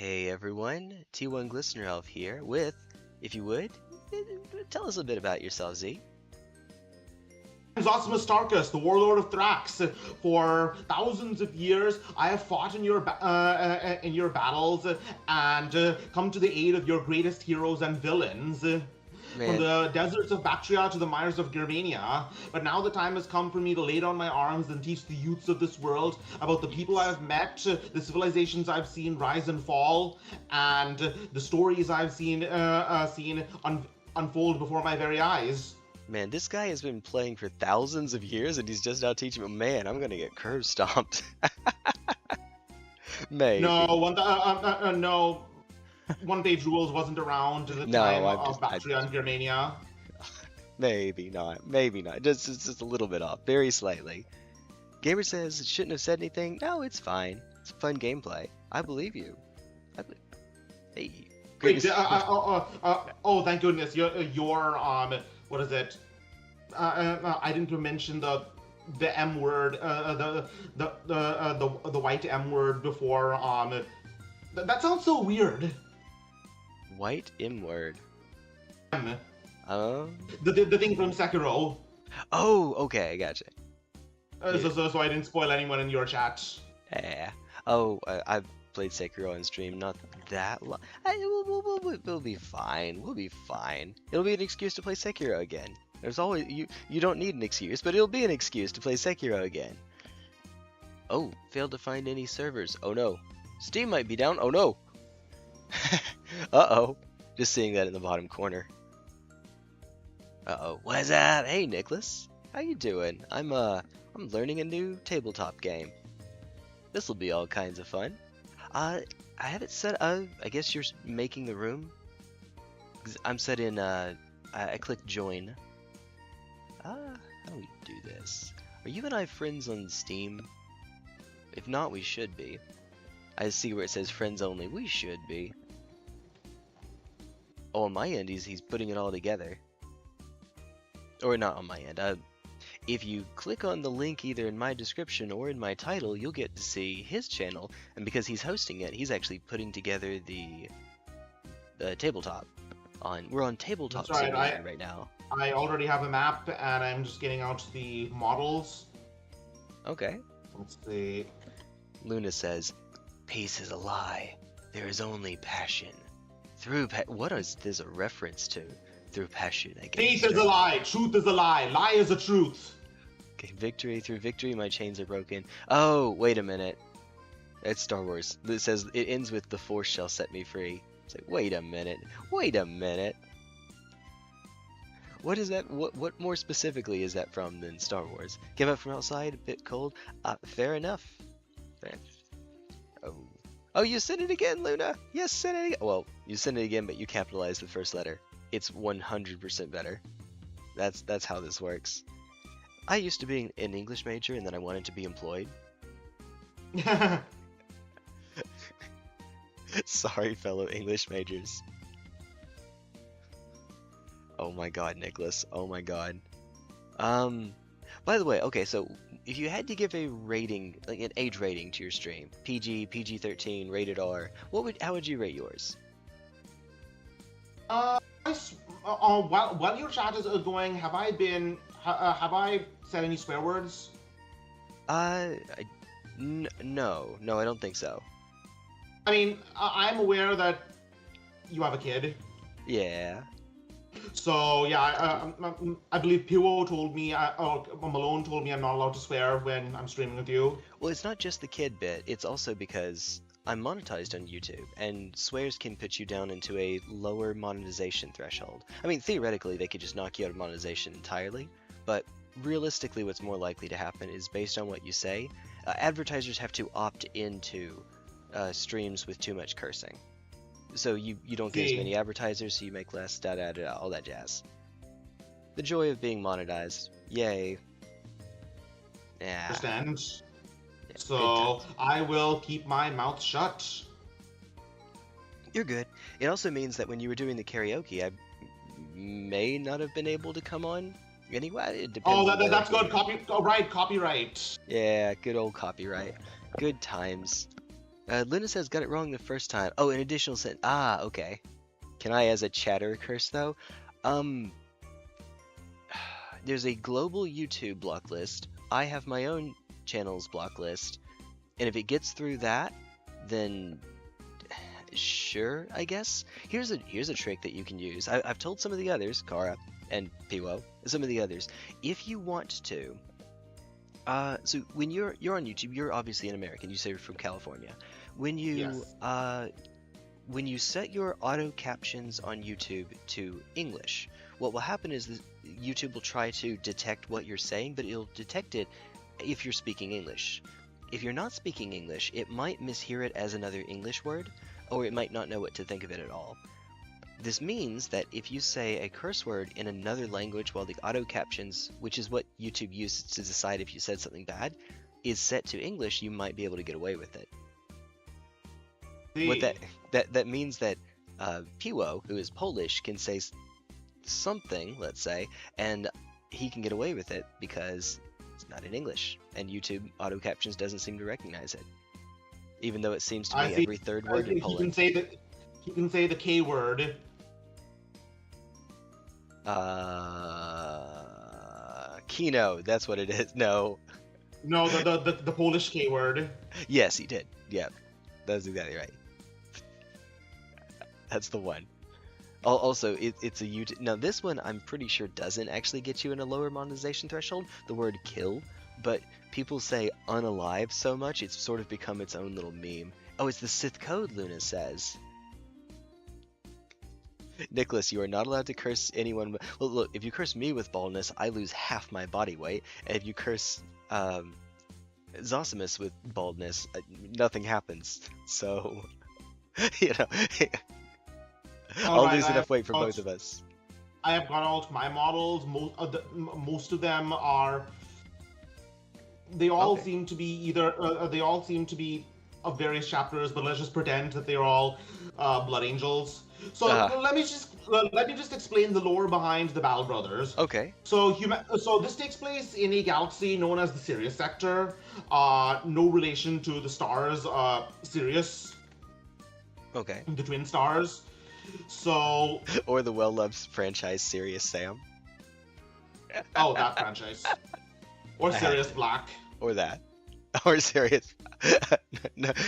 Hey everyone, T1 Glistener Elf here with, if you would, tell us a bit about yourself, Z. Zosimus Tarkas, the warlord of Thrax. For thousands of years, I have fought in your battles and come to the aid of your greatest heroes and villains. From Man, the deserts of Bactria to the mires of Germania. But now the time has come for me to lay down my arms and teach the youths of this world about the people I have met, the civilizations I've seen rise and fall, and the stories I've seen unfold before my very eyes. man, this guy has been playing for thousands of years and he's just now teaching me, man, I'm gonna get curve stomped. No, Maybe. no. One-page rules wasn't around at the No, time of Bactria and Germania. maybe not, maybe not. Just a little bit off, very slightly. Gamer says it shouldn't have said anything. No, it's fine. It's fun gameplay. I believe you. I believe. Hey, Wait, greatest. oh, thank goodness, your what is it? I didn't mention the M word, the white M word before. That sounds so weird. White M word. M. Um. The thing from Sekiro. Oh, okay, I gotcha. So I didn't spoil anyone in your chat. Yeah. Oh, I've played Sekiro on stream not that long. We'll be fine. We'll be fine. It'll be an excuse to play Sekiro again. There's always you don't need an excuse, but it'll be an excuse to play Sekiro again. Oh, failed to find any servers. Oh no. Steam might be down. Oh no. Uh-oh. Just seeing that in the bottom corner. Uh-oh. What's up? Hey, Nicholas. How you doing? I'm learning a new tabletop game. This'll be all kinds of fun. I have it set up. I guess you're making the room. I'm set in, I clicked join. How do we do this? Are you and I friends on Steam? If not, we should be. I see where it says friends only. We should be. Oh, on my end, he's putting it all together. Or not on my end. If you click on the link either in my description or in my title, you'll get to see his channel. And because he's hosting it, he's actually putting together the tabletop. We're on tabletop That's right, simulator right now. I already have a map, and I'm just getting out the models. Okay. Let's see. Luna says, "Peace is a lie. There is only passion. Through what is this a reference to? Through passion against Faith is a lie. Truth is a lie. Lie is a truth. Okay, victory through victory. My chains are broken. Oh, wait a minute. It's Star Wars. It says it ends with the Force shall set me free. It's like, wait a minute. Wait a minute. What is that? What more specifically is that from than Star Wars? Came up from outside, a bit cold. Fair enough. Fair. Oh, you sent it again, Luna. Yes, send it again. Well, you sent it again, but you capitalized the first letter. It's 100% better. That's how this works. I used to be an English major, and then I wanted to be employed. Sorry, fellow English majors. Oh my god, Nicholas. Oh my god. By the way, okay, so if you had to give a rating, like an age rating to your stream, PG, PG-13, rated R, how would you rate yours? While your chat is going, have I said any swear words? No, I don't think so. I mean, I'm aware that you have a kid. Yeah. So yeah, I believe Piwo told me, or Malone told me I'm not allowed to swear when I'm streaming with you. Well, it's not just the kid bit, it's also because I'm monetized on YouTube, and swears can put you down into a lower monetization threshold. I mean, theoretically, they could just knock you out of monetization entirely, but realistically what's more likely to happen is based on what you say, advertisers have to opt into streams with too much cursing. So you don't get as many advertisers, so you make less, all that jazz. The joy of being monetized. Yay. Yeah. Understand? So I will keep my mouth shut. You're good. It also means that when you were doing the karaoke, I may not have been able to come on anyway. It depends. Oh, that's good. Copyright. Yeah, good old copyright. Good times. Luna says got it wrong the first time. Oh, an additional sentence. Ah, okay. Can I as a chatter curse though? Um, there's a global YouTube block list. I have my own channel's block list, and if it gets through that, then sure, I guess. Here's a trick that you can use. I've told some of the others, Kara and Piwo, some of the others, if you want to. So when you're on YouTube, you're obviously an American. You say you're from California. When you Yes. when you set your auto captions on YouTube to English, what will happen is that YouTube will try to detect what you're saying, but it'll detect it if you're speaking English. If you're not speaking English, it might mishear it as another English word, or it might not know what to think of it at all. This means that if you say a curse word in another language while the auto captions, which is what YouTube uses to decide if you said something bad, is set to English, you might be able to get away with it. What that means that Piwo, who is Polish, can say something, let's say, and he can get away with it because it's not in English, and YouTube auto captions doesn't seem to recognize it, even though it seems to be every third word in Poland. He can say the K word. Kino, that's what it is. No. No, the Polish K word. Yes, he did. Yep, that's exactly right. That's the one. Also, it's a YouTube. Now, this one I'm pretty sure doesn't actually get you in a lower monetization threshold, the word kill, but people say unalive so much, it's sort of become its own little meme. Oh, it's the Sith code, Luna says. Nicholas, you are not allowed to curse anyone. Well, look, if you curse me with baldness, I lose half my body weight, and if you curse Zosimus with baldness, nothing happens. So, you know, I'll lose enough weight for both of us. I have got all my models. Most of them are. They all seem to be either. They all seem to be of various chapters, but let's just pretend that they're all blood angels. So let me just explain the lore behind the Battle Brothers. Okay. So this takes place in a galaxy known as the Sirius Sector. No relation to the stars Sirius. Okay. The twin stars. So. Or the well-loved franchise Sirius Sam. Oh, that franchise. Or Sirius Black. Or that. Or Sirius.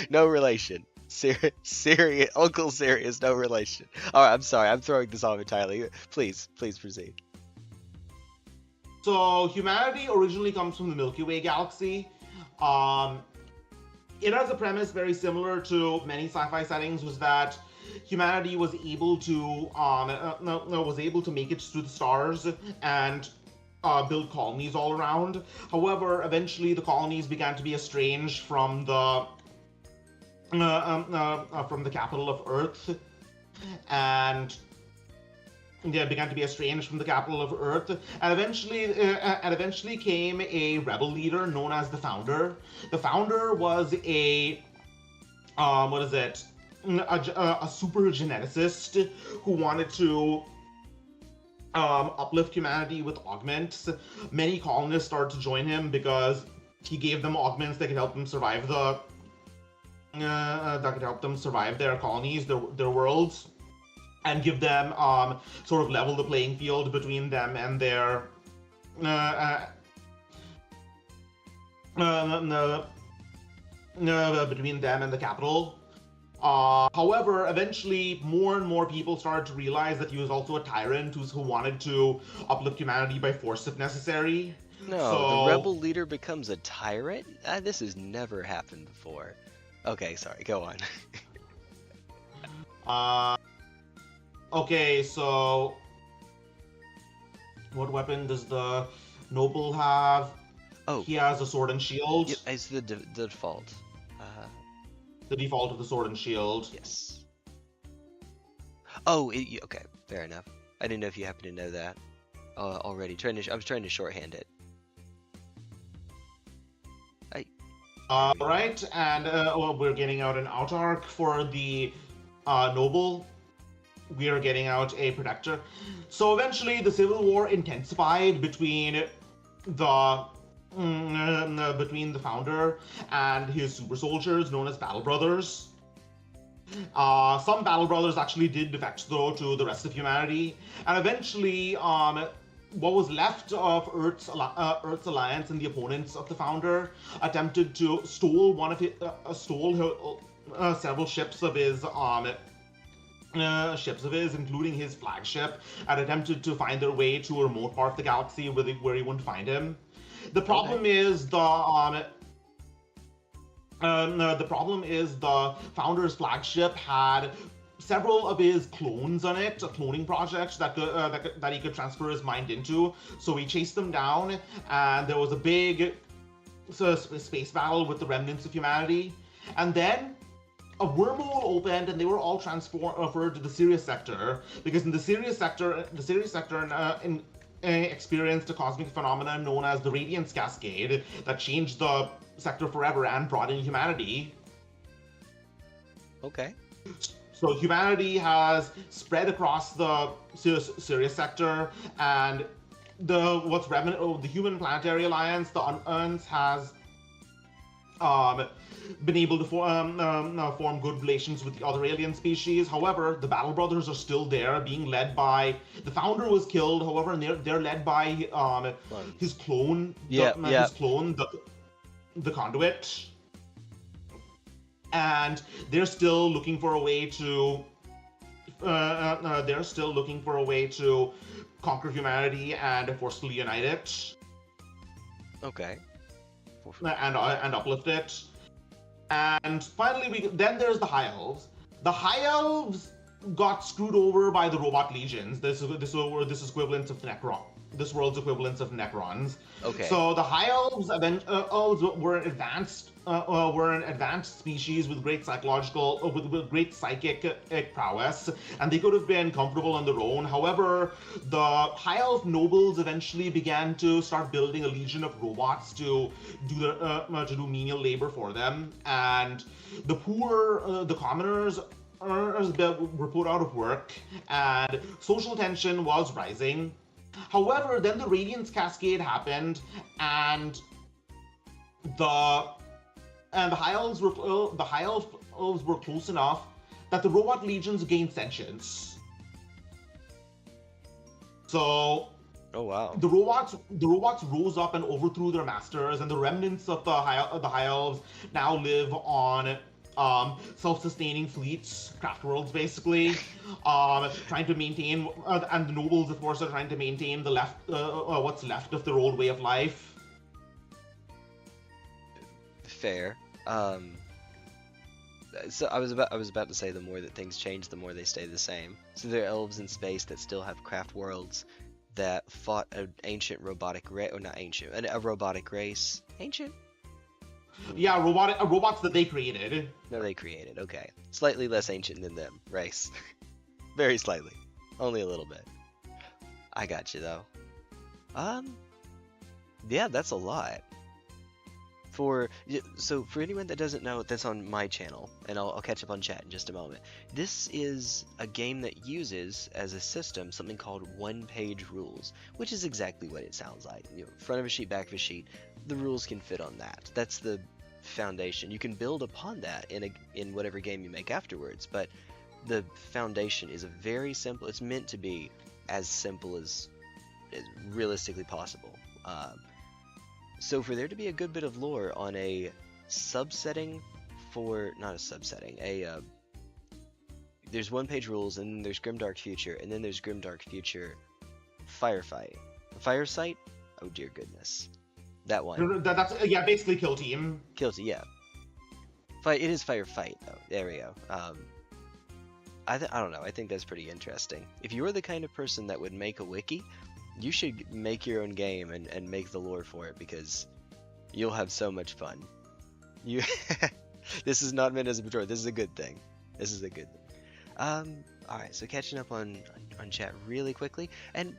No relation. Sirius, Uncle Sirius, no relation. Alright, I'm sorry, I'm throwing this off entirely. Please proceed. So, humanity originally comes from the Milky Way galaxy. It has a premise very similar to many sci-fi settings, was that humanity was able to make it to the stars and build colonies all around. However, eventually the colonies began to be estranged from the capital of Earth, and they began to be estranged from the capital of Earth, and eventually came a rebel leader known as the Founder. The Founder was a super geneticist who wanted to uplift humanity with augments. Many colonists started to join him because he gave them augments that could help them survive their colonies, their worlds, and give them sort of level the playing field between them and their between them and the capital. However, eventually, more and more people started to realize that he was also a tyrant who wanted to uplift humanity by force if necessary. No, the rebel leader becomes a tyrant? This has never happened before. Okay, sorry, go on. Okay, so what weapon does the noble have? Oh, he has a sword and shield. Yep, it's the default. The default of the sword and shield. Yes. Oh, okay, fair enough. I didn't know if you happen to know that already. I was trying to shorthand it. Right, and we're getting out an Autarch for the noble. We are getting out a protector. So eventually, the civil war intensified between the between the founder and his super soldiers known as Battle Brothers. Some Battle Brothers actually did defect, though, to the rest of humanity, and eventually, what was left of Earth's alliance and the opponents of the founder attempted to stole several ships of his, including his flagship, and attempted to find their way to a remote part of the galaxy where he wouldn't find him. The problem is the problem is the founder's flagship had several of his clones on it, a cloning project that he could transfer his mind into. So he chased them down, and there was a big space battle with the remnants of humanity. And then a wormhole opened, and they were all transferred to the Sirius sector, because in the Sirius sector experienced a cosmic phenomenon known as the Radiance Cascade that changed the sector forever and brought in humanity. Okay. So humanity has spread across the Sirius sector, and what's remnant of the Human Planetary Alliance, the UNS, has been able to form good relations with the other alien species. However, the Battle Brothers are still there, being led by the founder was killed. However, and they're led by his clone, his clone, the Conduit, and they're still looking for a way to conquer humanity and forcefully unite it. Okay. And uplift it. And finally, then there's the High Elves. The High Elves got screwed over by the Robot Legions. This equivalent of Necron. This world's equivalents of Necrons. Okay. So the High Elves were an advanced species with great with great psychic prowess, and they could have been comfortable on their own. However, the High Elf nobles eventually began to start building a legion of robots to do menial labor for them, and the poor, the commoners, were put out of work, and social tension was rising. However, then the Radiance Cascade happened, and the High Elves were close enough that the Robot Legions gained sentience. So, oh wow, the robots rose up and overthrew their masters, and the remnants of the High Elves now live on self-sustaining fleets, craft worlds, basically, trying to maintain, and the nobles, of course, are trying to maintain the what's left of their old way of life. Fair. So I was about to say, the more that things change, the more they stay the same. So there are elves in space that still have craft worlds that fought an ancient robotic race, or not ancient, a robotic race. Ancient? Yeah, robots that they created. No, they created. Okay, slightly less ancient than them. Race, very slightly, only a little bit. I got you though. Yeah, that's a lot. So for anyone that doesn't know, that's on my channel, and I'll catch up on chat in just a moment. This is a game that uses as a system something called one-page rules, which is exactly what it sounds like. Front of a sheet, back of a sheet. The rules can fit on that. That's the foundation. You can build upon that in whatever game you make afterwards, but the foundation is a very simple. It's meant to be as simple as realistically possible. So for there to be a good bit of lore on a subsetting there's one-page rules, and then there's Grimdark Future, and then there's Grimdark Future Firefight. Firesight? Oh dear goodness. That one. That's basically Kill Team. Kill Team, yeah. It is Firefight though. There we go. I don't know. I think that's pretty interesting. If you were the kind of person that would make a wiki, you should make your own game and make the lore for it, because you'll have so much fun. This is not meant as a pejorative. This is a good thing. This is a good thing. Alright, so catching up on chat really quickly. And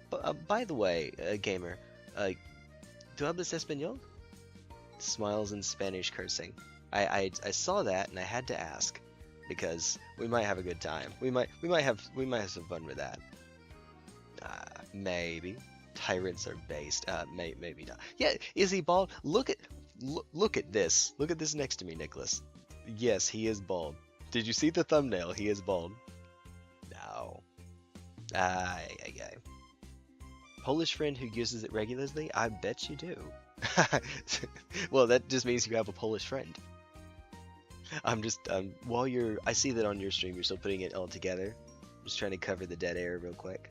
by the way, gamer, ¿tú hablas español? Smiles in Spanish cursing. I saw that and I had to ask, because we might have a good time. We might have some fun with that. Maybe. tyrants are based. Maybe not. Yeah, is he bald? Look at this. Look at this next to me, Nicholas. Yes, he is bald. Did you see the thumbnail? He is bald. No. Aye. Polish friend who uses it regularly? I bet you do. Well, that just means you have a Polish friend. I'm just, I see that on your stream you're still putting it all together. Just trying to cover the dead air real quick.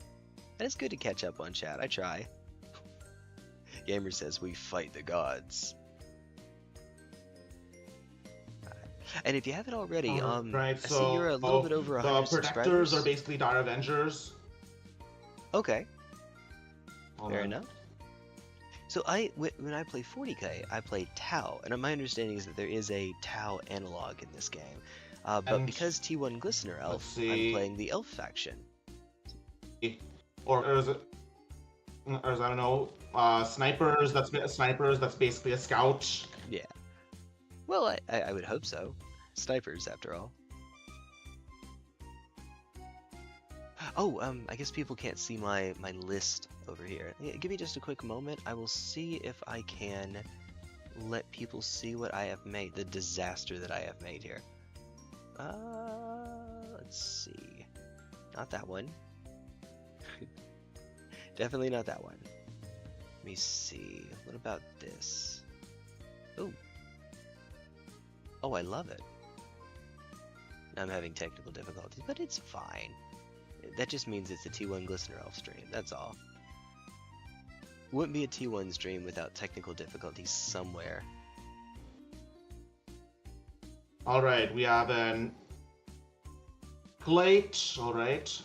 And it's good to catch up on chat. I try. Gamer says we fight the gods. And if you haven't already, right, I see you're a little bit over 100 the protectors subscribers. are basically dire avengers. Okay. Fair enough. So when I play 40k, I play Tau, and my understanding is that there is a Tau analog in this game. But because T1 Glistener Elf, I'm playing the Elf faction. Or is it? Or is, I don't know, snipers. That's basically a scout. Yeah. Well, I would hope so. Snipers, after all. Oh, I guess people can't see my list over here. Yeah, give me just a quick moment. I will see if I can let people see what I have made, the disaster that I have made here. Let's see. Not that one. Definitely not that one. Let me see. What about this? Ooh. Oh, I love it. I'm having technical difficulties, but it's fine. That just means it's a T1 Glistener Elf stream, that's all. Wouldn't be a T1 stream without technical difficulties somewhere. Alright, we have an plate, alright.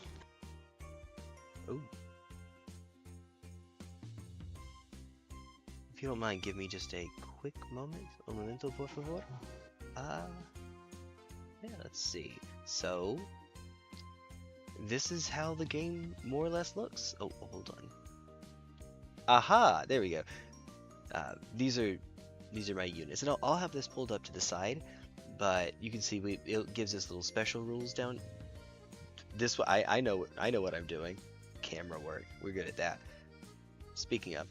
Ooh. If you don't mind, give me just a quick moment. Un momento, por favor. Yeah, let's see. So, this is how the game more or less looks. Oh, hold on. Aha! There we go. These are my units, and I'll have this pulled up to the side. But you can see it gives us little special rules down. This I know what I'm doing. Camera work. We're good at that. Speaking of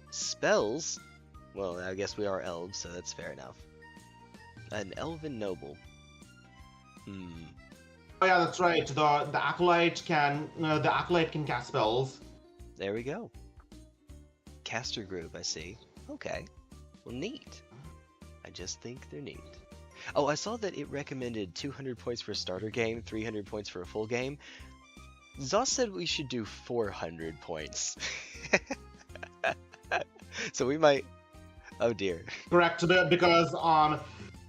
spells, well, I guess we are elves, so that's fair enough. An elven noble. Oh yeah, that's right. The acolyte can cast spells. There we go. Caster group, I see. Okay. Well, neat. I just think they're neat. Oh, I saw that it recommended 200 points for a starter game, 300 points for a full game. Zos said we should do 400 points. So we might... Oh dear. Correct, because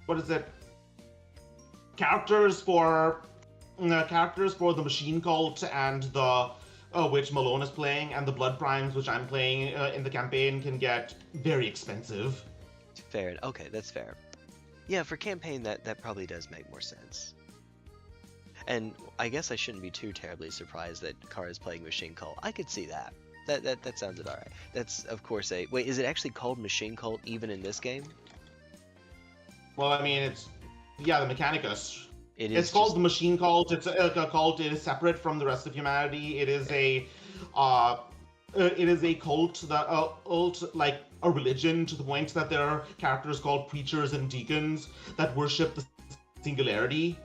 what is it? Characters for the Machine Cult and the which Malone is playing, and the Blood Primes, which I'm playing in the campaign, can get very expensive. Fair. Okay, that's fair. Yeah, for campaign, that probably does make more sense. And I guess I shouldn't be too terribly surprised that Kara's playing Machine Cult. I could see that. That sounded alright. That's, of course, a... Wait, is it actually called Machine Cult even in this game? Well, I mean, it's... Yeah, the Mechanicus. It's called the Machine Cult. It's a cult. It is separate from the rest of humanity. It is a cult that like a religion, to the point that there are characters called preachers and deacons that worship the singularity.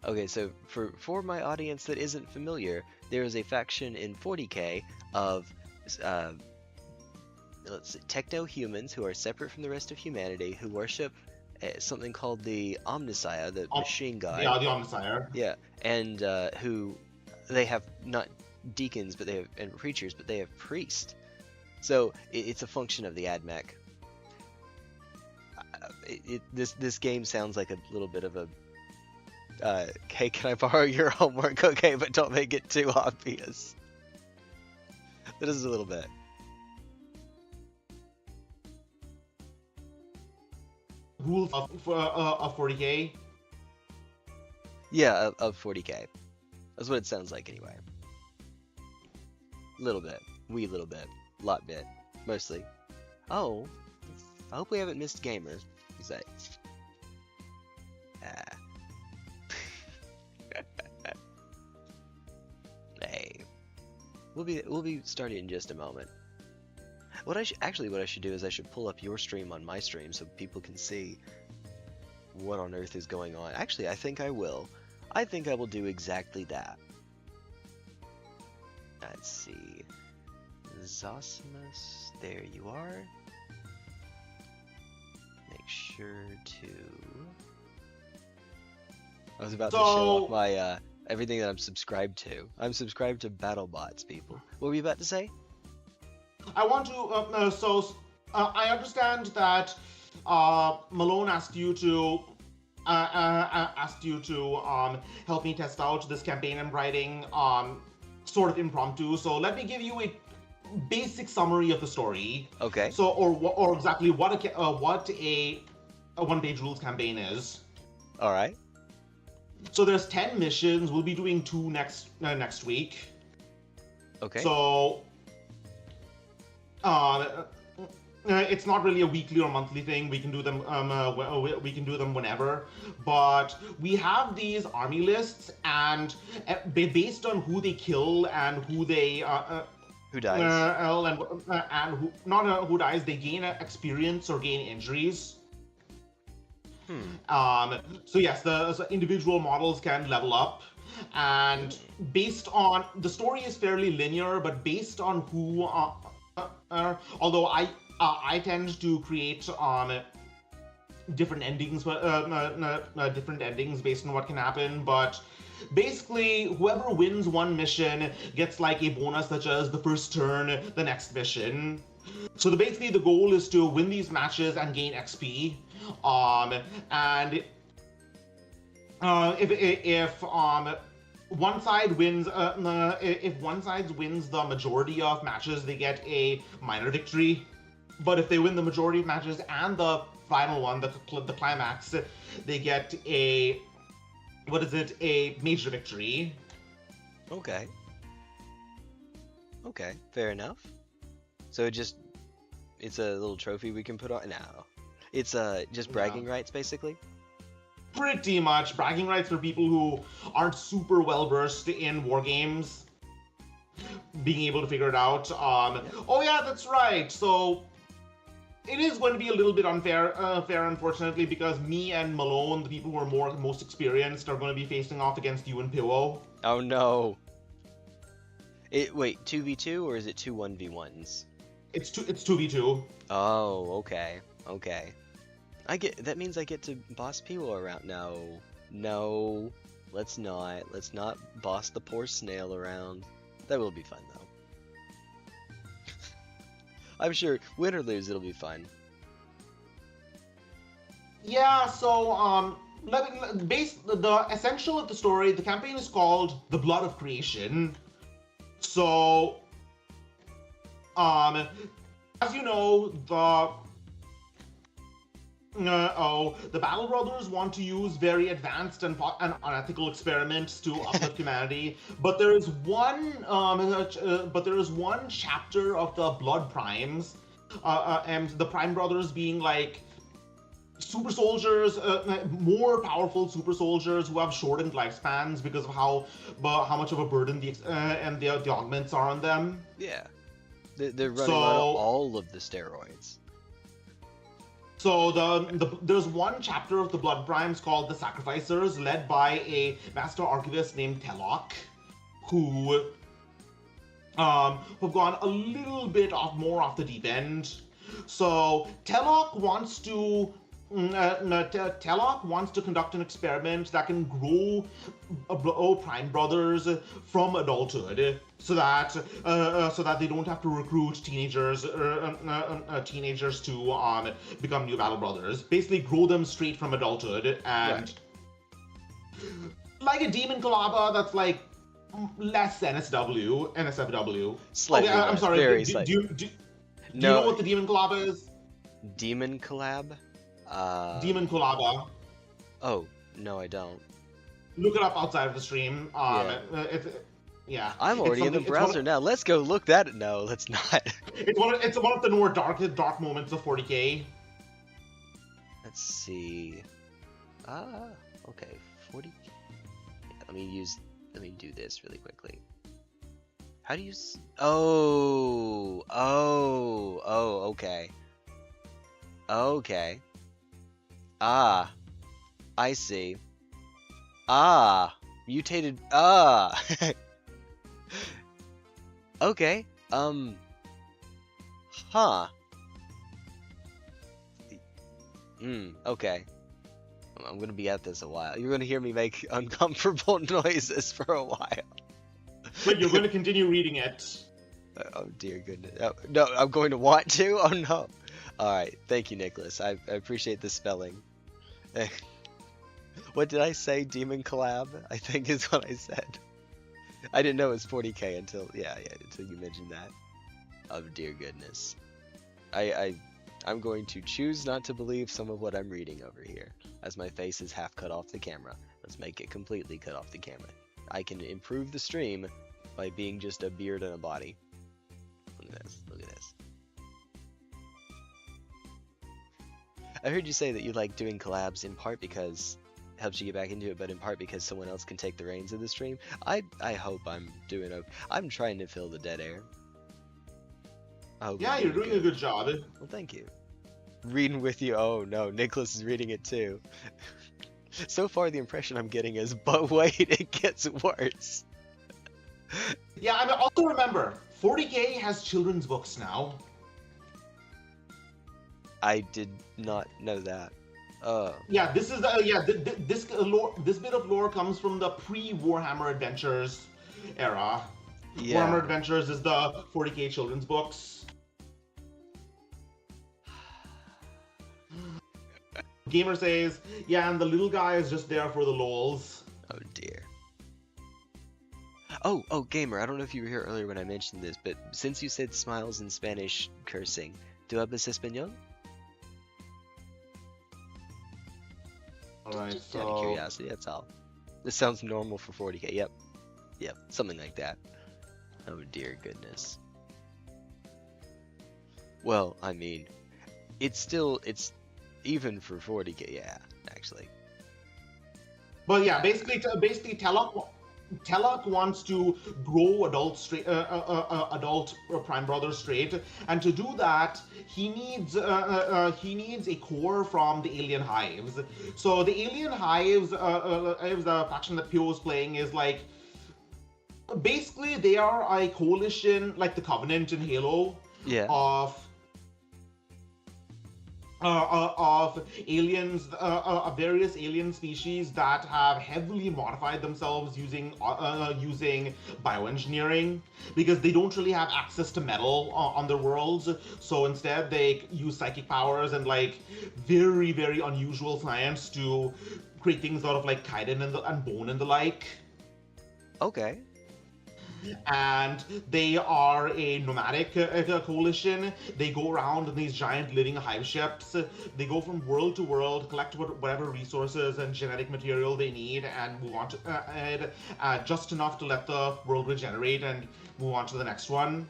Okay, so for my audience that isn't familiar, there is a faction in 40k of let's see, techno-humans who are separate from the rest of humanity, who worship something called the Omnissiah, the machine god. Yeah, the Omnissiah. Yeah, and who they have not deacons, but they have and preachers, but they have priests. So it's a function of the AdMech. This game sounds like a little bit of a. Hey, can I borrow your homework? Okay, but don't make it too obvious. That is a little bit. Rules of 40k. Yeah, of 40k. That's what it sounds like anyway. Little bit, wee little bit, lot bit, mostly. Oh, I hope we haven't missed Gamer. Who's that? Hey. We'll be starting in just a moment. What I should do is I should pull up your stream on my stream so people can see what on earth is going on. Actually, I think I will. I think I will do exactly that. Let's see. Zosimus, there you are. Make sure to... I was about to show off my, everything that I'm subscribed to. I'm subscribed to BattleBots, people. What were you about to say? I want to, I understand that Malone asked you to help me test out this campaign I'm writing, sort of impromptu. So let me give you a basic summary of the story. Okay. So, or exactly what a one-page rules campaign is. All right. So there's 10 missions. We'll be doing 2 next week. Okay. So, it's not really a weekly or monthly thing. We can do them. We can do them whenever. But we have these army lists, and based on who they kill and who they who dies, and who not who dies, they gain experience or gain injuries. So yes, the individual models can level up, and based on the story is fairly linear, but based on who, although I tend to create different endings, different endings based on what can happen, but basically whoever wins one mission gets like a bonus such as the first turn, the next mission. So basically the goal is to win these matches and gain XP. And if one side wins, if one side wins the majority of matches, they get a minor victory. But if they win the majority of matches and the final one, the climax, they get a a major victory. Okay. Okay, fair enough. So it's a little trophy we can put on? No. It's just bragging rights, basically? Pretty much. Bragging rights for people who aren't super well versed in war games. Being able to figure it out. Oh yeah, that's right. So it is going to be a little bit unfair, unfortunately, because me and Malone, the people who are most experienced, are going to be facing off against you and Piwo. Oh no. Wait, 2v2 or is it 2 1v1s? It's 2v2. Oh, okay. Okay. That means I get to boss Piwo around. No. Let's not boss the poor snail around. That will be fun though. I'm sure win or lose it'll be fun. Yeah, so the essential of the story, the campaign is called The Blood of Creation. So as you know, the Battle Brothers want to use very advanced and unethical experiments to uplift humanity, but there is one chapter of the Blood Primes, and the Prime Brothers being like super soldiers, more powerful super soldiers who have shortened lifespans because of how much of a burden the augments are on them. Yeah, they're running on all of the steroids. So there's one chapter of the Blood Primes called the Sacrificers, led by a master archivist named Telok, who have gone a little bit more off the deep end. So Telok wants to conduct an experiment that can grow Prime Brothers from adulthood, so that they don't have to recruit teenagers to become new Battle Brothers. Basically, grow them straight from adulthood, and like a Demon Collaba that's like less NSFW. Slightly okay, I'm less, sorry. Very Do slightly. you know what the Demon Collaba is? Demon collab? Demon Collaba. Oh, no, I don't. Look it up outside of the stream. Yeah. I'm already in the browser now. Let's go look that. No, let's not. It's one of the more dark moments of 40k. Let's see. Okay, 40k. Let me do this really quickly. How do you Oh, oh, oh, okay. Okay. Ah, I see. Ah, mutated, okay, huh. Okay. I'm gonna be at this a while. You're gonna hear me make uncomfortable noises for a while. But you're going to continue reading it. Oh dear goodness. Oh, no, I'm going to want to? Oh no. Alright, thank you, Nicholas. I appreciate the spelling. What did I say? Demon collab? I think is what I said. I didn't know it was 40k until until you mentioned that. Oh dear goodness. I'm going to choose not to believe some of what I'm reading over here, as my face is half cut off the camera. Let's make it completely cut off the camera. I can improve the stream by being just a beard and a body. Look at this. Look at this. I heard you say that you like doing collabs in part because it helps you get back into it, but in part because someone else can take the reins of the stream. I hope I'm doing okay. I'm trying to fill the dead air. I hope Yeah, you're doing a good job. Well, thank you. Reading with you. Oh no, Nicholas is reading it too. So far, the impression I'm getting is, but wait, it gets worse. Yeah, I mean, also remember, 40k has children's books now. I did not know that. Yeah, this is this bit of lore comes from the pre-Warhammer Adventures era. Yeah. Warhammer Adventures is the 40k children's books. Gamer says, yeah, and the little guy is just there for the lols. Oh dear. Oh, Gamer, I don't know if you were here earlier when I mentioned this, but since you said smiles in Spanish cursing, ¿tú hablas español? Alright, Just out of curiosity, that's all. This sounds normal for 40k. Yep, something like that. Oh dear goodness. Well, I mean, it's even for 40k, yeah, actually. But yeah, basically Telok wants to grow adult Prime Brother straight, and to do that, he needs a core from the Alien Hives. So the Alien Hives, the faction that Piwo is playing, is like basically they are a coalition like the Covenant in Halo. Yeah. Of aliens, various alien species that have heavily modified themselves using bioengineering, because they don't really have access to metal on their worlds. So instead, they use psychic powers and like very, very unusual science to create things out of like chitin and bone and the like. Okay. And they are a nomadic coalition. They go around in these giant living hive ships. They go from world to world, collect whatever resources and genetic material they need, and move on to just enough to let the world regenerate and move on to the next one.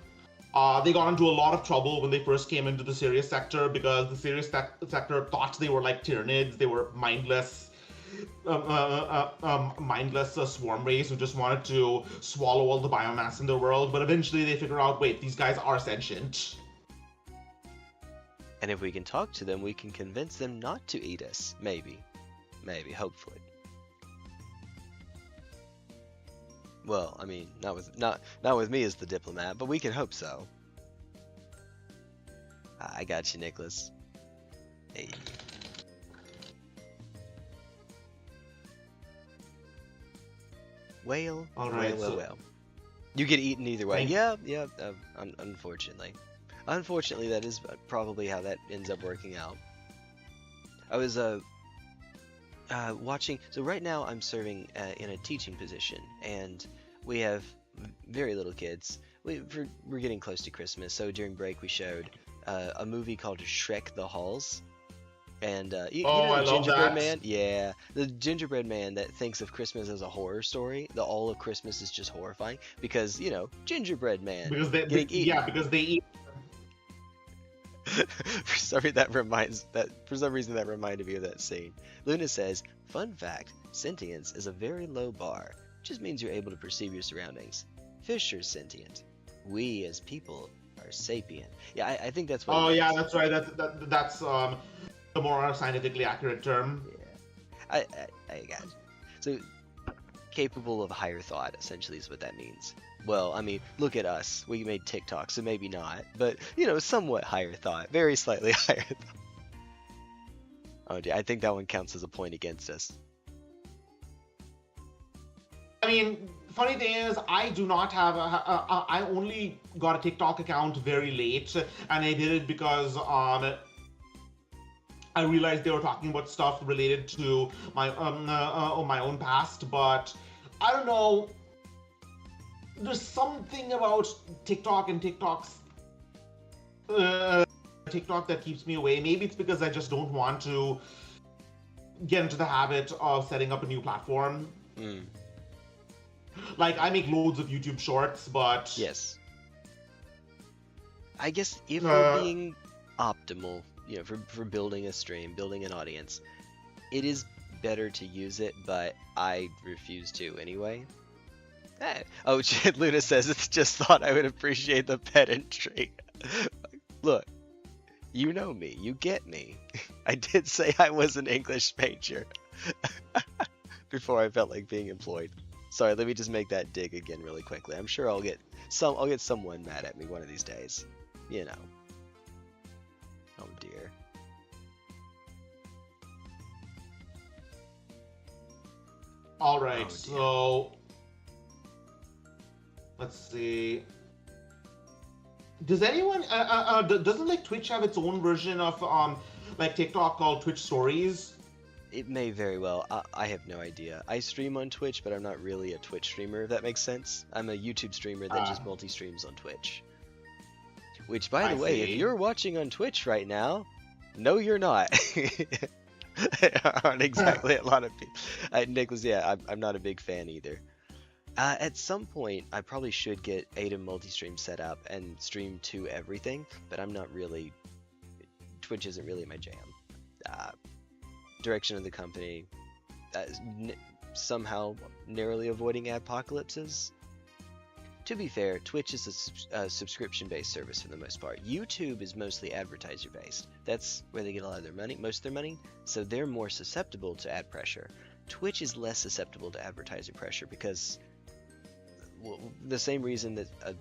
They got into a lot of trouble when they first came into the Sirius sector, because the Sirius sector thought they were like Tyranids. They were mindless swarm race who just wanted to swallow all the biomass in the world, but eventually they figure out, wait, these guys are sentient. And if we can talk to them, we can convince them not to eat us. Maybe, hopefully. Well, I mean, not with me as the diplomat, but we can hope so. I got you, Nicholas. Hey. Whale, right, whale. You get eaten either way. Yeah. Unfortunately. Unfortunately, that is probably how that ends up working out. I was watching. So right now, I'm serving in a teaching position, and we have very little kids. We're getting close to Christmas, so during break we showed a movie called Shrek the Halls. And you know I the love gingerbread that. man? Yeah, the gingerbread man that thinks of Christmas as a horror story. All of Christmas is just horrifying because, you know, gingerbread man Because they getting eaten. Yeah, because they eat. For some reason that reminded me of that scene. Luna says, "Fun fact: sentience is a very low bar. Just means you're able to perceive your surroundings. Fish are sentient. We as people are sapient. Yeah, I think that's what Oh it yeah, means. that's right. That's the more scientifically accurate term. Yeah, I got you. So capable of higher thought, essentially, is what that means. Well, I mean, look at us. We made TikTok, so maybe not, but somewhat higher thought, very slightly higher thought. Oh, dear, I think that one counts as a point against us. I mean, funny thing is, I do not have I only got a TikTok account very late, and I did it because I realized they were talking about stuff related to my own past, but I don't know. There's something about TikTok and TikTok that keeps me away. Maybe it's because I just don't want to get into the habit of setting up a new platform. Mm. Like, I make loads of YouTube shorts, but Yes. I guess if we're being optimal, for building a stream, building an audience, it is better to use it, but I refuse to anyway. Oh shit, Luna says it's just thought I would appreciate the pedantry. Look, you know me, you get me. I did say I was an English major before I felt like being employed. Sorry, let me just make that dig again really quickly. I'm sure I'll get someone mad at me one of these days. Oh dear. all right. Oh, dear. So let's see. Does anyone doesn't like Twitch have its own version of like TikTok called Twitch Stories? It may very well. I have no idea. I stream on Twitch, but I'm not really a Twitch streamer, if that makes sense. I'm a YouTube streamer that just multi-streams on Twitch. Which, by the way, if you're watching on Twitch right now, no, you're not. There aren't exactly a lot of people. Nicholas, yeah, I'm not a big fan either. At some point, I probably should get ADA multi-stream set up and stream to everything, but I'm not really... Twitch isn't really my jam. Direction of the company, somehow narrowly avoiding adpocalypses. To be fair, Twitch is a subscription-based service for the most part. YouTube is mostly advertiser-based. That's where they get a lot of their money, most of their money, so they're more susceptible to ad pressure. Twitch is less susceptible to advertiser pressure because, well, the same reason that a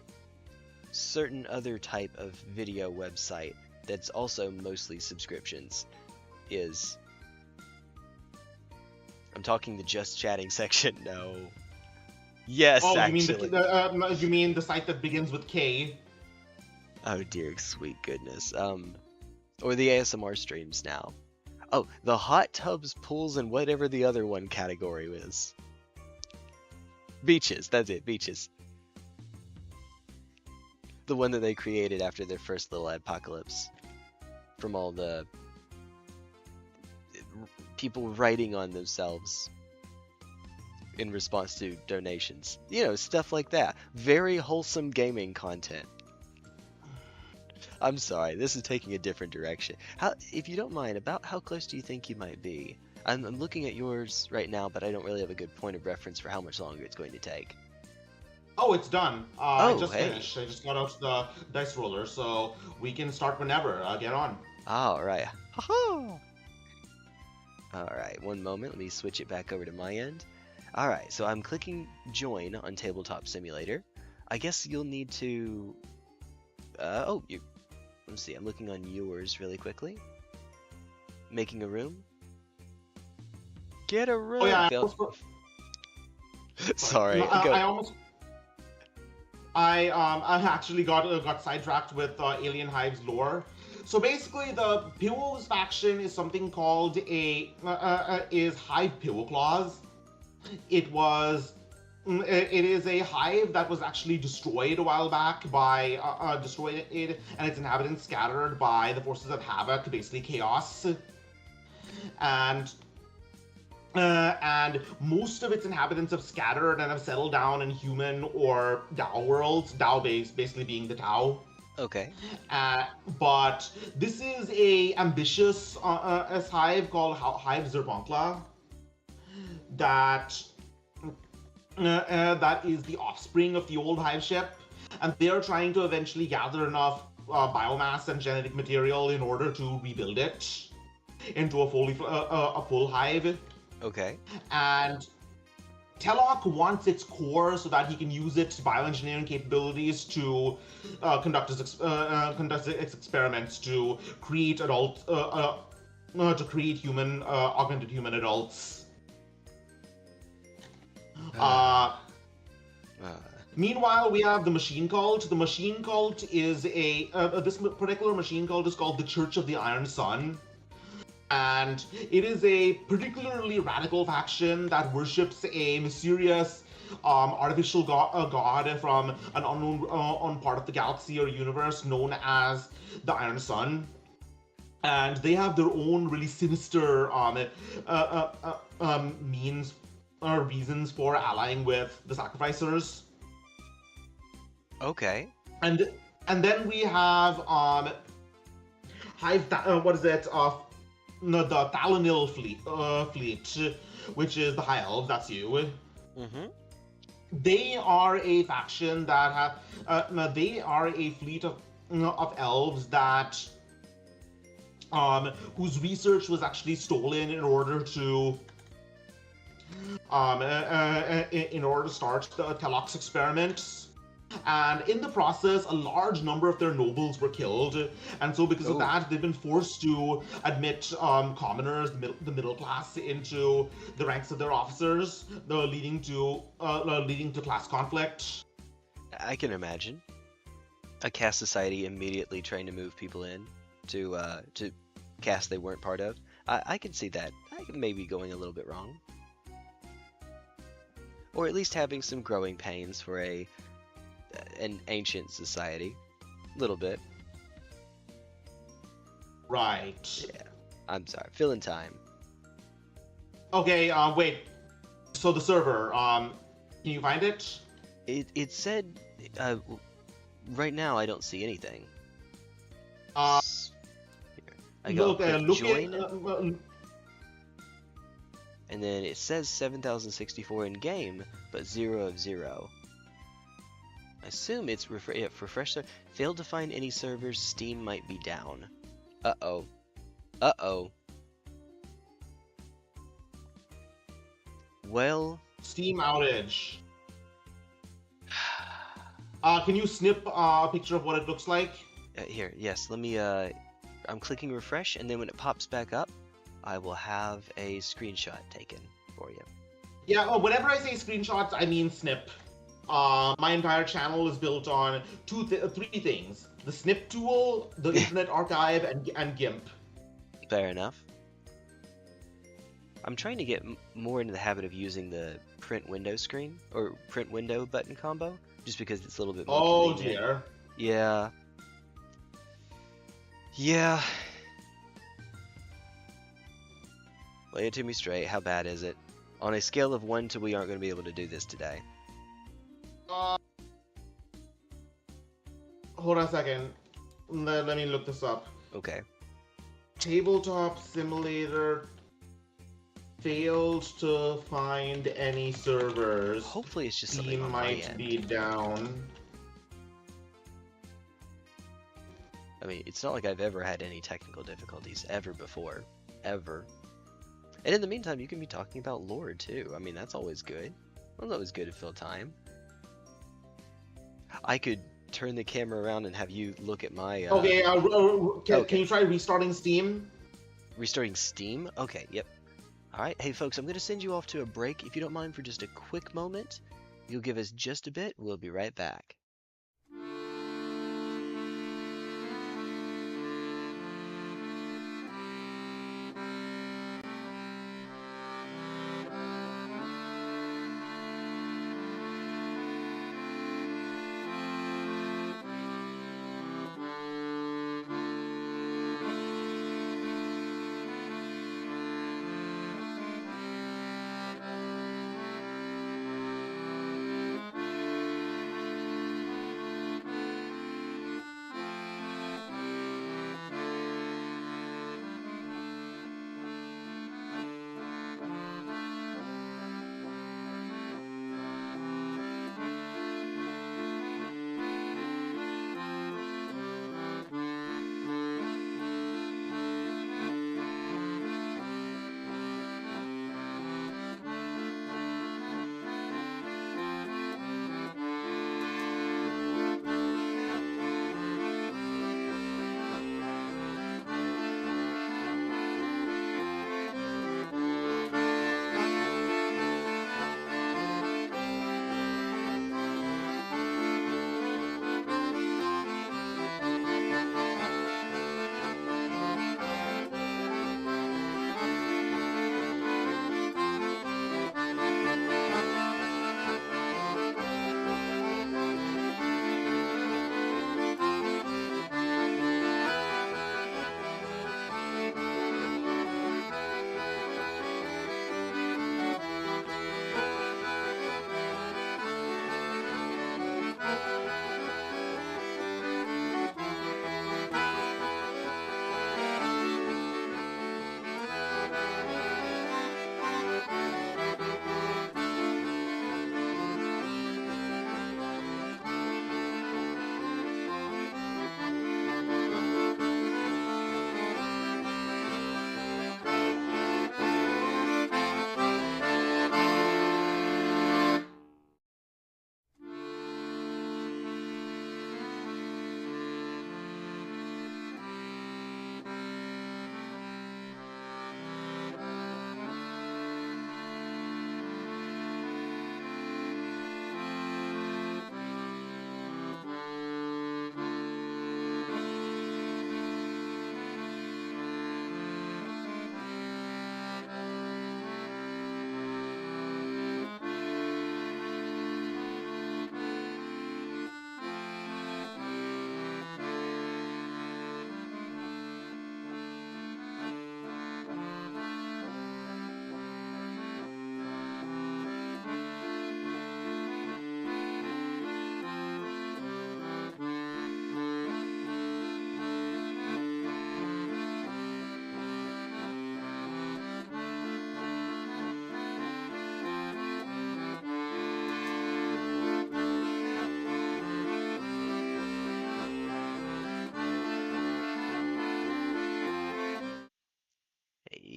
certain other type of video website that's also mostly subscriptions is... I'm talking the just chatting section. No. Yes, oh, actually. You mean the site that begins with K? Oh dear, sweet goodness. Or the ASMR streams now. Oh, the hot tubs, pools, and whatever the other one category is. Beaches. That's it. Beaches. The one that they created after their first little apocalypse. From all the people writing on themselves in response to donations. Stuff like that. Very wholesome gaming content. I'm sorry, this is taking a different direction. If you don't mind, about how close do you think you might be? I'm looking at yours right now, but I don't really have a good point of reference for how much longer it's going to take. Oh, it's done. I just hey. finished. I just got out the dice roller, so we can start whenever. Get on. All right. Ha-ha! Alright, one moment, let me switch it back over to my end. Alright, so I'm clicking join on Tabletop Simulator. I guess you'll need to... let's see, I'm looking on yours really quickly. Making a room. Get a room! Oh yeah, Sorry. I actually got sidetracked with Alien Hive's lore. So basically, the Piwo's faction is something called is Hive Piwo Claws. It is a hive that was actually destroyed a while back by destroyed it and its inhabitants scattered by the forces of havoc, basically chaos, and most of its inhabitants have scattered and have settled down in human or Tau worlds. Tau basically being the Tau. Okay. But this is a ambitious hive called Hive Zerbonkla that is the offspring of the old hive ship, and they are trying to eventually gather enough biomass and genetic material in order to rebuild it into a full hive. Okay. And Telok wants its core so that he can use its bioengineering capabilities to conduct its experiments to create augmented human adults. Uh, Meanwhile, we have the Machine Cult. The Machine Cult is this particular Machine Cult is called the Church of the Iron Sun. And it is a particularly radical faction that worships a mysterious artificial god from an unknown part of the galaxy or universe known as the Iron Sun. And they have their own really sinister means or reasons for allying with the Sacrificers. okay. And then we have Hive. What is it? No, the Thalanil fleet, which is the High Elves. That's you. Mm-hmm. They are a faction that they are a fleet of elves that whose research was actually stolen in order to start the Telok's experiments. And in the process, a large number of their nobles were killed, and so because of that, they've been forced to admit commoners, the middle class, into the ranks of their officers, leading to class conflict. I can imagine a caste society immediately trying to move people in to caste they weren't part of. I can see that. I can maybe going a little bit wrong, or at least having some growing pains for an ancient society, a little bit. Right. Yeah. I'm sorry. Filling time. Okay. Wait. So the server. Can you find it? It said. Right now I don't see anything. Uh, I got look join, at. and then it says 7,064 in game, but 0 of 0. I assume it's refresh. Failed to find any servers. Steam might be down. Uh-oh. Uh-oh. Well... Steam outage. Can you snip a picture of what it looks like? Here, yes, let me, I'm clicking refresh, and then when it pops back up, I will have a screenshot taken for you. Yeah, whenever I say screenshots, I mean snip. My entire channel is built on three things: the snip tool, the Internet Archive, and GIMP. Fair enough. I'm trying to get more into the habit of using the print window screen, or print window button combo, just because it's a little bit more convenient. Dear. Yeah. Yeah. Lay it to me straight, how bad is it? On a scale of 1 to we aren't going to be able to do this today. Hold on a second. Let me look this up. Okay. Tabletop Simulator failed to find any servers. Hopefully it's just something Steam on my might end. be down. I mean, it's not like I've ever had any technical difficulties ever before. Ever. And in the meantime, you can be talking about lore too. I mean, that's always good. Well, always good to fill time. I could turn the camera around and have you look at my... Okay, can you try restarting Steam? Restarting Steam? Okay, yep. Alright, hey folks, I'm going to send you off to a break. If you don't mind for just a quick moment, you'll give us just a bit. We'll be right back.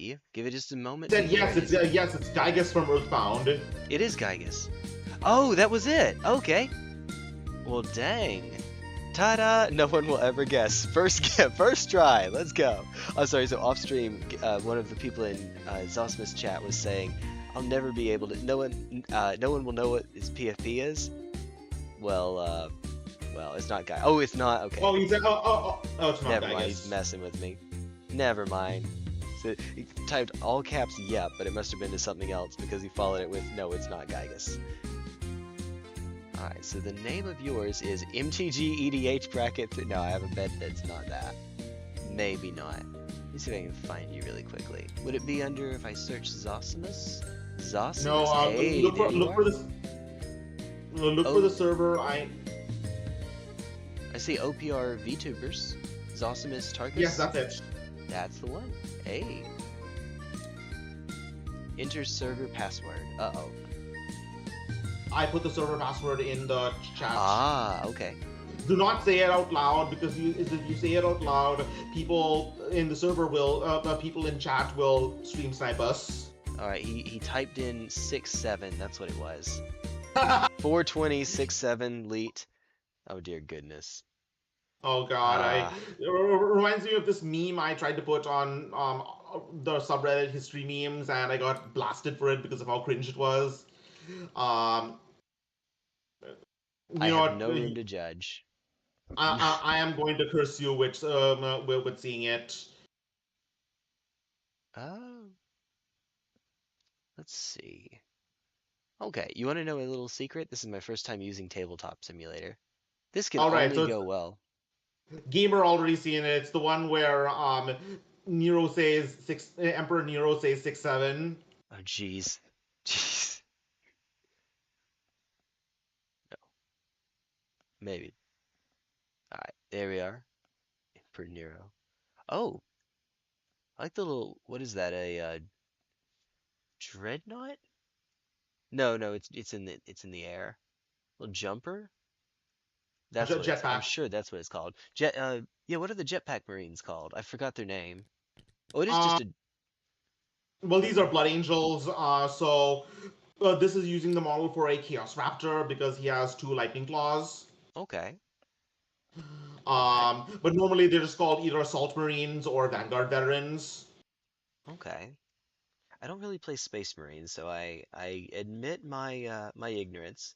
see. Give it just a moment Said to yes, hear. it's Gygus from Earthbound. It is Gygus. Oh, that was it. Okay. Well, dang. Ta-da! No one will ever guess. First try. Let's go. I'm sorry. So off stream, one of the people in Zosimus chat was saying, "I'll never be able to. No one will know what his PFP is." Well, it's not Guy. Oh, it's not. Okay. Oh, he said, it's not Never Gygus. mind. He's messing with me. Never mind. So he typed all caps "yep," but it must have been to something else because he followed it with "no, it's not Gygus." Alright, so the name of yours is MTG EDH bracket 3. No, I have a bet that's not that. Maybe not. Let me see if I can find you really quickly. Would it be under if I search Zosimus? Zosimus? No, Hey, look there you for are. this. Look for the server. I see OPR VTubers. Zosimus Tarkas? Yes, that's it. That's the one. Hey. Enter server password. Uh-oh. I put the server password in the chat. Ah, okay. Do not say it out loud because if you say it out loud, people in the server will, people in chat will stream snipe us. Alright, he typed in 6-7, that's what it was. 420, 6-7, leet. Oh dear goodness. Oh god, it reminds me of this meme I tried to put on the subreddit history memes, and I got blasted for it because of how cringe it was. I have no room to judge. I am going to curse you with seeing it. Oh. Let's see. Okay, you want to know a little secret? This is my first time using Tabletop Simulator. This can only go well. Gamer already seen it. It's the one where Nero says Emperor Nero says 6-7. Oh jeez. Jeez. No. Maybe. Alright, there we are. Emperor Nero. Oh. I like the little, what is that? A dreadnought? No, it's in the air. Little jumper? That's what it's, I'm sure that's what it's called. Yeah, what are the jetpack marines called? I forgot their name. Oh, it is just a... Well, these are Blood Angels, so this is using the model for a Chaos Raptor because he has 2 lightning claws. Okay. But normally they're just called either Assault Marines or Vanguard Veterans. Okay. I don't really play Space Marines, so I admit my my ignorance.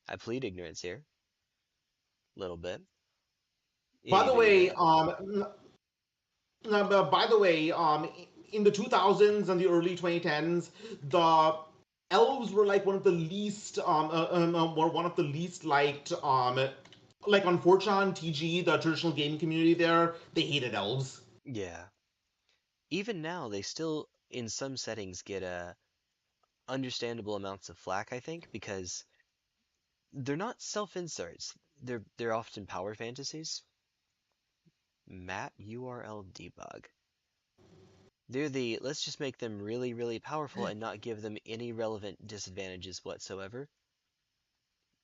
I plead ignorance here. A little bit. By the way, in the 2000s and the early 2010s, the elves were like one of the least liked like on 4chan TG, the traditional gaming community there, they hated elves. Yeah. Even now, they still, in some settings, get understandable amounts of flack, I think, because they're not self-inserts. They're often power fantasies. Map URL debug. They're the, let's just make them really, really powerful and not give them any relevant disadvantages whatsoever.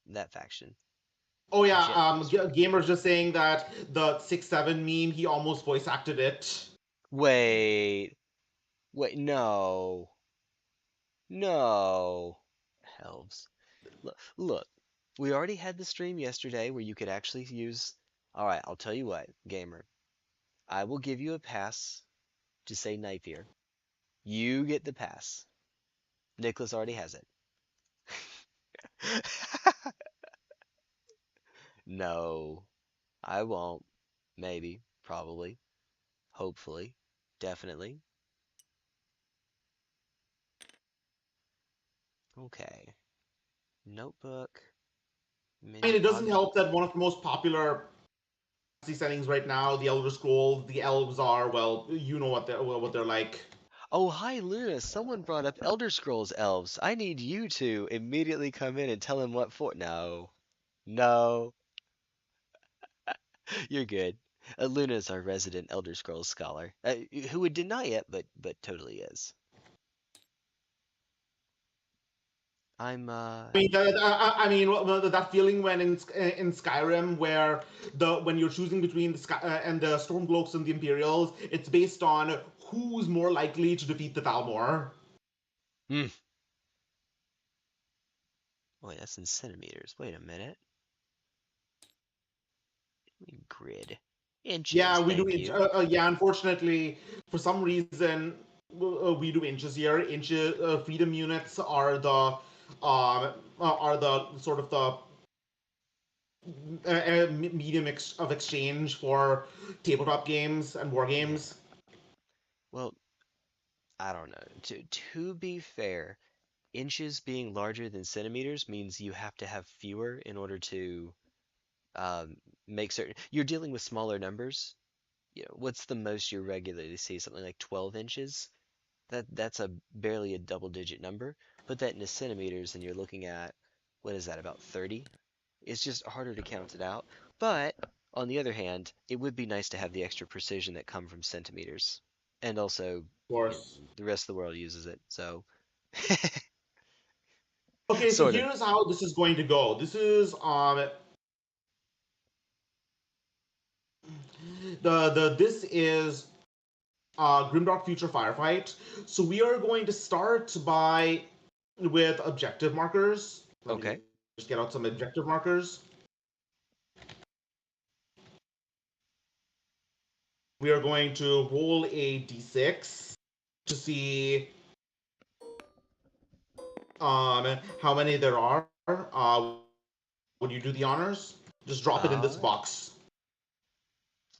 That faction. Oh yeah, Gamer's just saying that the 6-7 meme, he almost voice acted it. Wait, no. No. Elves. Look, we already had the stream yesterday where you could actually use... Alright, I'll tell you what, Gamer. I will give you a pass to say Napier. You get the pass. Nicholas already has it. No, I won't. Maybe, probably, hopefully, definitely. Okay. Notebook. I mean, it doesn't help that one of the most popular settings right now, the Elder Scrolls, the elves are, well, you know what they're like. Oh, hi, Luna. Someone brought up Elder Scrolls elves. I need you to immediately come in and tell him what for. No. No. You're good. Luna's our resident Elder Scrolls scholar, who would deny it, but totally is. I mean, that feeling when in Skyrim where when you're choosing between the and the Stormcloaks and the Imperials, it's based on who's more likely to defeat the Thalmor? Hmm. Wait, that's in centimeters. Wait a minute. Grid. Inches, Yeah, we do. thank you. Yeah, unfortunately, for some reason, we do inches here. Inches, freedom units are the sort of the medium of exchange for tabletop games and war Yeah. games. Well, I don't know. To be fair, inches being larger than centimeters means you have to have fewer in order to um, make certain. You're dealing with smaller numbers. You know, what's the most you regularly see? Something like 12 inches? That's a barely a double-digit number. Put that into centimeters, and you're looking at what is that? About 30? It's just harder to count it out. But on the other hand, it would be nice to have the extra precision that come from centimeters. And also, Of you know, course. the rest of the world uses it, so Okay, so sort of. here's how this is going to go. This is Grimdark Future Firefight. So we are going to start by with objective markers. Let me Okay. just get out some objective markers. We are going to roll a d6 to see how many there are. Would you do the honors? Just drop it in this Uh, box.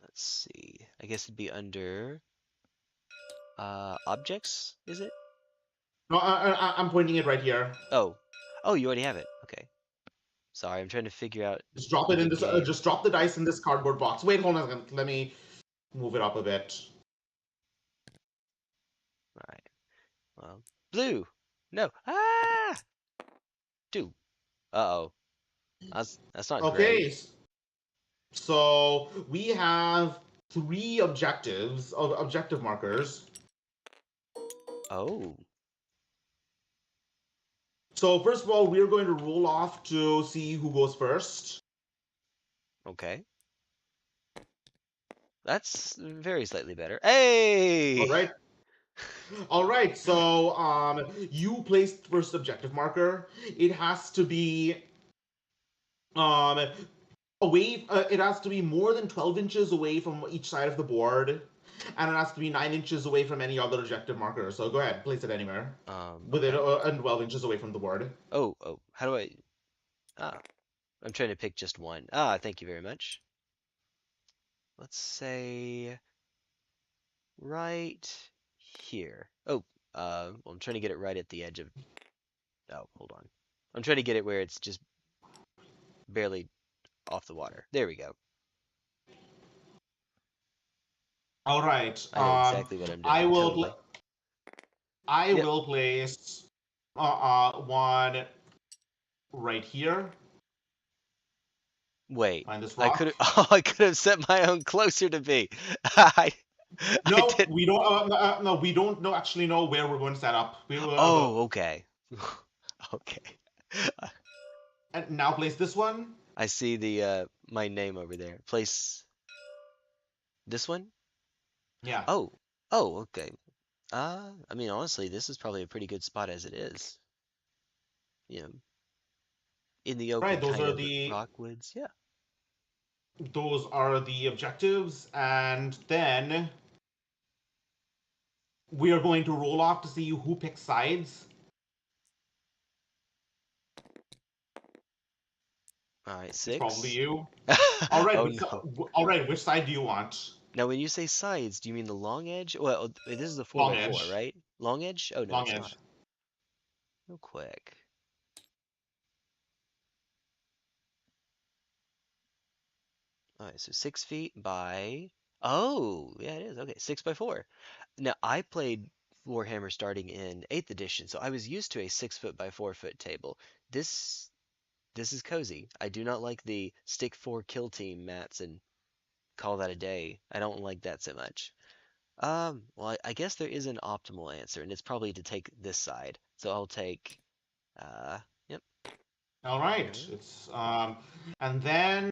let's see. I guess it'd be under objects, is it? No, I'm pointing it right here. Oh. Oh, you already have it. Okay. Sorry, I'm trying to figure out Just drop it the in this. game. Just drop the dice in this cardboard box. Wait, hold on a second. Let me move it up a bit. All right. Well, blue. No. Ah! Two. Uh-oh. That's not great. Okay, so we have three objectives of objective markers. Oh. So first of all, we're going to roll off to see who goes first. Okay. That's very slightly better. All Hey! right. All right. So you placed first objective marker. It has to be um, away. It has to be more than 12 inches away from each side of the board, and it has to be 9 inches away from any other objective marker. So go ahead, place it anywhere within Okay. and 12 inches away from the board. Oh. How do I? Ah, I'm trying to pick just one. Ah, thank you very much. Let's say right here. Oh, well, I'm trying to get it right at the edge of. Oh, hold on. I'm trying to get it where it's just barely off the water. There we go. All right. I know exactly what I'm I doing. will. Totally. I Yep. will place one right here Wait. on this I rock. could. Oh, I could have set my own closer to me. I. I No, did. we don't. No, we don't know actually know where we're going to set up. Oh, okay. Okay. And now place this one. I see the my name over there. Place this one? Yeah. Oh. Oh, okay. I mean honestly, this is probably a pretty good spot as it is. You know, in the Right. open kind of rockwoods. Yeah. Those are the objectives, and then we are going to roll off to see who picks sides. All right, It's probably 6. you. All right. Oh no. All right. Which side do you want? Now when you say sides, do you mean the long edge? Well, this is a 4 Long by 4, edge. right? Long edge? Oh no, Long it's not. edge. Real quick. All right, so 6 feet by. Oh, yeah, it is. Okay, 6 by 4. Now, I played Warhammer starting in 8th edition, so I was used to a 6 foot by 4 foot table. This this is cozy. I do not like the stick 4 kill team mats and call that a day. I don't like that so much. Well, I guess there is an optimal answer, and it's probably to take this side. So I'll take, uh, yep. All right. Okay. It's and then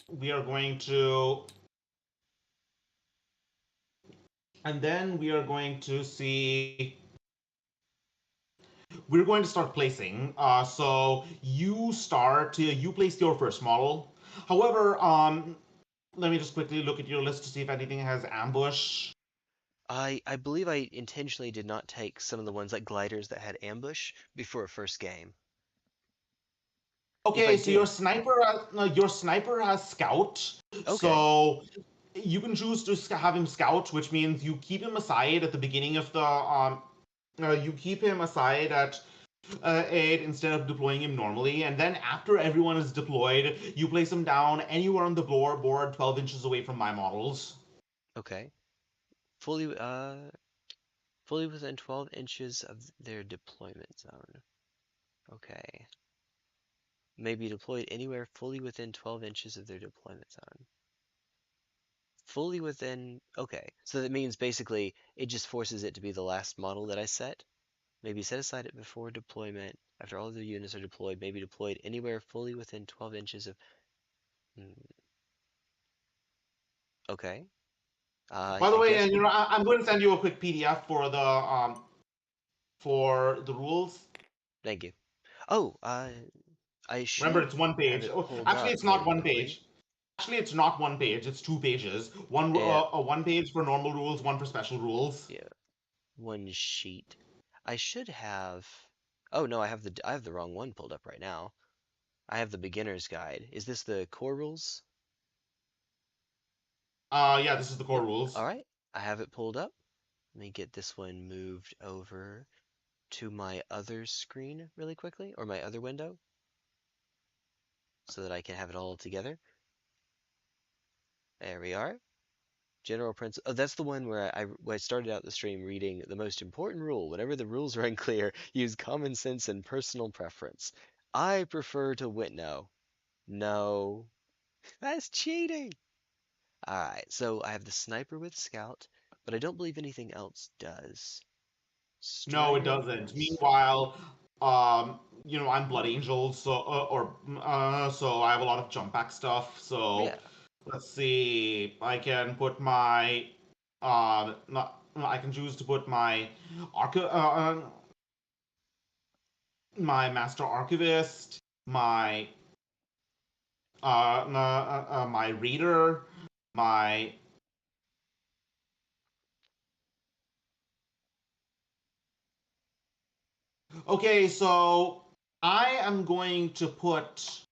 we are going to And then we are going to see. We're going to start placing. So you start. You place your first model. However, let me just quickly look at your list to see if anything has ambush. I believe I intentionally did not take some of the ones like gliders that had ambush before first game. If I Okay, so did, your sniper has scout. okay, So you can choose to have him scout, which means you keep him aside at the beginning of the you keep him aside at 8 instead of deploying him normally, and then after everyone is deployed, you place him down anywhere on the board 12 inches away from my models. okay. Fully fully within 12 inches of their deployment zone. Okay. May be deployed anywhere fully within 12 inches of their deployment zone. Fully within, okay. So that means basically it just forces it to be the last model that I set. Maybe set aside it before deployment. After all of the units are deployed, may be deployed anywhere fully within 12 inches of. Hmm, okay. By the I way, guess and we'll. I'm going to send you a quick PDF for the rules. Thank you. Oh, I Remember, should it's one have page. it Oh, pulled actually, up it's not very one quickly. page. Actually, it's not one page. It's 2 pages. Yeah, One page for normal rules, one for special rules. yeah, one sheet. I should have. Oh no, I have the wrong one pulled up right now. I have the beginner's guide. Is this the core rules? Yeah, this is the core Yep. rules. All right. I have it pulled up. Let me get this one moved over to my other screen really quickly, or my other window, so that I can have it all together. There we are. General principle. Oh, that's the one where I started out the stream reading the most important rule. Whenever the rules are unclear, use common sense and personal preference. I prefer to win. No, no, that's cheating. All right, so I have the sniper with scout, but I don't believe anything else does. No, it doesn't. Stragglers. Meanwhile, I'm Blood Angel, so I have a lot of jump back stuff. So Yeah. let's see. I can choose to put my Master Archivist, my Reader, my. Okay, so I am going to put.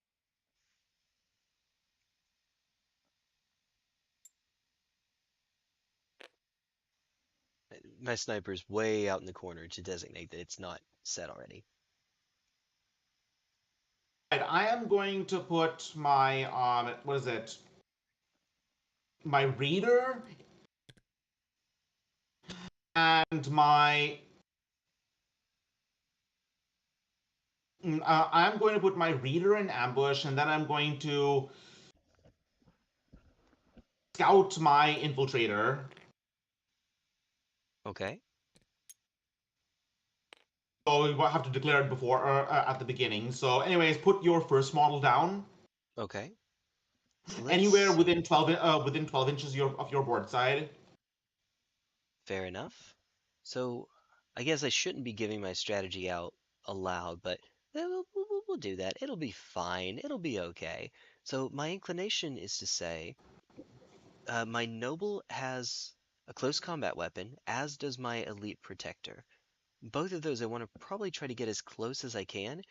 My sniper's way out in the corner to designate that it's not set already. I am going to put my what is it? My Reader and I'm going to put my Reader in ambush, and then I'm going to scout my Infiltrator. Okay. So we will have to declare it before at the beginning. So, anyways, put your first model down Okay. So anywhere let's. within 12 inches of your board side. Fair enough. So I guess I shouldn't be giving my strategy out aloud, but we'll do that. It'll be fine. It'll be okay. So my inclination is to say, my noble has a close combat weapon, as does my elite protector. Both of those I want to probably try to get as close as I can.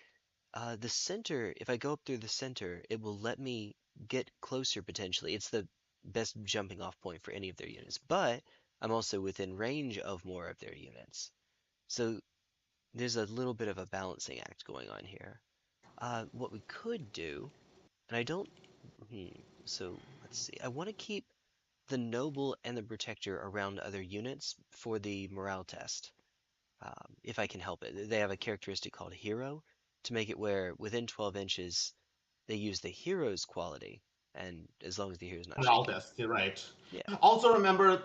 The center, if I go up through the center, it will let me get closer potentially. It's the best jumping off point for any of their units, but I'm also within range of more of their units. So there's a little bit of a balancing act going on here. What we could do, and I don't, hmm, so let's see. I want to keep the noble and the protector around other units for the morale test, if I can help it. They have a characteristic called hero to make it where within 12 inches they use the hero's quality, and as long as the hero's not Morale shaken. test, you're right. Yeah. Also remember,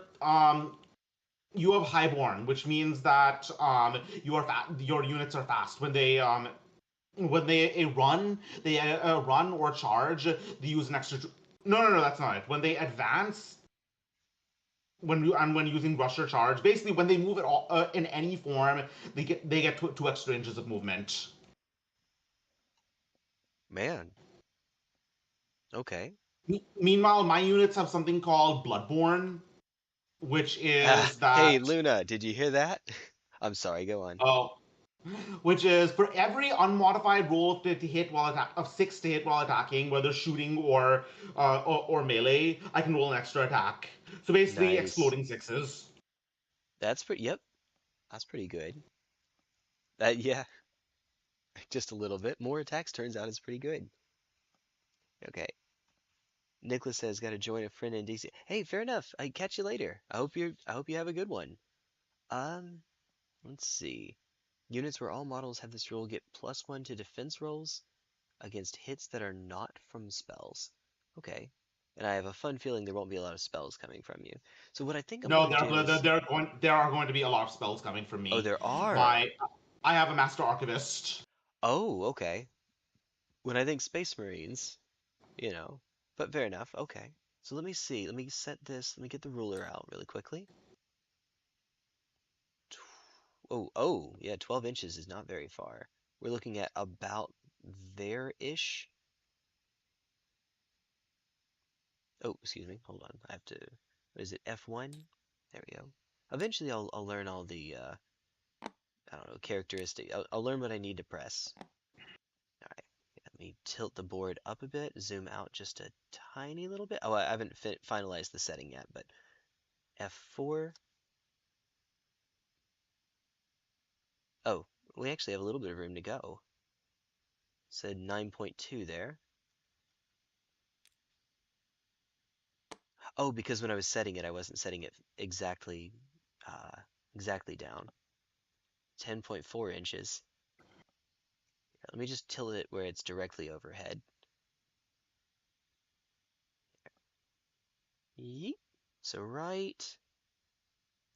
you have Highborn, which means that your units are fast when they run or charge. They use an extra. No, that's not it. When they advance, when using rush or charge. Basically, when they move it all in any form, they get two extra inches of movement. Man. Okay. Meanwhile, my units have something called Bloodborne, which Ah, is hey, that Luna, did you hear that? I'm sorry, go on. uh, which is for every unmodified roll to hit while of 6 to hit while attacking, whether shooting or melee, I can roll an extra attack. So basically, Nice. exploding sixes. That's pretty, yep, that's pretty good. That, yeah, just a little bit. More attacks turns out is pretty good. Okay. Nicholas says, got to join a friend in DC. Hey, fair enough. I catch you later. I hope you have a good one. Um, let's see. Units where all models have this rule get +1 to defense rolls against hits that are not from spells. Okay. And I have a fun feeling there won't be a lot of spells coming from you. So what I think I'm No, gonna do is, there are going to be a lot of spells coming from oh, me. there are. My I have a Master Archivist. Oh, okay. When I think Space Marines, you know, but fair enough. Okay. So let me see. Let me set this. Let me get the ruler out really quickly. Oh, yeah, 12 inches is not very far. We're looking at about there-ish. Oh, excuse me. Hold on. I have to, what is it, F1? There we go. Eventually I'll learn all the, I don't know, characteristic. I'll learn what I need to press. All right. Let me tilt the board up a bit, zoom out just a tiny little bit. Oh, I haven't finalized the setting yet, but F4. Oh, we actually have a little bit of room to go. Said 9.2 there. Oh, because when I was setting it, I wasn't setting it uh, exactly down. 10.4 inches. Let me just tilt it where it's directly overhead. Yeet. So right.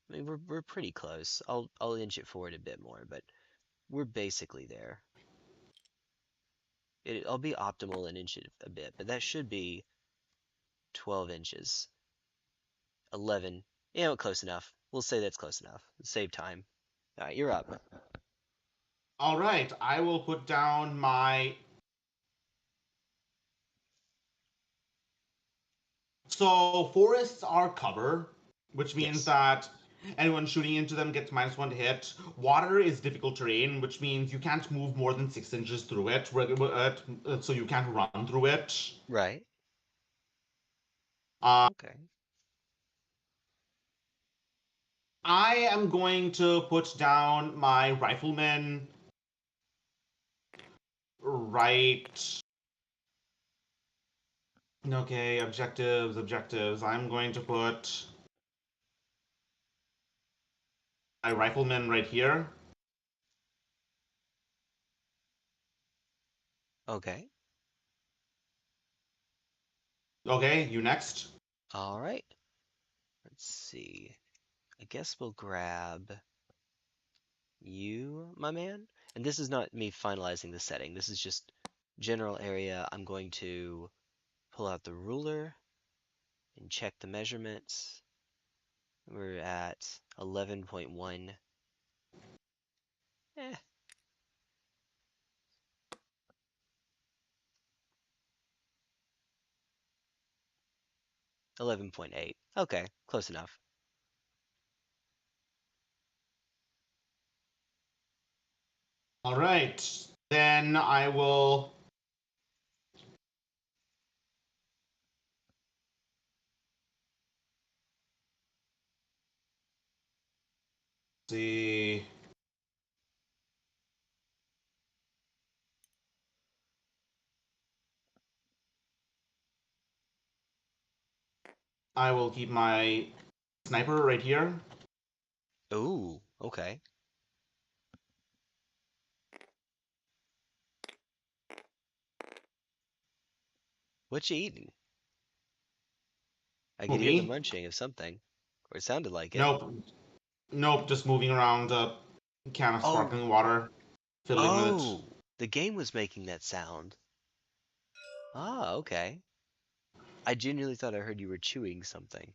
I mean, we're pretty close. I'll inch it forward a bit more, but we're basically there. I'll be optimal and inch it a bit, but that should be 12 inches. 11. Yeah, close enough. We'll say that's close enough. Save time. All right, you're up. All right, I will put down my. So forests are cover, which means Yes. that anyone shooting into them gets -1 to hit. Water is difficult terrain, which means you can't move more than 6 inches through it, so you can't run through it. Right. Uh, Okay. I am going to put down my riflemen right. Okay, objectives. I'm going to put my riflemen right here. Okay. Okay, you next. All right. Let's see. I guess we'll grab you, my man. And this is not me finalizing the setting. This is just general area. I'm going to pull out the ruler and check the measurements. We're at 11.1. Eh, 11.8. Okay, close enough. All right, then I will see. I will keep my sniper right here. Ooh, okay. What you eating? I Who, could hear the me? munching of something, or it sounded like it. Nope. Nope, just moving around a can of Oh, sparkling water, fiddling with it. oh, the game was making that sound. Ah, okay. I genuinely thought I heard you were chewing something.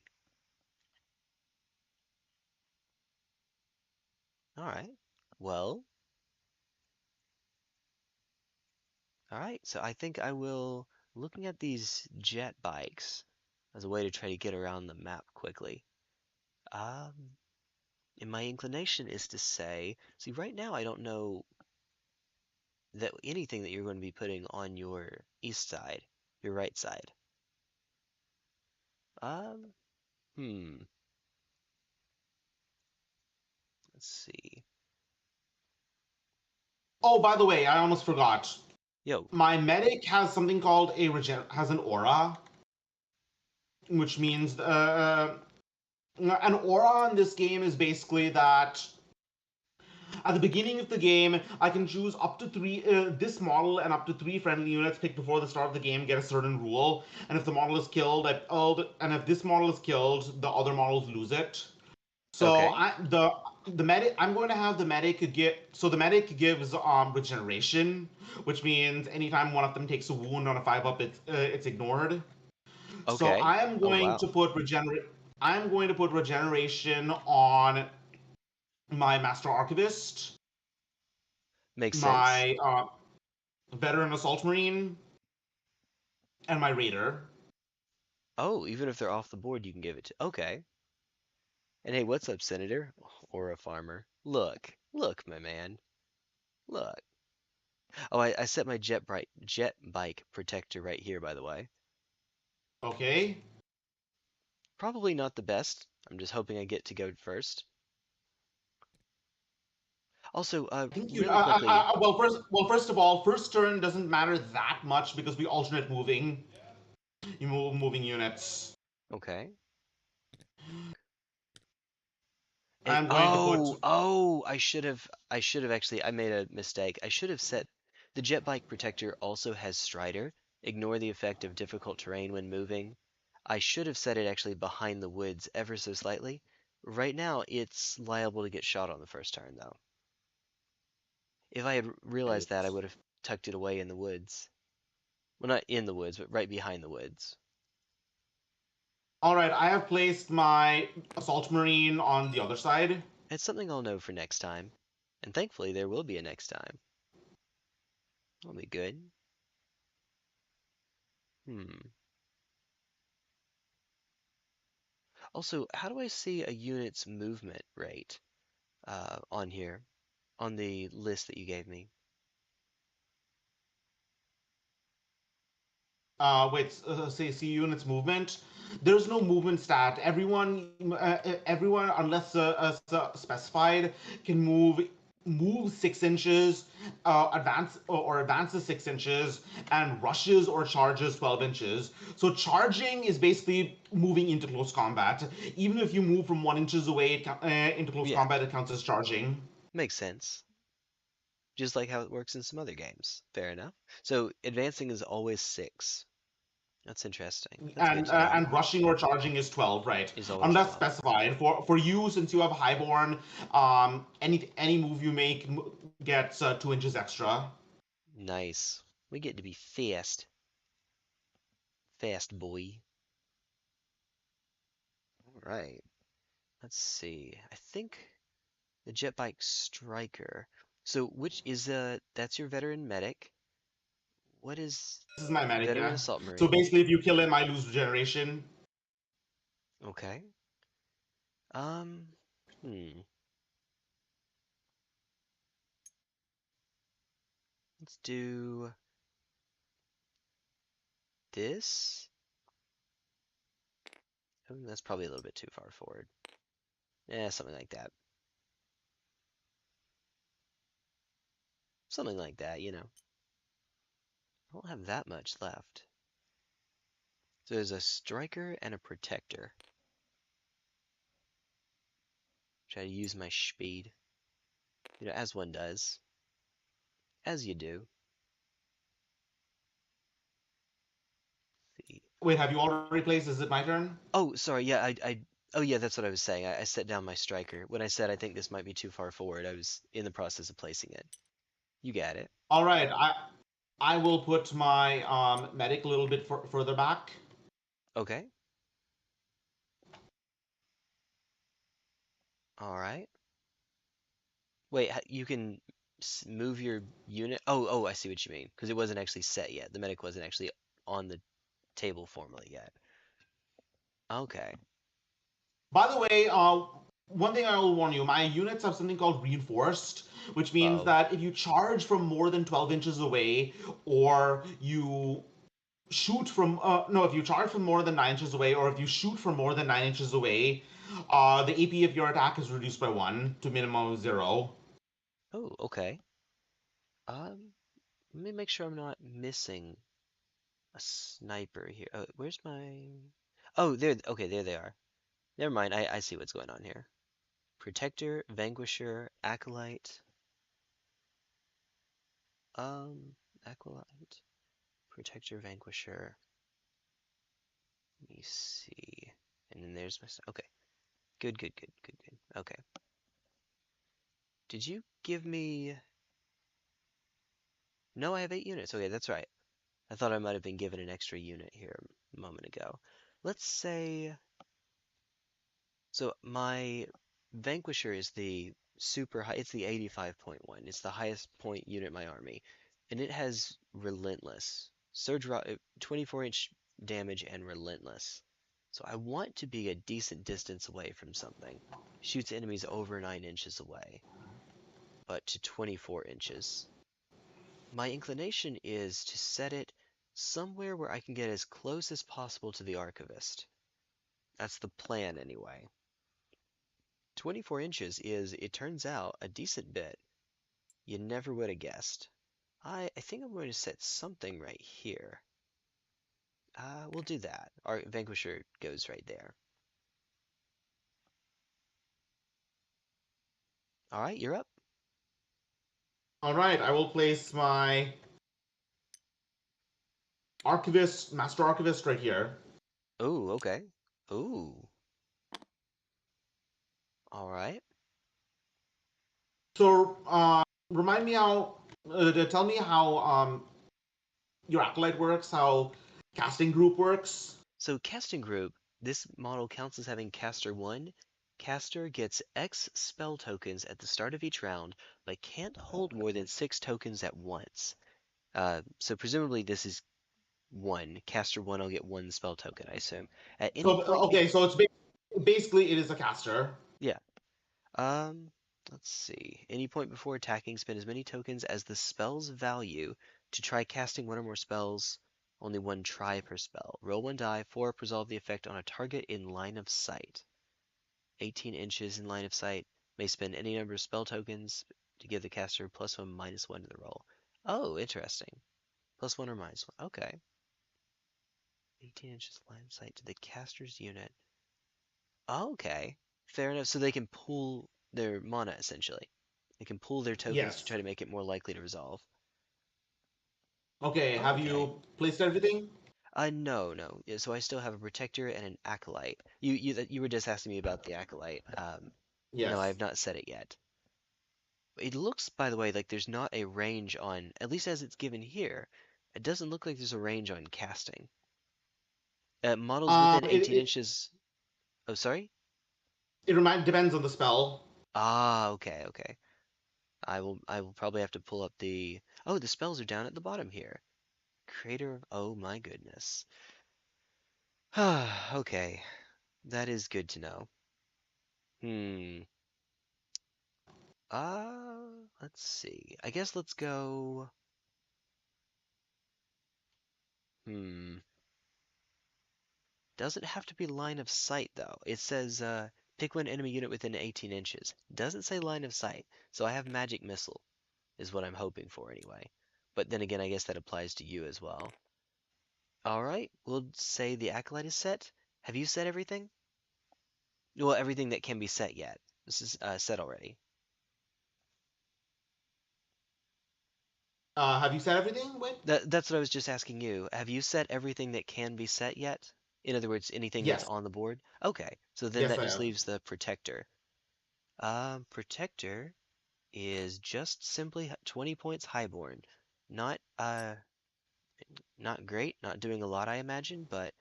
All right. Well, all right. So I think I will, looking at these jet bikes as a way to try to get around the map quickly. Um, and my inclination is to say, see, right now I don't know that anything that you're going to be putting on your east side, your right side. Um, hmm. Let's see. Oh, by the way, I almost forgot. Yo, My medic has something called has an aura, which means an aura in this game is basically that at the beginning of the game, I can choose up to three, this model and up to three friendly units picked before the start of the game get a certain rule. And if the model is killed, and if this model is killed, the other models lose it. So okay. the medic, I'm going to have the medic get, so the medic gives regeneration, which means anytime one of them takes a wound on a 5-up, it's ignored. So Okay. Oh, wow. I'm going to put regeneration on my Master Archivist, Makes sense. my Veteran Assault Marine, and my Raider. Oh, even if they're off the board, you can give it to. Okay. And hey, what's up, Senator? Or a farmer? Look, my man. Look. Oh, I set my jet bike protector right here, by the way. Okay. Probably not the best. I'm just hoping I get to go first. Also, I think you. really quickly. First of all, first turn doesn't matter that much because we alternate moving. You move moving units. Okay. And I'm going to put. I should have actually, I made a mistake. I should have set the jet bike protector also has Strider. Ignore the effect of difficult terrain when moving. I should have set it actually behind the woods ever so slightly. Right now, it's liable to get shot on the first turn, though. If I had realized that, I would have tucked it away in the woods. Well, not in the woods, but right behind the woods. All right, I have placed my Assault Marine on the other side. It's something I'll know for next time. And thankfully, there will be a next time. That'll be good. Hmm. Also, how do I see a unit's movement rate on here, on the list that you gave me? See units movement. There's no movement stat. Everyone, unless specified, can move 6 inches, advances 6 inches, and rushes or charges 12 inches. So charging is basically moving into close combat. Even if you move from 1 inches away into close Yeah, combat, it counts as charging. makes sense. Just like how it works in some other games. Fair enough. So advancing is always 6. That's interesting. That's good to know. And rushing or charging is 12, right? Is always Unless 12. specified. For you, since you have highborn, any move you make gets 2 inches extra. Nice. We get to be fast. Fast boy. Alright. Let's see. I think the jet bike striker. So which is that's your veteran medic. What is This is my medic, veteran yeah. assault So marine? basically, if you kill him, I lose regeneration. Okay. Um, hmm. Let's do this. Oh, that's probably a little bit too far forward. Yeah, something like that. Something like that, you know. I don't have that much left. So there's a striker and a protector. Try to use my speed. You know, as one does. As you do. See. Wait, have you already placed? Is it my turn? Oh, sorry, yeah, oh yeah, that's what I was saying. I set down my striker. When I said I think this might be too far forward, I was in the process of placing it. You got it. All right, I will put my medic a little bit further back. Okay. All right. Wait, you can move your unit. Oh, I see what you mean. Because it wasn't actually set yet. The medic wasn't actually on the table formally yet. Okay. By the way, one thing I will warn you, my units have something called reinforced, which means Uh-oh. that if you charge from more than 12 inches away, or you shoot from no, if you charge from more than 9 inches away, or if you shoot from more than 9 inches away, the AP of your attack is reduced by one to minimum of 0. Oh, okay. Let me make sure I'm not missing a sniper here. Oh, where's my... Oh, there. Okay, there they are. Never mind. I see what's going on here. Protector, Vanquisher, Acolyte. Um, Acolyte, Protector, Vanquisher. Let me see. And then there's my... Okay. Good. Okay. Did you give me... No, I have 8 units. Okay, that's right. I thought I might have been given an extra unit here a moment ago. Let's say... So my Vanquisher is the super high, it's the 85.1. It's the highest point unit in my army. And it has Relentless. 24-inch damage and Relentless. So I want to be a decent distance away from something. Shoots enemies over 9 inches away, but to 24 inches. My inclination is to set it somewhere where I can get as close as possible to the Archivist. That's the plan anyway. 24 inches is, it turns out, a decent bit. You never would have guessed. I think I'm going to set something right here. We'll do that. Our Vanquisher goes right there. Alright, you're up. All right, I will place my archivist, master archivist, right here. Ooh, okay. Ooh. Alright. So, remind me how, tell me how your acolyte works, how casting group works. So casting group, this model counts as having caster 1. Caster gets X spell tokens at the start of each round, but can't hold more than 6 tokens at once. So presumably this is 1. Caster 1 will get 1 spell token, I assume. At any So, point okay, so it's basically it is a caster. Yeah. Um, let's see. Any point before attacking, spend as many tokens as the spell's value to try casting one or more spells. Only one try per spell. Roll 1 die, 4 up, resolve the effect on a target in line of sight. 18 inches in line of sight. May spend any number of spell tokens to give the caster +1, -1 to the roll. Oh, interesting. +1 or -1. Okay. 18 inches line of sight to the caster's unit. Okay. Fair enough. So they can pool their mana, essentially. They can pool their tokens to Yes. try to make it more likely to resolve. Okay, have Okay. you placed everything? No. Yeah, so I still have a Protector and an Acolyte. You were just asking me about the Acolyte. No, I Yes. have not set it yet. It looks, by the way, like there's not a range on, at least as it's given here, it doesn't look like there's a range on casting. Models Um, within it 18 it, inches... Oh, sorry? depends on the spell. Ah, okay. I will probably have to pull up the... Oh, the spells are down at the bottom here. Creator of... Oh my goodness. Okay, that is good to know. Hmm. Let's see. I guess let's go... Hmm. Doesn't have to be line of sight, though. It says, pick one enemy unit within 18 inches. Doesn't say line of sight, so I have Magic Missile, is what I'm hoping for anyway. But then again, I guess that applies to you as well. Alright, we'll say the Acolyte is set. Have you set everything? Well, everything that can be set yet. This is set already. Have you said everything? Wait. That's what I was just asking you. Have you set everything that can be set yet? In other words, anything that's Yes. on the board? Okay, so then Yes, that I just have. leaves the Protector. Protector is just simply 20 points highborn. Not not great, not doing a lot I imagine, but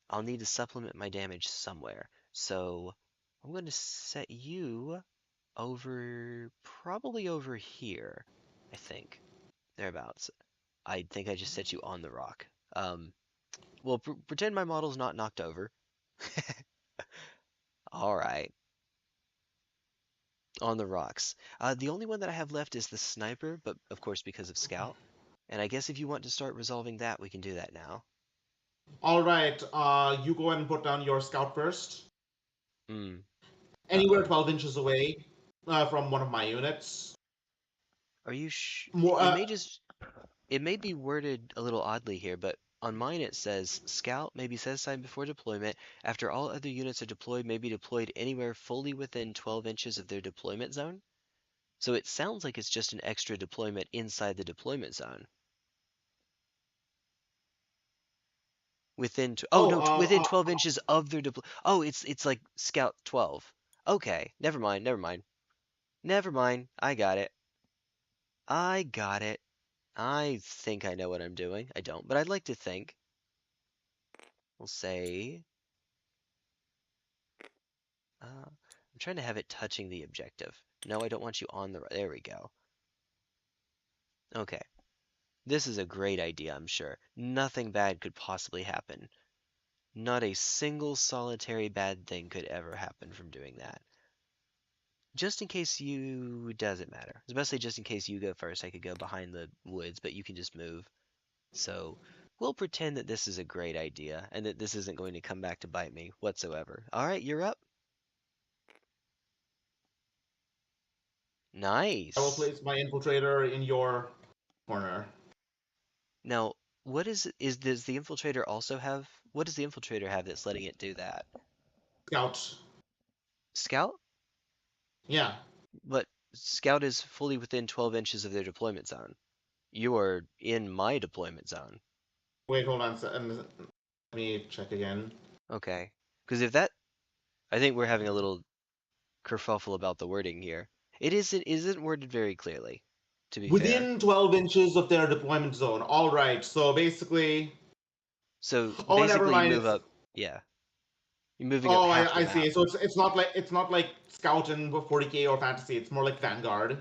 I'll need to supplement my damage somewhere. So I'm going to set you Probably over here, I think. Thereabouts. I think I just set you on the rock. Um, well, pretend my model's not knocked over. All right, on the rocks. The only one that I have left is the sniper, but of course because of scout. And I guess if you want to start resolving that, we can do that now. All right, you go ahead and put down your scout first. Hmm. Anywhere Uh-oh. 12 inches away from one of my units. Are you sh More, it may be worded a little oddly here, but on mine it says scout may be set aside before deployment after all other units are deployed may be deployed anywhere fully within 12 inches of their deployment zone. So it sounds like it's just an extra deployment inside the deployment zone. Oh oh, no, within 12 inches of their deploy. Oh, it's like scout 12. Okay, never mind, never mind. Never mind. I got it. I got it. I think I know what I'm doing. I don't, but I'd like to think. We'll say, I'm trying to have it touching the objective. No, I don't want you on the, there we go. Okay. This is a great idea, I'm sure. Nothing bad could possibly happen. Not a single solitary bad thing could ever happen from doing that. Just in case you, doesn't matter. Especially just in case you go first, I could go behind the woods, but you can just move. So we'll pretend that this is a great idea and that this isn't going to come back to bite me whatsoever. All right, you're up. I will Nice. place my infiltrator in your corner. Now, what does the infiltrator also have? What does the infiltrator have that's letting it do that? Scout. Scout? Yeah. But Scout is fully within 12 inches of their deployment zone. You are in my deployment zone. Wait, hold on. Let me check again. Okay. Because if that, I think we're having a little kerfuffle about the wording here. It isn't worded very clearly, to be fair. Within 12 inches of their deployment zone. All right. So basically, So oh, never basically, you mind. move It's up. Yeah, you're moving up oh, half the I map. see. So it's not like Scout in 40K or Fantasy. It's more like Vanguard.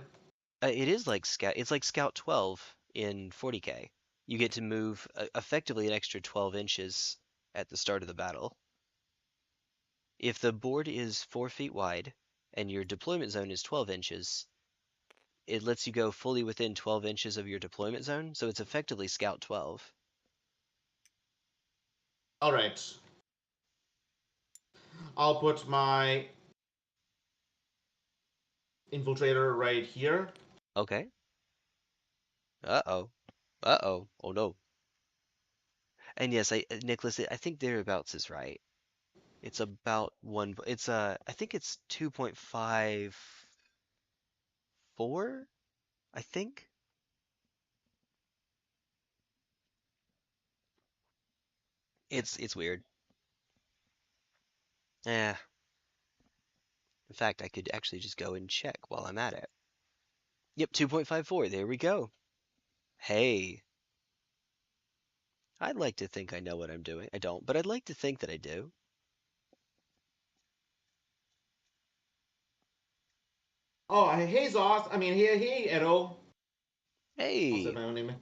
It is like Scout. It's like Scout 12 in 40K. You get to move effectively an extra 12 inches at the start of the battle. If the board is 4 feet wide and your deployment zone is 12 inches, it lets you go fully within 12 inches of your deployment zone, so it's effectively Scout 12. All right. I'll put my infiltrator right here. Okay. Uh-oh. Uh-oh. Oh no. And yes, Nicholas, I think thereabouts is right. It's about I think it's 2.54, I think. It's weird. Yeah. In fact, I could actually just go and check while I'm at it. Yep, 2.54. There we go. Hey, I'd like to think I know what I'm doing. I don't, but I'd like to think that I do. Oh, hey Zos. I mean, hey Edo. I'll say Hey, my own name.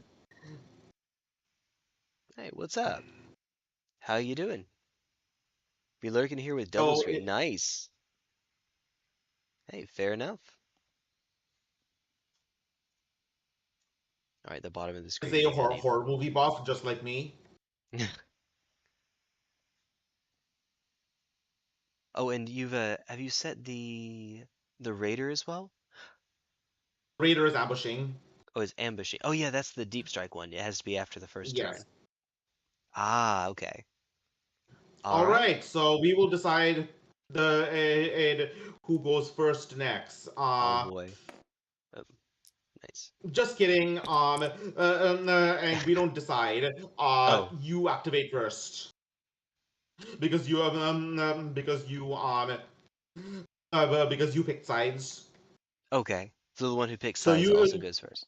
hey, what's up? How you doing? Be lurking here with double So screen. Nice. Hey, fair enough. All right, the bottom of the is screen a means I need. horror movie buff, just like me. Oh, and have you set the raider as well? Raider is ambushing. Oh, it's ambushing. Oh yeah, that's the deep strike one. It has to be after the first Yes. turn. Ah, okay. All All right. right. So we will decide who goes first next. Oh boy. Oh, nice. Just kidding. And we don't decide. Oh, You activate first because you because you picked sides. okay. So the one who picks So sides also you goes first.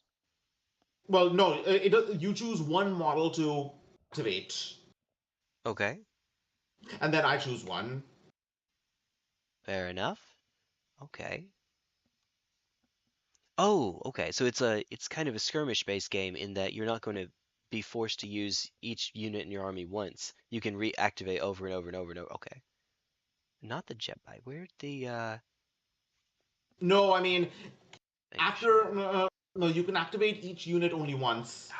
well no you choose one model to activate, Okay. and then I choose one. Fair enough. Okay. Oh, okay. So it's kind of a skirmish-based game in that you're not going to be forced to use each unit in your army once. You can reactivate over and over and over and over. Okay. Not the jet bike. Where'd the No, I mean, maybe after no, you can activate each unit only once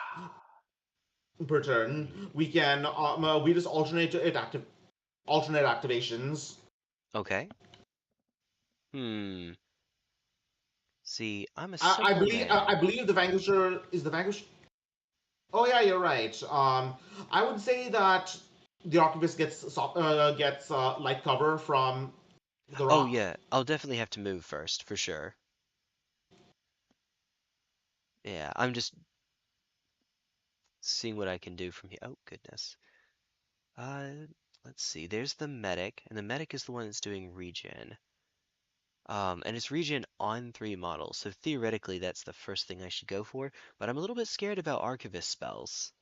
per Hmm. turn. We just alternate activations. Okay. Hmm. See, I'm a I simple believe I man. believe the Vanquisher is the Vanquish. Oh yeah, you're right. I would say that the Archivist gets light cover from the Oh rock. yeah, I'll definitely have to move first for sure. Yeah, I'm just seeing what I can do from here. Oh goodness. Uh, let's see. There's the medic, and the medic is the one that's doing regen. And it's regen on 3 models, so theoretically that's the first thing I should go for, but I'm a little bit scared about Archivist spells.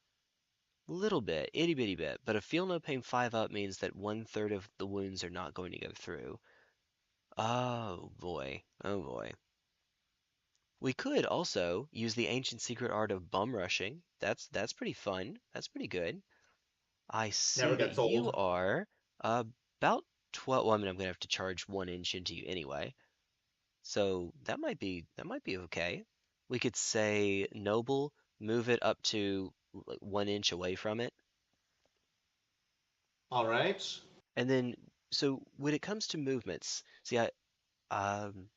Little bit, itty bitty bit, but a feel no pain 5 up means that 1/3 of the wounds are not going to go through. Oh boy, oh boy. We could also use the ancient secret art of bum rushing. That's pretty fun. That's pretty good. I see Never that gets you old. are about 12. Well, I mean, I'm gonna have to charge 1 inch into you anyway. So that might be okay. We could say noble, move it up to like 1 inch away from it, All right. and then so when it comes to movements, see, um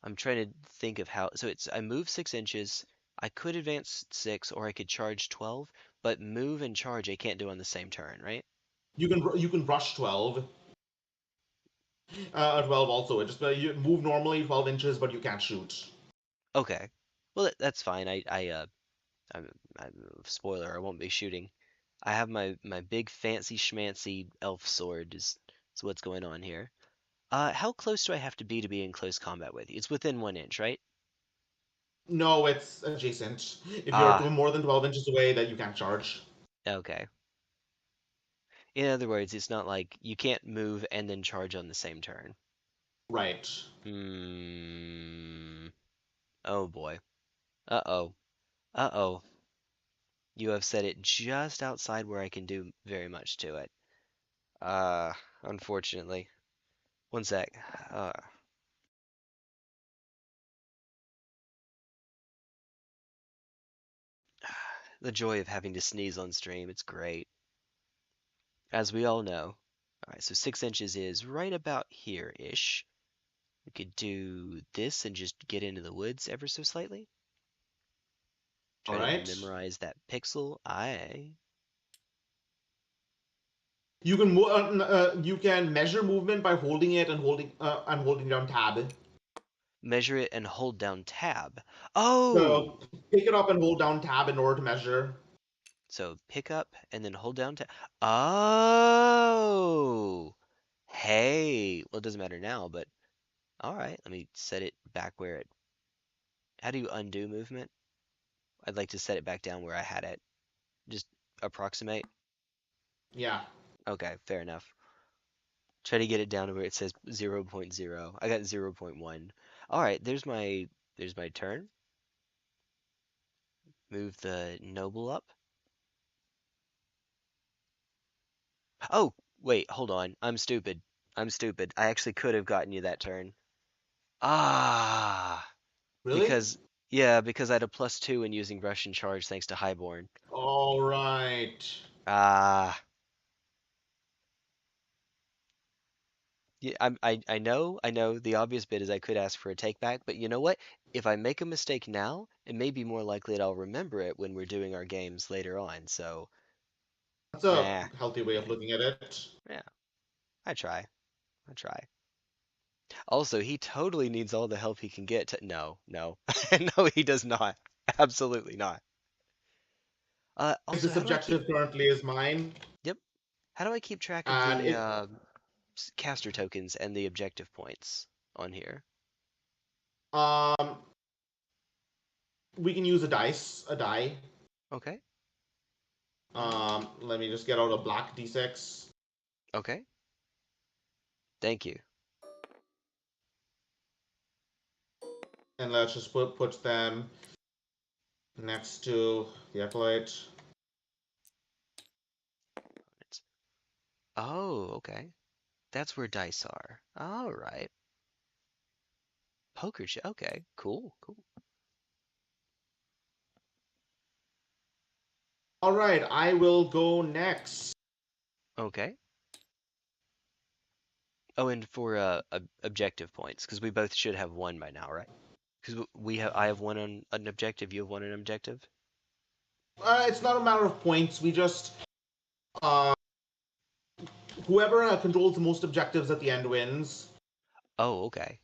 I'm trying to think of how. So it's I move 6 inches. I could advance 6, or I could charge 12, but move and charge I can't do on the same turn, right? You can rush 12. 12 also. It just you move normally 12 inches, but you can't shoot. Okay. Well, that's fine. I'm spoiler. I won't be shooting. I have my big fancy schmancy elf sword is what's going on here. How close do I have to be in close combat with you? It's within 1 inch, right? No, it's adjacent. If you're Ah, more than 12 inches away, that you can't charge. okay. In other words, it's not like you can't move and then charge on the same turn. Right. Hmm. Oh boy. Uh-oh. Uh-oh. You have set it just outside where I can do very much to it. Uh, Unfortunately. One sec. Uh, the joy of having to sneeze on stream. It's great. As we all know. Alright, so 6 inches is right about here-ish. We could do this and just get into the woods ever so slightly. All Try to right. memorize that pixel. I You can measure movement by holding it and holding down tab. measure it and hold down tab. Oh! So pick it up and hold down tab in order to measure. So pick up and then hold down tab. Oh! Hey! Well, it doesn't matter now, but alright. Let me set it back where it... How do you undo movement? I'd like to set it back down where I had it. Just approximate. Yeah. Okay, fair enough. Try to get it down to where it says zero point 0.0. I got 0.1. All right, there's my turn. Move the noble up. Oh, wait, hold on. I'm stupid. I'm stupid. I actually could have gotten you that turn. Ah, Really? because yeah, because I had a +2 in using Russian charge thanks to Highborn. All right. Ah, yeah, I know. The obvious bit is I could ask for a take back, but you know what? If I make a mistake now, it may be more likely that I'll remember it when we're doing our games later on. So, That's a nah, healthy way of yeah, looking at it. yeah. I try. I try. Also, he totally needs all the help he can get to. No, no, no, he does not. Absolutely not. Also, This how do I keep? objective currently is mine, Yep. How do I keep track of and the caster tokens and the objective points on here? um we can use a die. Okay. Let me just get out a black d6. Okay. Thank you. And let's just put them next to the acolyte. Oh, okay. That's where dice are. All right. Poker chip. Okay, cool, cool. All right, I will go next. Okay. Oh, and for objective points, because we both should have one by now, right? Because I have one on an objective, you have one on an objective. It's not a matter of points. We just uh, whoever controls the most objectives at the end wins. Oh, okay.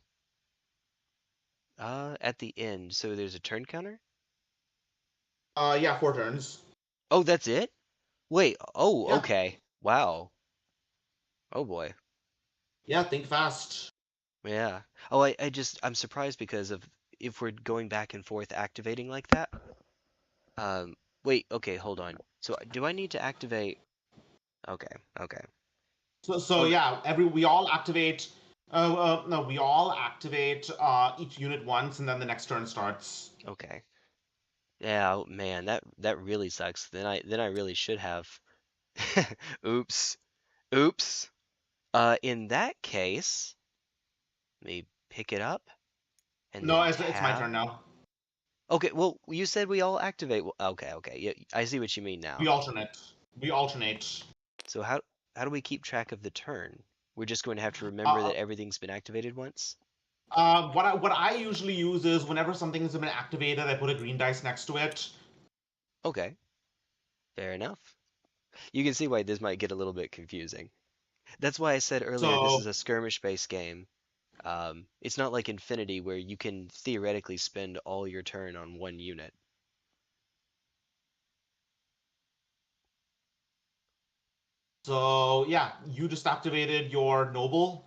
At the end, so there's a turn counter? Yeah, 4 turns. Oh, that's it? Wait, oh, Yeah, okay. Wow. Oh boy. yeah. Think fast. Yeah. Oh, I'm surprised because of if we're going back and forth activating like that. Um, wait, okay, hold on. So do I need to activate? Okay, okay. So Oh, yeah, we all activate. No, we all activate each unit once, and then the next turn starts. okay. Yeah, oh, man, that really sucks. Then I really should have. Oops. Oops. In that case, let me pick it up and No, then it's my turn tab. now. Okay, well, you said we all activate. Okay, okay. Yeah, I see what you mean We now. alternate. We alternate. So how do we keep track of the turn? We're just going to have to remember Uh, that everything's been activated once? what I usually use is whenever something has been activated, I put a green dice next to it. Okay, fair enough. You can see why this might get a little bit confusing. That's why I said earlier this is So a skirmish-based game. It's not like Infinity where you can theoretically spend all your turn on one unit. so yeah, you just activated your noble,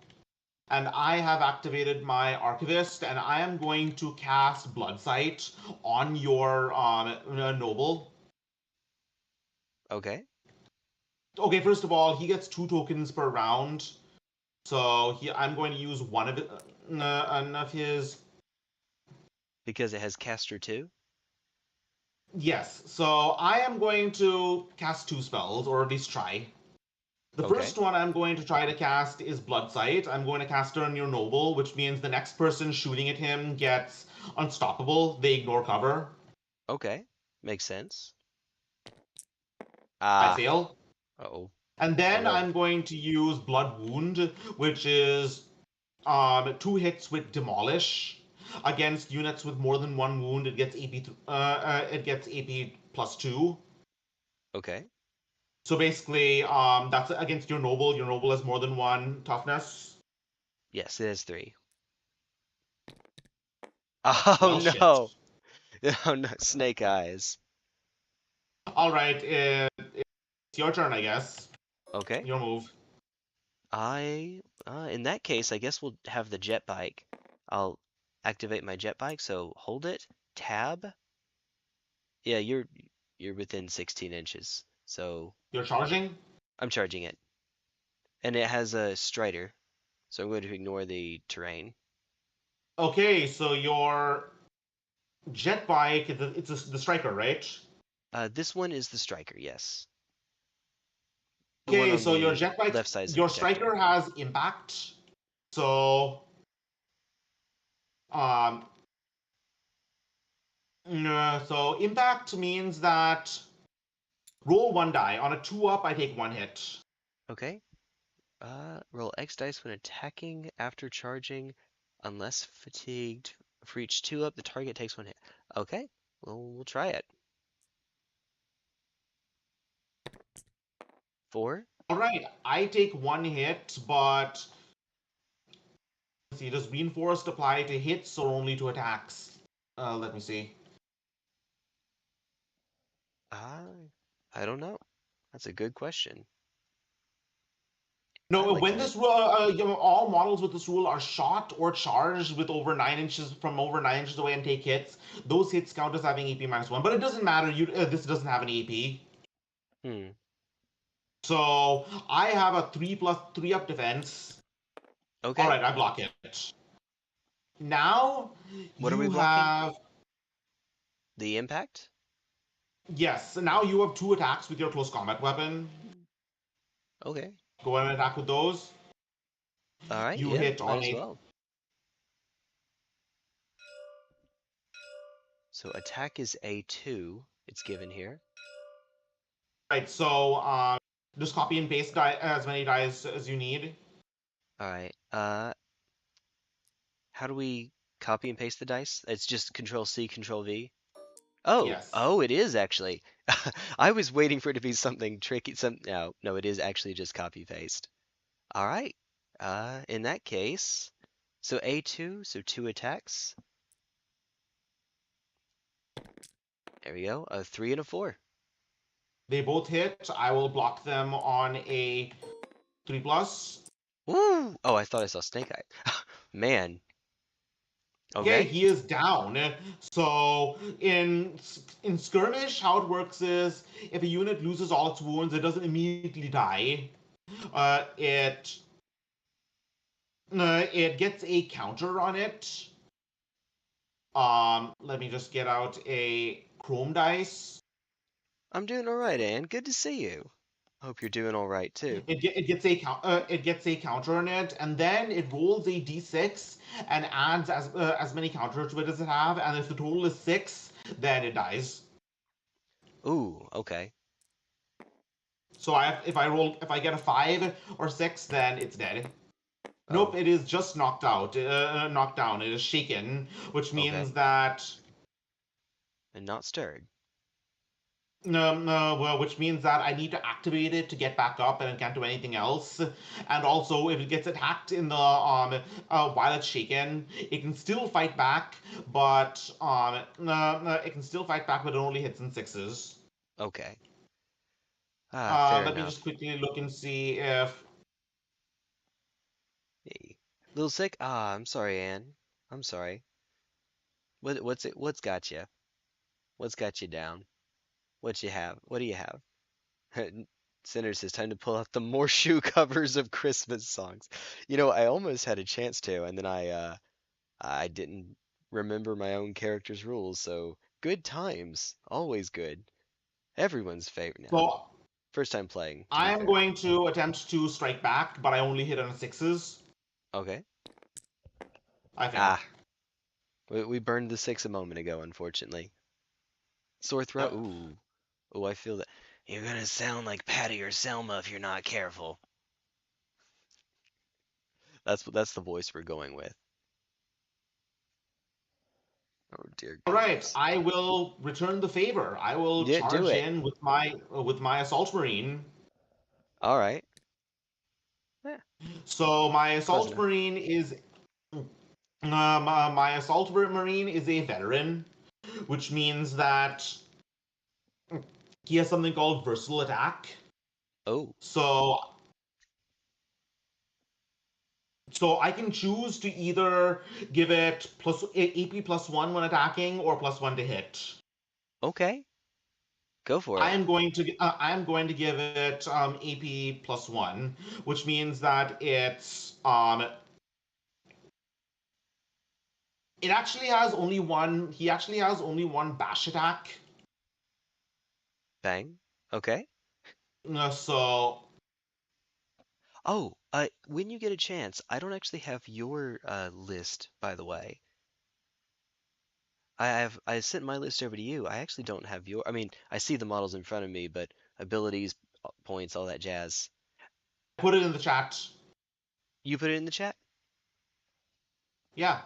and I have activated my archivist, and I am going to cast Bloodsight on your noble. Okay, Okay, first of all, he gets 2 tokens per round. So I'm going to use one of his. because it has caster too. Yes. So I am going to cast 2 spells, or at least try. The Okay, first one I'm going to try to cast is Bloodsight. I'm going to cast it on your noble, which means the next person shooting at him gets unstoppable. They ignore cover. okay, makes sense. I Ah, fail. uh-oh. And Oh then no. I'm going to use Blood Wound, which is 2 hits with Demolish. Against units with more than 1 wound, it gets AP +2. Okay. So basically, that's against your noble. Your noble has more than 1 toughness. Yes, it has three. Well, Oh shit. no. Oh no, snake eyes. All right, it's your turn, I guess. Okay. Your move. In that case, I guess we'll have the jet bike. I'll activate my jet bike, so hold it, tab. Yeah, you're within 16 inches, so You're charging. I'm charging it. And it has a strider, so I'm going to ignore the terrain. Okay, so your jet bike, the striker, right? This one is the striker, yes. The one Okay, on so your the jet bike, left side is a your projector. striker has impact. So um, so impact means that roll 1 die. On a 2 up, I take 1 hit. Okay. Roll X dice when attacking after charging, unless fatigued. For each 2 up, the target takes 1 hit. Okay, well, we'll try it. 4? All right, I take 1 hit, but let's see, does reinforced apply to hits or only to attacks? Let me see. I, I don't know. That's a good question. I No, like when that it. this all models with this rule are shot or charged with over 9 inches from over 9 inches away and take hits. Those hits count as having AP -1, but it doesn't matter. This doesn't have any AP. Hmm. So I have a 3+3 up defense. All Okay. right, I block it. Now What are we you blocking? have, The impact? yes, now you have 2 attacks with your close combat weapon. Okay. Go ahead and attack with those. All right. You Yeah. hit Might on as a well. So attack is A2. It's given here. right. So just copy and paste as many dice as you need. All right. How do we copy and paste the dice? It's just Control C, Control V. Oh, Yes. oh, it is actually. I was waiting for it to be something tricky. No, it is actually just copy paste. All right. In that case, so A2, so 2 attacks. There we go. A 3 and a 4. They both hit. I will block them on a 3+. Ooh! Oh, I thought I saw Snake Eye. Man. Okay, Okay. he is down. So in skirmish, how it works is if a unit loses all its wounds, it doesn't immediately die. It it gets a counter on it. Let me just get out a chrome dice. I'm doing all right, Ann. Good to see you. Hope you're doing all right too. It gets a counter on it, and then it rolls a d6 and adds as many counters to it as it have. And if the total is 6, then it dies. Ooh, okay. So if I get a 5 or 6, then it's dead. Nope, Oh, it is just knocked down. It is shaken, which okay. means that And not stirred. no, well, which means that I need to activate it to get back up, and it can't do anything else. And also, if it gets attacked in the while it's shaken, it can still fight back, but no, it can still fight back, but it only hits in sixes. Okay. Fair Let me enough. just quickly look and see if Hey. Little sick? I'm sorry, Ann. I'm sorry. What's it? What's got you? What's got you down? What you have? What do you have? Cinder says time to pull out the more shoe covers of Christmas songs. I almost had a chance to, and then I didn't remember my own character's rules, so good times. Always good. Everyone's favorite now. so. First time playing, to be I am fair. going to attempt to strike back, but I only hit on sixes. Okay. I fail. Ah, we burned the 6 a moment ago, unfortunately. Sore throat? Yep. Ooh. Oh, I feel that. You're gonna sound like Patty or Selma if you're not careful. That's the voice we're going with. Oh dear All right, goodness. I will return the favor. I will Yeah, do charge it. in with my assault marine. All right. Yeah, So my close assault enough. marine is my assault marine is a veteran, which means that he has something called versatile attack. Oh, So so I can choose to either give it plus AP +1 when attacking or +1 to hit. okay. Go for it. I am going to give it AP +1, which means that it actually has only one. He actually has only one bash attack. Bang. Okay. So Oh, when you get a chance, I don't actually have your list, by the way. I sent my list over to you. I actually don't have your. I mean, I see the models in front of me, but abilities, points, all that jazz. put it in the chat. You put it in the chat? Yeah.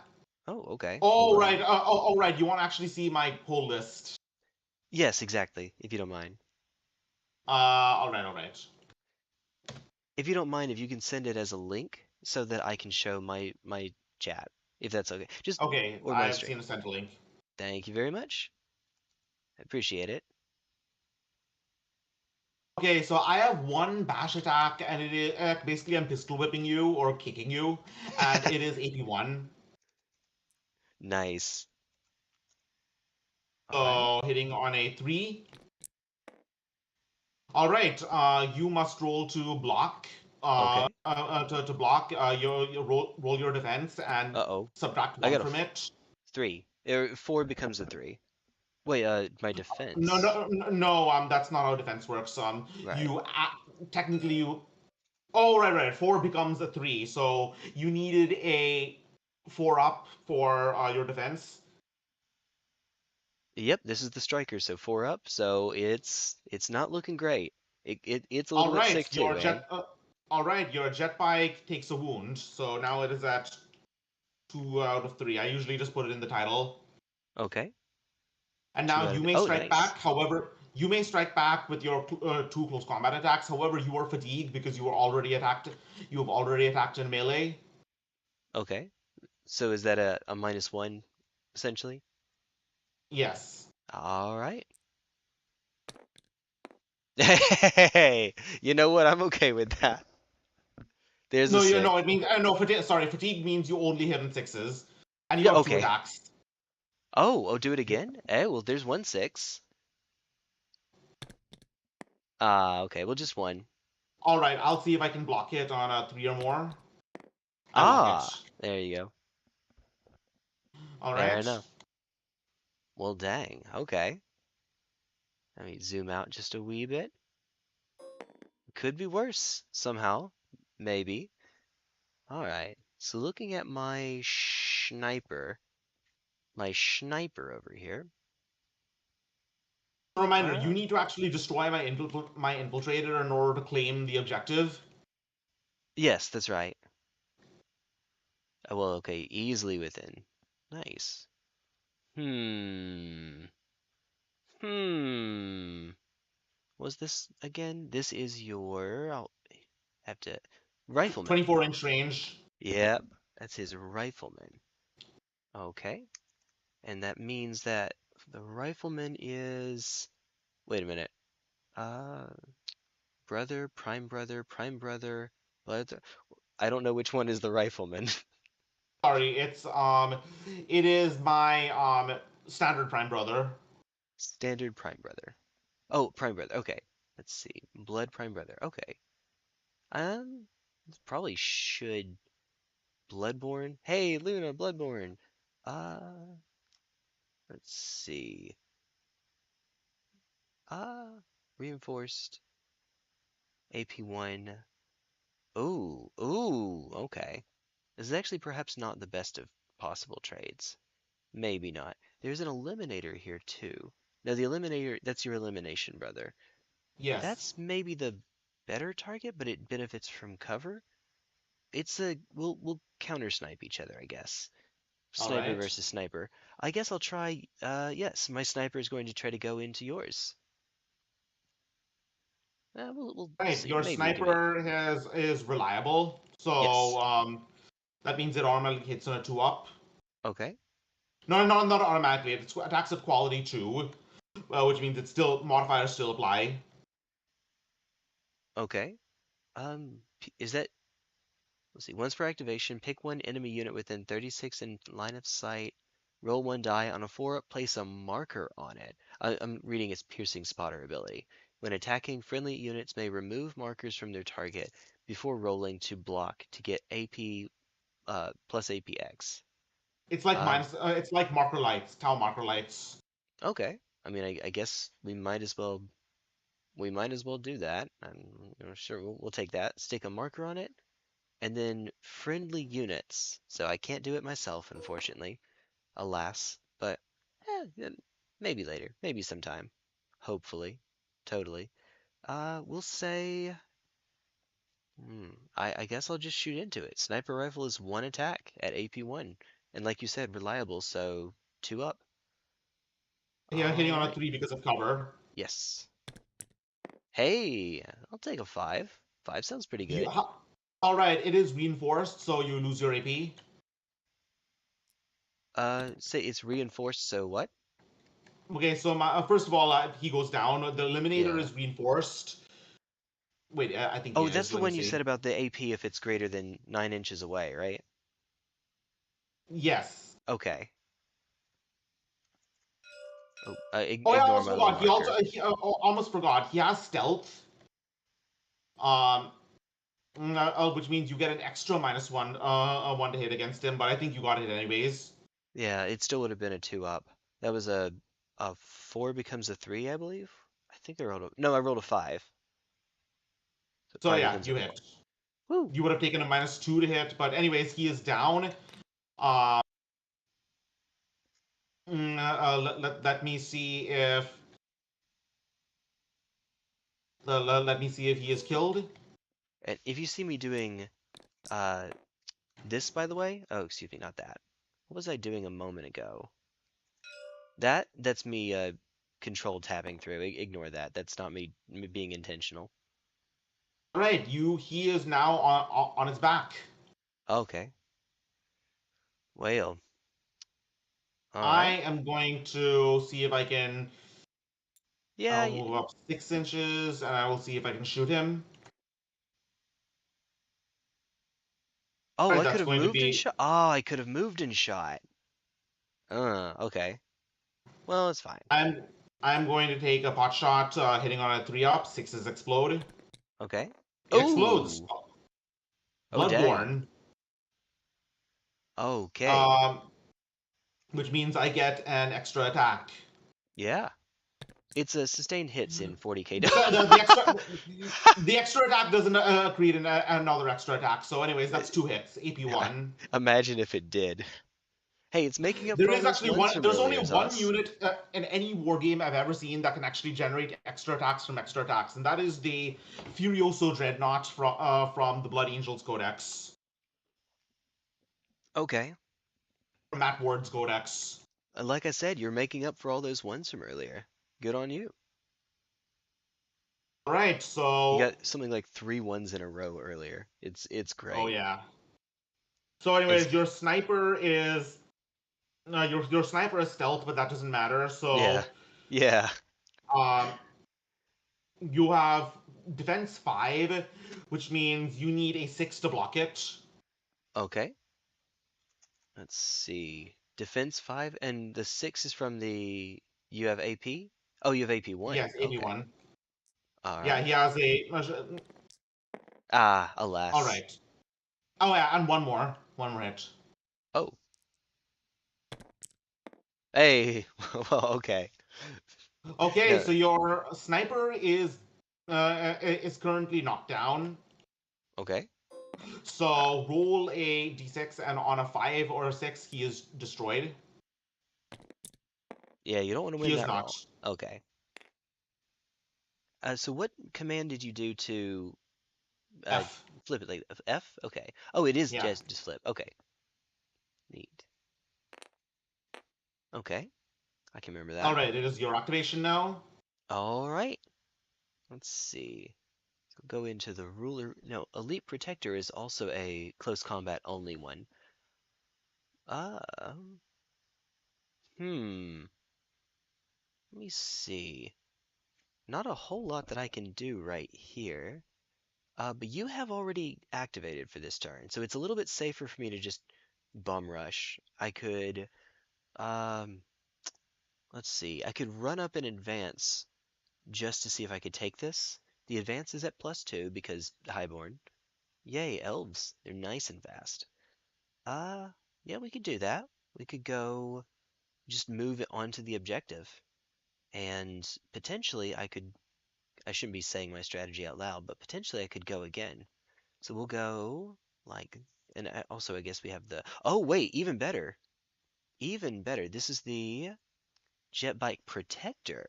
Oh, okay. Hold Oh right. on. Oh right. You want to actually see my whole list? Yes, exactly. If you don't mind. All right. All right. If you don't mind, if you can send it as a link so that I can show my chat, if that's okay. Just Okay. or my I've stream. seen a sent link. Thank you very much. I appreciate it. Okay, so I have one bash attack, and it is basically I'm pistol whipping you or kicking you, and it is AP1. Nice. All right. So hitting on a 3. All right, you must roll to block. Okay. to block. You roll your defense and Uh-oh. subtract I one got a from it. 3. 4 becomes a 3. Wait, my No, defense. no, no. That's not how defense works. Right. You technically you. Oh, right. 4 becomes a 3. So you needed a 4 up for your defense. Yep, this is the striker, so 4 up, so it's not looking great. It's a All little bit right, sick too, eh? your jet bike takes a wound. So now it is at 2 out of 3. I usually just put it in the title. Okay. And 2 now out of you it. may Oh, strike nice. back. However, you may strike back with your 2 close combat attacks. However, you are fatigued because you were already attacked. You have already attacked in melee. Okay. So is that a -1 essentially? Yes. All right. Hey, you know what? I'm okay with that. There's a No, you 6. know it means no. Sorry, fatigue means you only hit in sixes, and you Yeah, have 2 okay. attacks. Oh, do it again? Eh, well, there's 1 6. Okay, well, just 1. All right, I'll see if I can block it on a 3 or more. I block it. There you go. All Fair right. enough. Well, dang. Okay. Let me zoom out just a wee bit. Could be worse somehow. Maybe. Alright. So looking at my sniper over here. Reminder: you Uh, need to actually destroy my infiltrator in order to claim the objective. yes, that's right. Well, okay, easily within. Nice. Hmm. Hmm. Was this again? This is your. I'll have to. Rifleman. 24-inch range. Yep, that's his rifleman. Okay. And that means that the rifleman is. Wait a minute. Uh, brother, prime brother. But I don't know which one is the rifleman. Sorry, it is my standard prime brother. Standard prime brother. Oh, prime brother. Okay. Let's see. Blood prime brother. Okay. Um, probably should Bloodborne. Hey, Luna, Bloodborne. Uh, let's see. Uh, reinforced AP1. Ooh, okay. This is actually perhaps not the best of possible trades. Maybe not. There's an eliminator here too. Now the eliminator, that's your elimination brother. Yes. That's maybe the better target, but it benefits from cover. We'll counter snipe each other, I guess. All Sniper right. versus sniper. I guess I'll try, yes, my sniper is going to try to go into yours. We'll Right. see. Your Maybe we'll give it. sniper is reliable, so Yes. that means it automatically hits on a 2 up. Okay. No, not automatically. It attacks at quality 2, which means it still modifiers still apply. Okay. Is that, let's see, once per activation, pick one enemy unit within 36 in line of sight, roll 1 die on a 4-up, place a marker on it. I'm reading its piercing spotter ability. When attacking, friendly units may remove markers from their target before rolling to block to get AP plus APX. Um, It's like marker lights, tau marker lights. okay. I mean, I guess we might as well do that. Sure, we'll take that. Stick a marker on it, and then friendly units. So I can't do it myself, unfortunately, alas. But yeah, maybe later, maybe sometime, hopefully, totally. We'll say. I guess I'll just shoot into it. Sniper rifle is 1 attack at AP1, and like you said, reliable, so 2 up. Yeah, hitting All on a right. 3 because of cover. Yes. Hey, I'll take a 5. 5 sounds pretty You, good. all right, it is reinforced, so you lose your AP. Say it's reinforced, so what? Okay, so first of all, he goes down. The eliminator Yeah. is reinforced. Wait, I think he Oh, that's is. the Let me one you see. said about the AP if it's greater than 9 inches away, right? Yes. Okay. Oh, Oh, yeah, I ignore almost my little forgot. marker. Almost forgot. He has stealth. Um, which means you get an extra -1 to hit against him. But I think you got it anyways. Yeah, it still would have been a 2-up. That was a 4 becomes a 3, I believe. I think I rolled a no, I rolled a 5. So So 5 yeah, becomes a you 4. hit. Woo! You would have taken a -2 to hit, but anyways, he is down. Uh, let me see if let me see if he is killed. And if you see me doing uh this, by the way, oh, excuse me, not that. What was I doing a moment ago? That's me control tapping through. Ignore that. That's not me being intentional. Right, he is now on his back. Okay. Well, all I right. am going to see if I can. Yeah. I'll move up 6 inches, and I will see if I can shoot him. Oh, Right, I could that's have going to moved and be. shot. Oh, I could have moved and shot. Okay. Well, it's fine. I'm I'm going to take a pot shot, hitting on a 3-up. Sixes explode. Okay. It explodes. Oh. Oh, dang. Bloodborne. Okay. Um, which means I get an extra attack. Yeah. It's a sustained hits in 40k. The extra attack doesn't create another extra attack. So, anyways, that's 2 hits. AP1. Imagine if it did. Hey, it's making up There for all is those actually ones one. from There's only earlier, one Zos. unit in any war game I've ever seen that can actually generate extra attacks from extra attacks, and that is the Furioso Dreadnought from the Blood Angels Codex, Okay. from Matt Ward's Codex. Like I said, you're making up for all those ones from earlier. Good on you. All right, You so got something like 3 ones in a row earlier. It's oh great. yeah. So, It's anyways, your sniper is your sniper is stealth, but that doesn't matter. yeah. So, Yeah. um, you have defense 5, which means you need a 6 to block it. Okay. Let's see. Defense 5 and the 6 is from the you have AP? Oh, you have AP1. Yes, Okay. 81. All Yeah, right. he has a. Ah, All alas. right. Oh yeah, and one more hit. Oh. Hey. Well, okay. Okay, No. so your sniper is currently knocked down. Okay. Uh, So roll a d6, and on a 5 or a 6, he is destroyed. yeah, you don't want to He win is that not. roll. Okay. So what command did you do to uh, F. flip it like F? Okay. Oh, it is Yeah. just flip. Okay. Neat. Okay. I can remember All that. right, it is your activation now. All right. Let's see. So go into the ruler. No, Elite Protector is also a close combat only one. Um, hmm. Let me see. Not a whole lot that I can do right here. But you have already activated for this turn, so it's a little bit safer for me to just bum rush. I could, um, let's see. I could run up and advance just to see if I could take this. The advance is at +2 because Highborn. Yay, elves. They're nice and fast. Uh, yeah, we could do that. We could go just move it onto the objective. And potentially I shouldn't be saying my strategy out loud, but potentially I could go again. So we'll go like, and also I guess we have oh wait, even better. Even better. This is the Jet Bike Protector.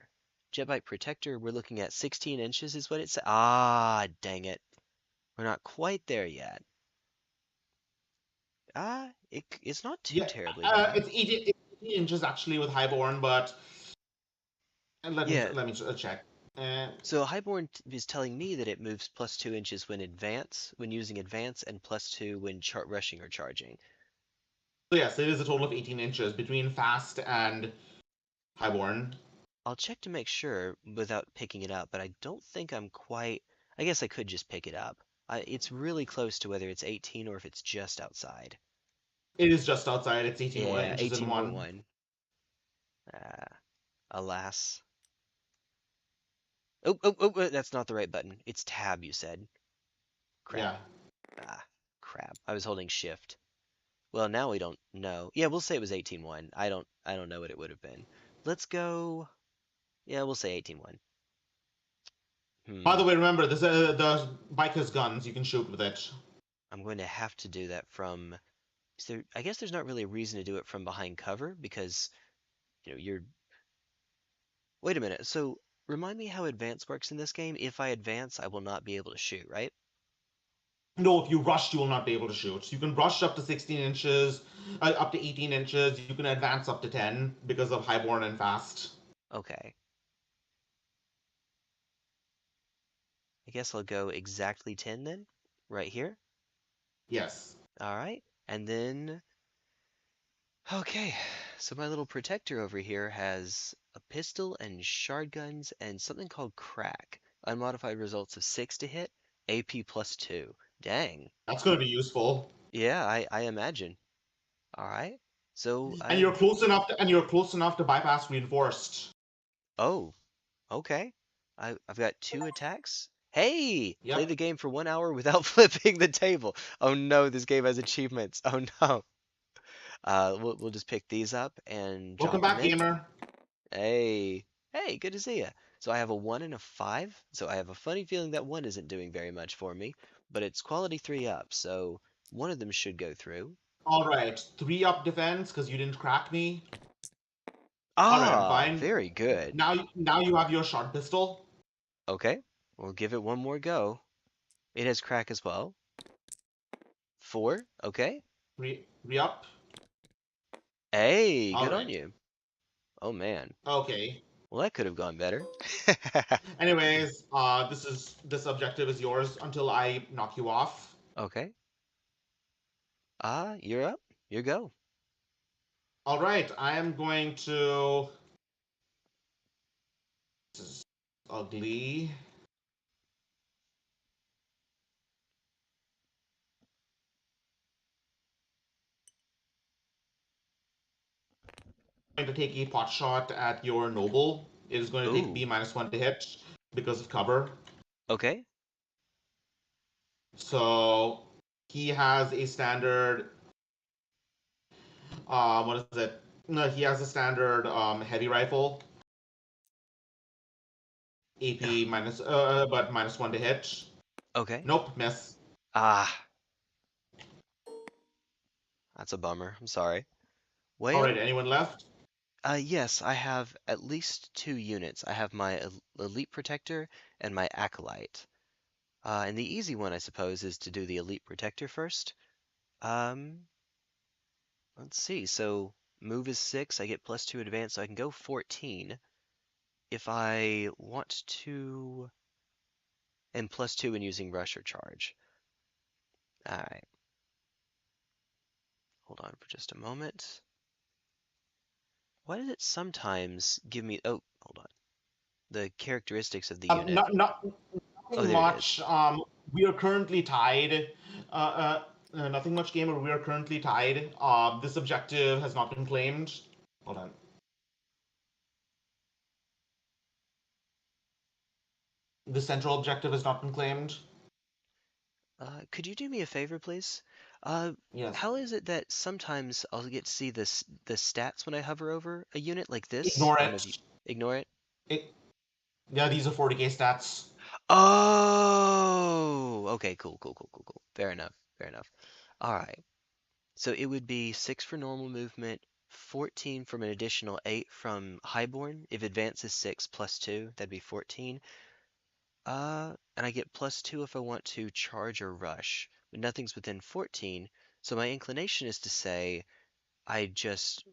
Jet Bike Protector, we're looking at 16 inches is what it says. Ah, dang it. We're not quite there yet. It's not too Yeah, terribly bad. it's 18 inches actually with Highborn, but Yeah, let me check. Uh, so Highborn is telling me that it moves +2 inches when using advance, and +2 when rushing or charging. so yes, it is a total of 18 inches between fast and Highborn. I'll check to make sure without picking it up, but I don't think I'm quite. I guess I could just pick it up. It's really close to whether it's 18 or if it's just outside. It is just outside. It's 18 Yeah, inches in one. 18.1. Alas. Oh, that's not the right button. It's tab, you said. Crap. Yeah. Ah, crap. I was holding shift. Well, now we don't know. Yeah, we'll say it was 18-1. I don't know what it would have been. Let's go. Yeah, we'll say 18-1. By Hmm. the way, remember, the bike has guns. You can shoot with it. I'm going to have to do that from. Is there, I guess there's not really a reason to do it from behind cover because, you're. Wait a minute. So remind me how advance works in this game. If I advance, I will not be able to shoot, right? No, if you rush, you will not be able to shoot. You can rush up to 16 inches, up to 18 inches. You can advance up to 10 because of highborn and fast. Okay. I guess I'll go exactly 10 then, right here. Yes. All right. And then, okay. So my little protector over here has a pistol and shard guns and something called crack. Unmodified results of 6 to hit, AP plus 2. Dang. That's going to be useful. Yeah, I imagine. All right. So And I. you're close enough to bypass reinforced. Oh, okay. I've got 2 attacks. Hey, play Yep. the game for 1 hour without flipping the table. Oh no, this game has achievements. Oh no. We'll just pick these up and Welcome drop them back, in. gamer. Hey, hey, good to see you. So I have a 1 and a 5. So I have a funny feeling that 1 isn't doing very much for me, but it's quality 3 up, so one of them should go through. All right, 3 up defense because you didn't crack me. All right, Ah, fine. very good. Now you have your short pistol. Okay, we'll give it one more go. It has crack as well. 4, okay. Re up. Hey, All good on right. you. Oh man. Okay. Well, that could have gone better. Anyways, this objective is yours until I knock you off. Okay. You're up. You go. All right, I am going to. This is ugly. Going to take a pot shot at your noble. It is going to take B Ooh. -1 to hit because of cover. Okay. So he has a standard. What is it? No, he has a standard heavy rifle. AP minus, but -1 to hit. Okay. Nope, miss. Ah, that's a bummer. I'm sorry. All right, Well, anyone left? yes, I have at least 2 units. I have my Elite Protector and my Acolyte. And the easy one, I suppose, is to do the Elite Protector first. Um, let's see. So move is 6. I get plus 2 advance, so I can go 14 if I want to, and plus 2 when using Rush or Charge. All right. Hold on for just a moment. Why does it sometimes give me? Oh, hold on. The characteristics of the unit. Not, Oh, nothing there it is. much. We are currently tied. Nothing much, gamer. We are currently tied. This objective has not been claimed. Hold on. The central objective has not been claimed. Could you do me a favor, please? Uh, Yes. how is it that sometimes I'll get to see the stats when I hover over a unit like this? Ignore I don't know if you it. ignore it. it yeah, these are 40k stats. Oh, okay, cool, cool, cool, cool, cool. Fair enough, fair enough. All right. So it would be 6 for normal movement, 14 from an additional 8 from Highborn. If advance is 6 plus 2, that'd be 14. And I get plus 2 if I want to charge or rush, but nothing's within 14. So my inclination is to say I just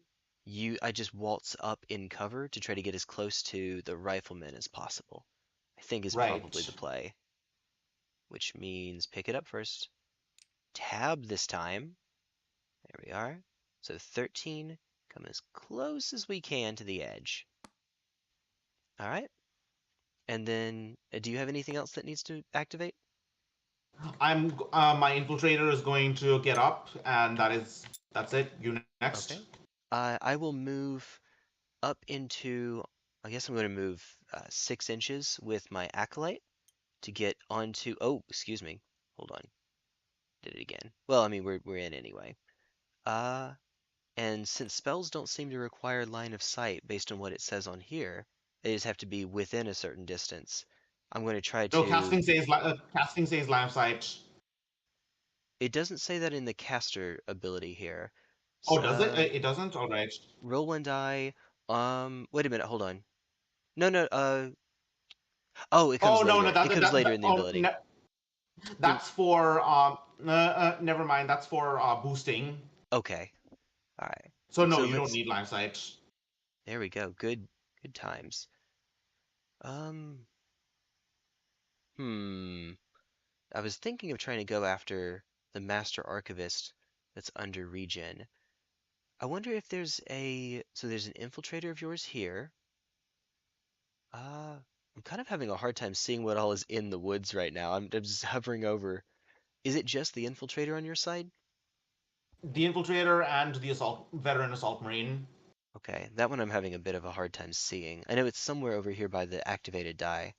waltz up in cover to try to get as close to the rifleman as possible. I think is probably Right. the play, which means pick it up first. Tab this time. There we are. So 13, come as close as we can to the edge. All right. And then, do you have anything else that needs to activate? I'm my infiltrator is going to get up, and that's it. You next. Okay. I will move up into, I guess I'm going to move 6 inches with my acolyte to get onto, oh, excuse me. Hold on. did it again. Well, I mean, we're in anyway. Uh, and since spells don't seem to require line of sight based on what it says on here, they just have to be within a certain distance. I'm going to try No, to. casting says line of sight. It doesn't say that in the caster ability here. Oh, does it? It doesn't. All right. Roll one die. Wait a minute, hold on. No, no. Oh, it comes Oh no, no, later. It comes later in the oh, ability. no, Give. that's for never mind. That's for boosting. Okay. All right. So no, So you don't let's. need line of sight. There we go. Good. Good times. Um. Hmm. I was thinking of trying to go after the Master Archivist that's under regen. I wonder if there's a. So there's an infiltrator of yours here. I'm kind of having a hard time seeing what all is in the woods right now. I'm just hovering over. Is it just the infiltrator on your side? The infiltrator and the veteran assault marine. Okay, that one I'm having a bit of a hard time seeing. I know it's somewhere over here by the activated die,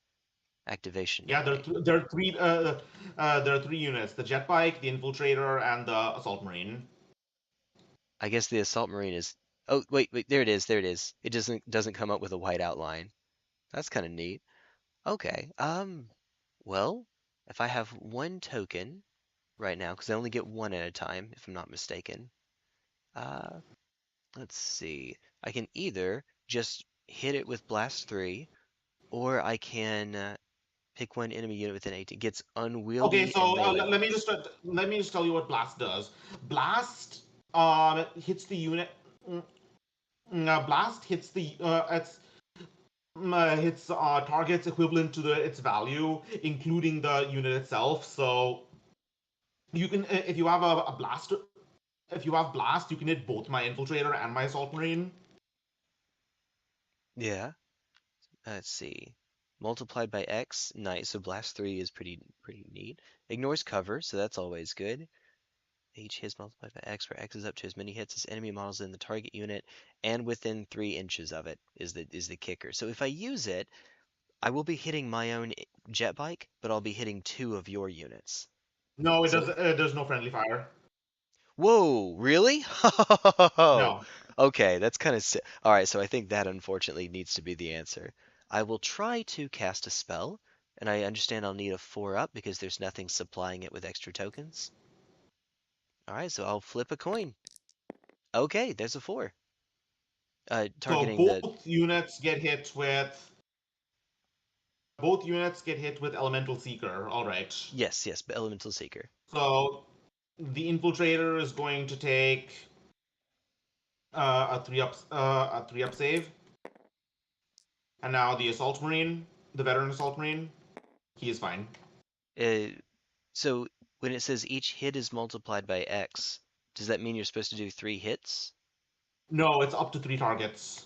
activation Yeah, die. there are three units: the jet bike, the infiltrator, and the assault marine. I guess the assault marine is. Oh, wait, wait, there it is, there it is. It doesn't come up with a white outline. That's kind of neat. Okay, well, if I have one token right now, because I only get one at a time, if I'm not mistaken. Uh, let's see. I can either just hit it with Blast 3, or I can pick one enemy unit within 18. Gets Okay, unwieldy and so melee let me just tell you what blast does. Blast hits the unit. Blast hits the hits targets equivalent to its value, including the unit itself. So you can if you have a blast, if you have blast, you can hit both my infiltrator and my assault marine. Yeah, let's see. Multiplied by X, nice. So Blast 3 is pretty neat. Ignores cover, so that's always good. Each hit multiplied by X, where X is up to as many hits as enemy models in the target unit, and within 3 inches of it is the kicker. So if I use it, I will be hitting my own jet bike, but I'll be hitting two of your units. No, it So, does. There's no friendly fire. whoa, really? No. Okay, that's kind of all right. So I think that unfortunately needs to be the answer. I will try to cast a spell, and I understand I'll need a 4 up because there's nothing supplying it with extra tokens. All right, so I'll flip a coin. Okay, there's a 4. So Targeting the both units get hit with elemental seeker. All right. yes, yes, elemental seeker. So the infiltrator is going to take a 3 up save, and now the assault marine, the veteran assault marine, he is fine. Uh, so when it says each hit is multiplied by X, does that mean you're supposed to do 3 hits? No, it's up to 3 targets.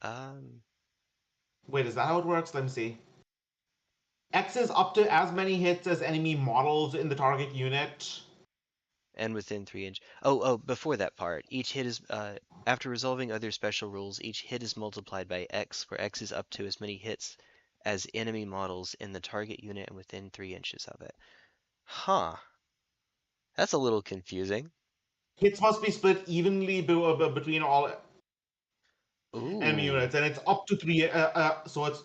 Um, Wait, is that how it works? Let me see. X is up to as many hits as enemy models in the target unit. and within 3 inch. Oh, before that part, each hit is after resolving other special rules, each hit is multiplied by X, where X is up to as many hits as enemy models in the target unit and within 3 inches of it. Huh, that's a little confusing. Hits must be split evenly between all enemy Ooh. units, and it's up to three. So it's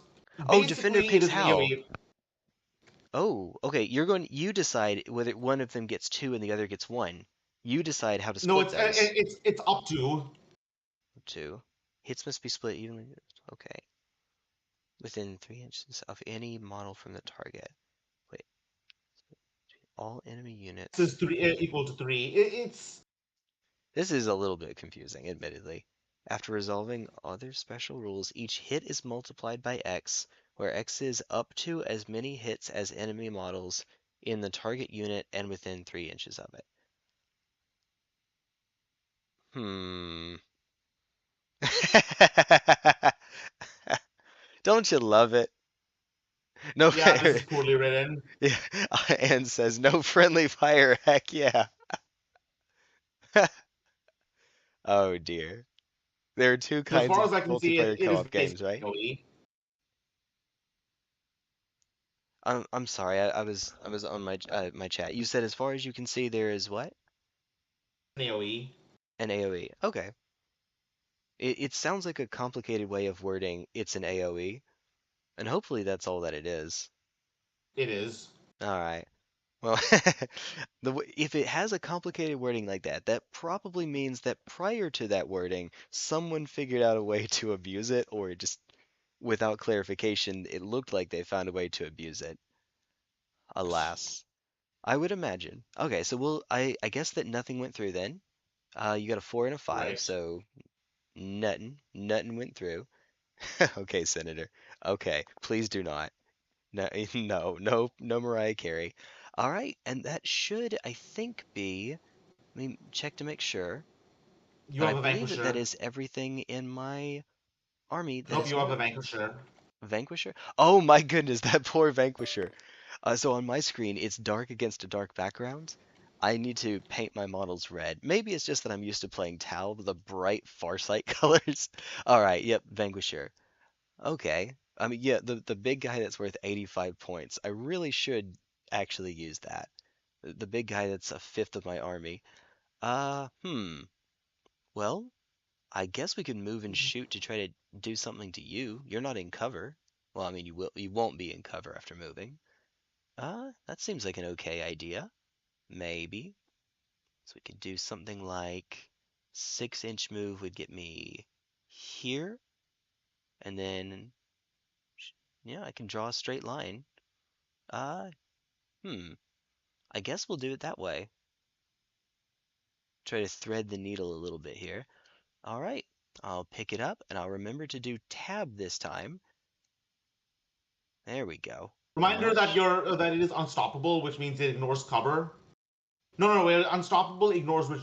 Oh, defender basically it picks is how? melee. Oh, okay. You decide whether one of them gets 2 and the other gets 1. You decide how to No, split those. it's up to. 2. Hits must be split evenly. Okay. Within 3 inches of any model from the target. Wait, all enemy This units. is three equal to three. It's This is a little bit confusing, admittedly. After resolving other special rules, each hit is multiplied by X, where X is up to as many hits as enemy models in the target unit and within 3 inches of it. Hmm. Don't you love it? No, yeah. This is poorly written. yeah. Anne says no friendly fire. Heck yeah. Oh dear. There are two As kinds far of as I can see, multiplayer it is co-op basically games, right? AoE. I'm sorry. I was on my chat. You said as far as you can see, there is what? AoE. An AoE. Okay. It sounds like a complicated way of wording it's an AoE, and hopefully that's all that it is. It is. All right. Well, if it has a complicated wording like that, that probably means that prior to that wording, someone figured out a way to abuse it, or just without clarification, it looked like they found a way to abuse it. Alas. I would imagine. Okay, so I guess that nothing went through then. You got a 4 and a 5, Right. so nothing went through. Okay, Senator. Okay, please do not. No, no Mariah Carey. All right, and that should, I think, be. Let me check to make sure. You But I have a believe that that Vanquisher. is everything in my army I that hope is you have a moved. Vanquisher. Vanquisher? Oh my goodness, that poor Vanquisher. So on my screen, it's dark against a dark background. I need to paint my models red. Maybe it's just that I'm used to playing Tau with the bright Farsight colors. All right, yep, Vanquisher. Okay. I mean, yeah, the big guy that's worth 85 points. I really should actually use that. The big guy that's a fifth of my army. Hmm. Well, I guess we could move and shoot to try to do something to you. You're not in cover. Well, I mean, you won't be in cover after moving. That seems like an okay idea. Maybe. So we could do something like 6-inch move would get me here, and then yeah, I can draw a straight line. Uh, hmm. I guess we'll do it that way. Try to thread the needle a little bit here. All right. I'll pick it up and I'll remember to do tab this time. There we go. Reminder that Launch. that it is unstoppable, which means it ignores cover. No, wait, unstoppable ignores which.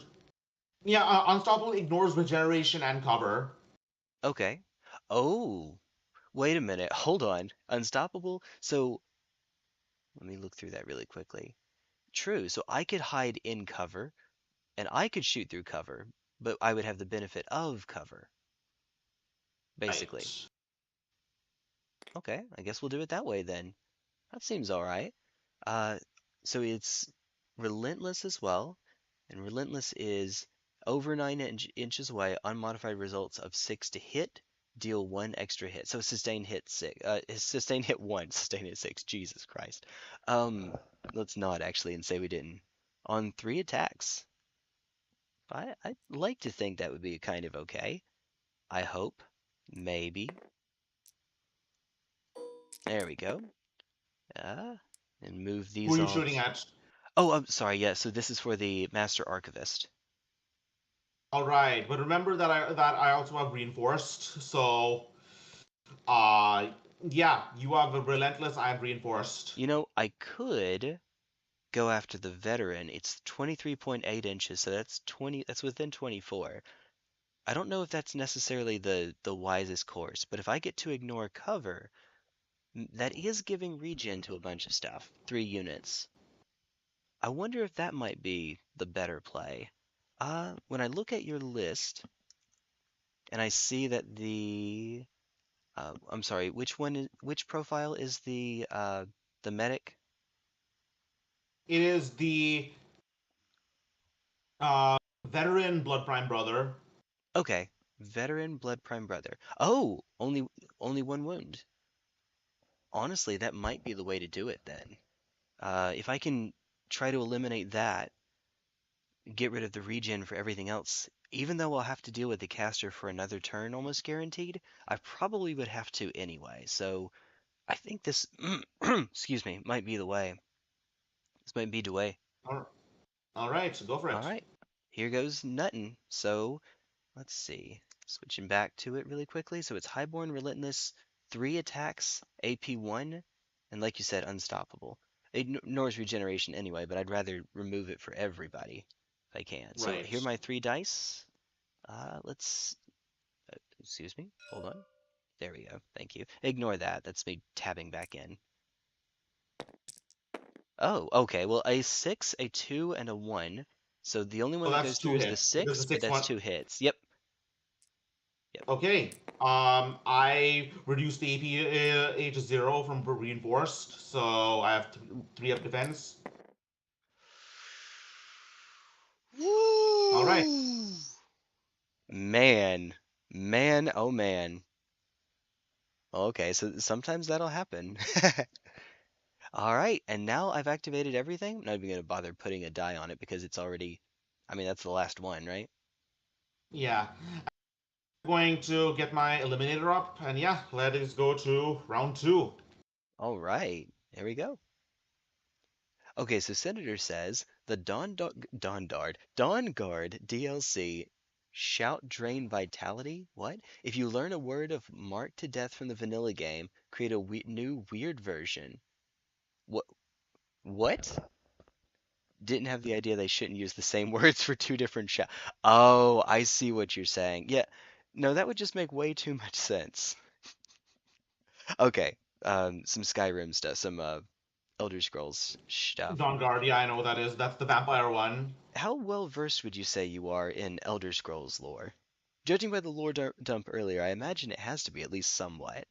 Yeah, unstoppable ignores regeneration and cover. Okay. Oh, wait a minute. Hold on. Unstoppable. So let me look through that really quickly. True. So I could hide in cover and I could shoot through cover, but I would have the benefit of cover, basically. Right. Okay. I guess we'll do it that way then. That seems all right. Uh, so it's relentless as well, and relentless is over 9 inches away, unmodified results of 6 to hit, deal 1 extra hit. So sustained hit 6, sustained hit 1, sustained hit 6. Jesus Christ. Um, let's not actually and say we didn't. On 3 attacks. I'd like to think that would be kind of okay. I hope. Maybe. There we go. Uh, and move Who are these you all. shooting at? Oh, I'm sorry. Yeah, so this is for the Master Archivist. All right, but remember that I also have reinforced. So, uh, yeah, you have a relentless. I have reinforced. You know, I could go after the veteran. It's 23.8 inches, so that's 20, that's within 24. I don't know if that's necessarily the wisest course, but if I get to ignore cover, that is giving regen to a bunch of stuff. 3 units. I wonder if that might be the better play. When I look at your list and I see that I'm sorry, which profile is the medic? It is the uh veteran Blood Prime brother. Okay, veteran blood prime brother. Oh, only 1 wound. Honestly, that might be the way to do it then. If I can try to eliminate that, get rid of the regen for everything else, even though I'll have to deal with the caster for another turn almost guaranteed, I probably would have to anyway. So I think this, excuse me, might be the way. This might be the way. All right, so go for All it. right, here goes Nuttin. So let's see. Switching back to it really quickly. So it's Highborn, Relentless, 3 attacks, AP 1, and like you said, Unstoppable. It ignores regeneration anyway, but I'd rather remove it for everybody if I can. So here are Right. my 3 dice. Let's, excuse me, hold on. There we go. Thank you. Ignore that. That's me tabbing back in. Oh, okay. Well, a 6, a 2, and a 1. So the only one So that that's goes two through is the hits because 6, the but six that's one. 2 hits. Yep. Yep. Okay. I reduced the AP to 0 from reinforced, so I have 3 up defense. All right. Woo! Man, oh man. Okay, so sometimes that'll happen. All right, and now I've activated everything. I'm not even gonna bother putting a die on it because it's already, I mean, that's the last one, right? Yeah. I'm going to get my eliminator up, and yeah, let us go to round 2. All right, here we go. Okay, so Senator says the Dawn Guard DLC Shout Drain Vitality? What? If you learn a word of Marked to Death from the vanilla game, create a new weird version. What? What? Didn't have the idea they shouldn't use the same words for two different shout. Oh, I see what you're saying. Yeah, no, that would just make way too much sense. Okay, some Skyrim stuff, some Elder Scrolls stuff. Dawn Guard, yeah, I know what that is. That's the vampire one. How well versed would you say you are in Elder Scrolls lore? Judging by the lore dump earlier, I imagine it has to be at least somewhat.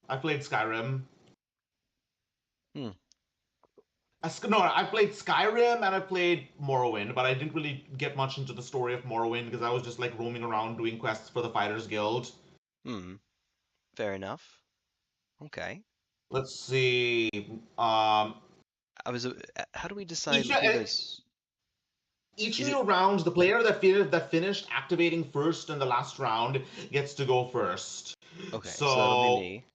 I played Skyrim. Hmm. No, I played Skyrim and I played Morrowind, but I didn't really get much into the story of Morrowind because I was just like roaming around doing quests for the Fighters Guild. Hmm. Fair enough. Okay. Let's see. Um, I was. How do we decide each who goes? each Is it new round, the player that finished activating first in the last round gets to go first. okay? So that'll be So me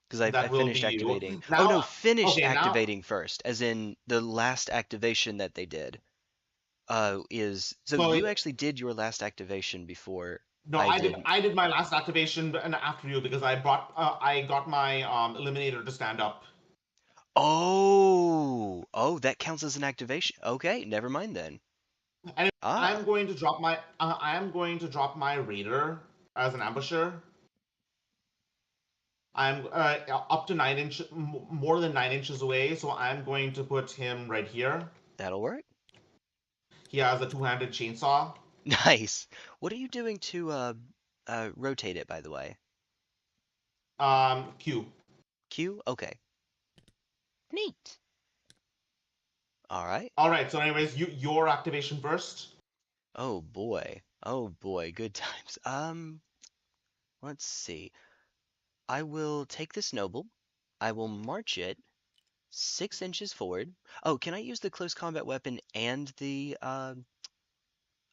because I that will be finished you. activating. Oh no, Now, finished okay, now activating first, as in the last activation that they did. Is so so you actually did your last activation before no, I did. I did my last activation and after you because I got my eliminator to stand up. Oh, oh, that counts as an activation. Okay, never mind then. And Ah, I am going to drop my raider as an ambusher. I'm up to 9 inch, more than 9 inches away, so I'm going to put him right here. that'll work. He has a two-handed chainsaw. Nice. What are you doing to rotate it, by the way? Q. Q? Okay. Neat. All right. All right. So, anyways, your activation first. Oh boy. Oh boy. Good times. Let's see. I will take this noble. I will march it 6 inches forward. Oh, can I use the close combat weapon and the uh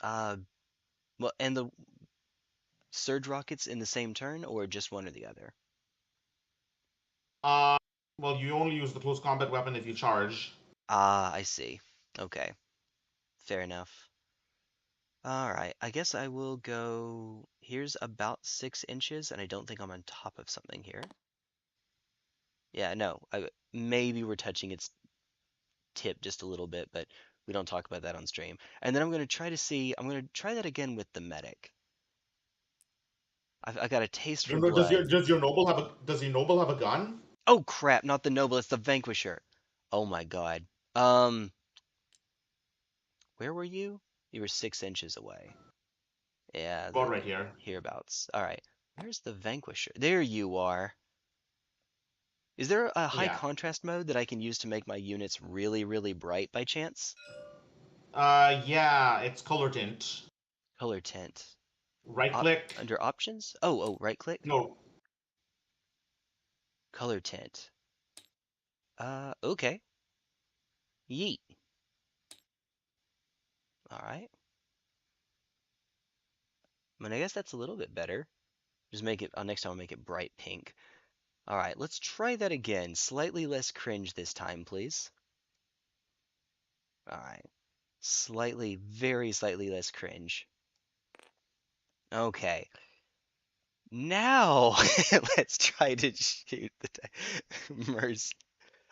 well and the surge rockets in the same turn, or just one or the other? Uh, well, you only use the close combat weapon if you charge. Ah, I see. Okay. Fair enough. All right, I guess I will go. Here's about 6 inches, and I don't think I'm on top of something here. Yeah, no, maybe we're touching its tip just a little bit, but we don't talk about that on stream. And then I'm going to try to see, I'm going to try that again with the medic. I got a taste for blood. Does your noble have a gun? Oh crap, not the noble, it's the vanquisher. Oh my god. Um, where were you? You were 6 inches away. Yeah, About right here. hereabouts. All right, where's the vanquisher? There you are. Is there a high Yeah. contrast mode that I can use to make my units really, really bright by chance? Yeah, it's color tint. Color tint. Right Op click. under options? Oh, right click. No. Color tint. Okay. Yeet. All right. I mean, I guess that's a little bit better. Just make it, next time I'll make it bright pink. All right, let's try that again. Slightly less cringe this time, please. All right. Slightly, very slightly less cringe. Okay. Now, let's try to shoot the Merce.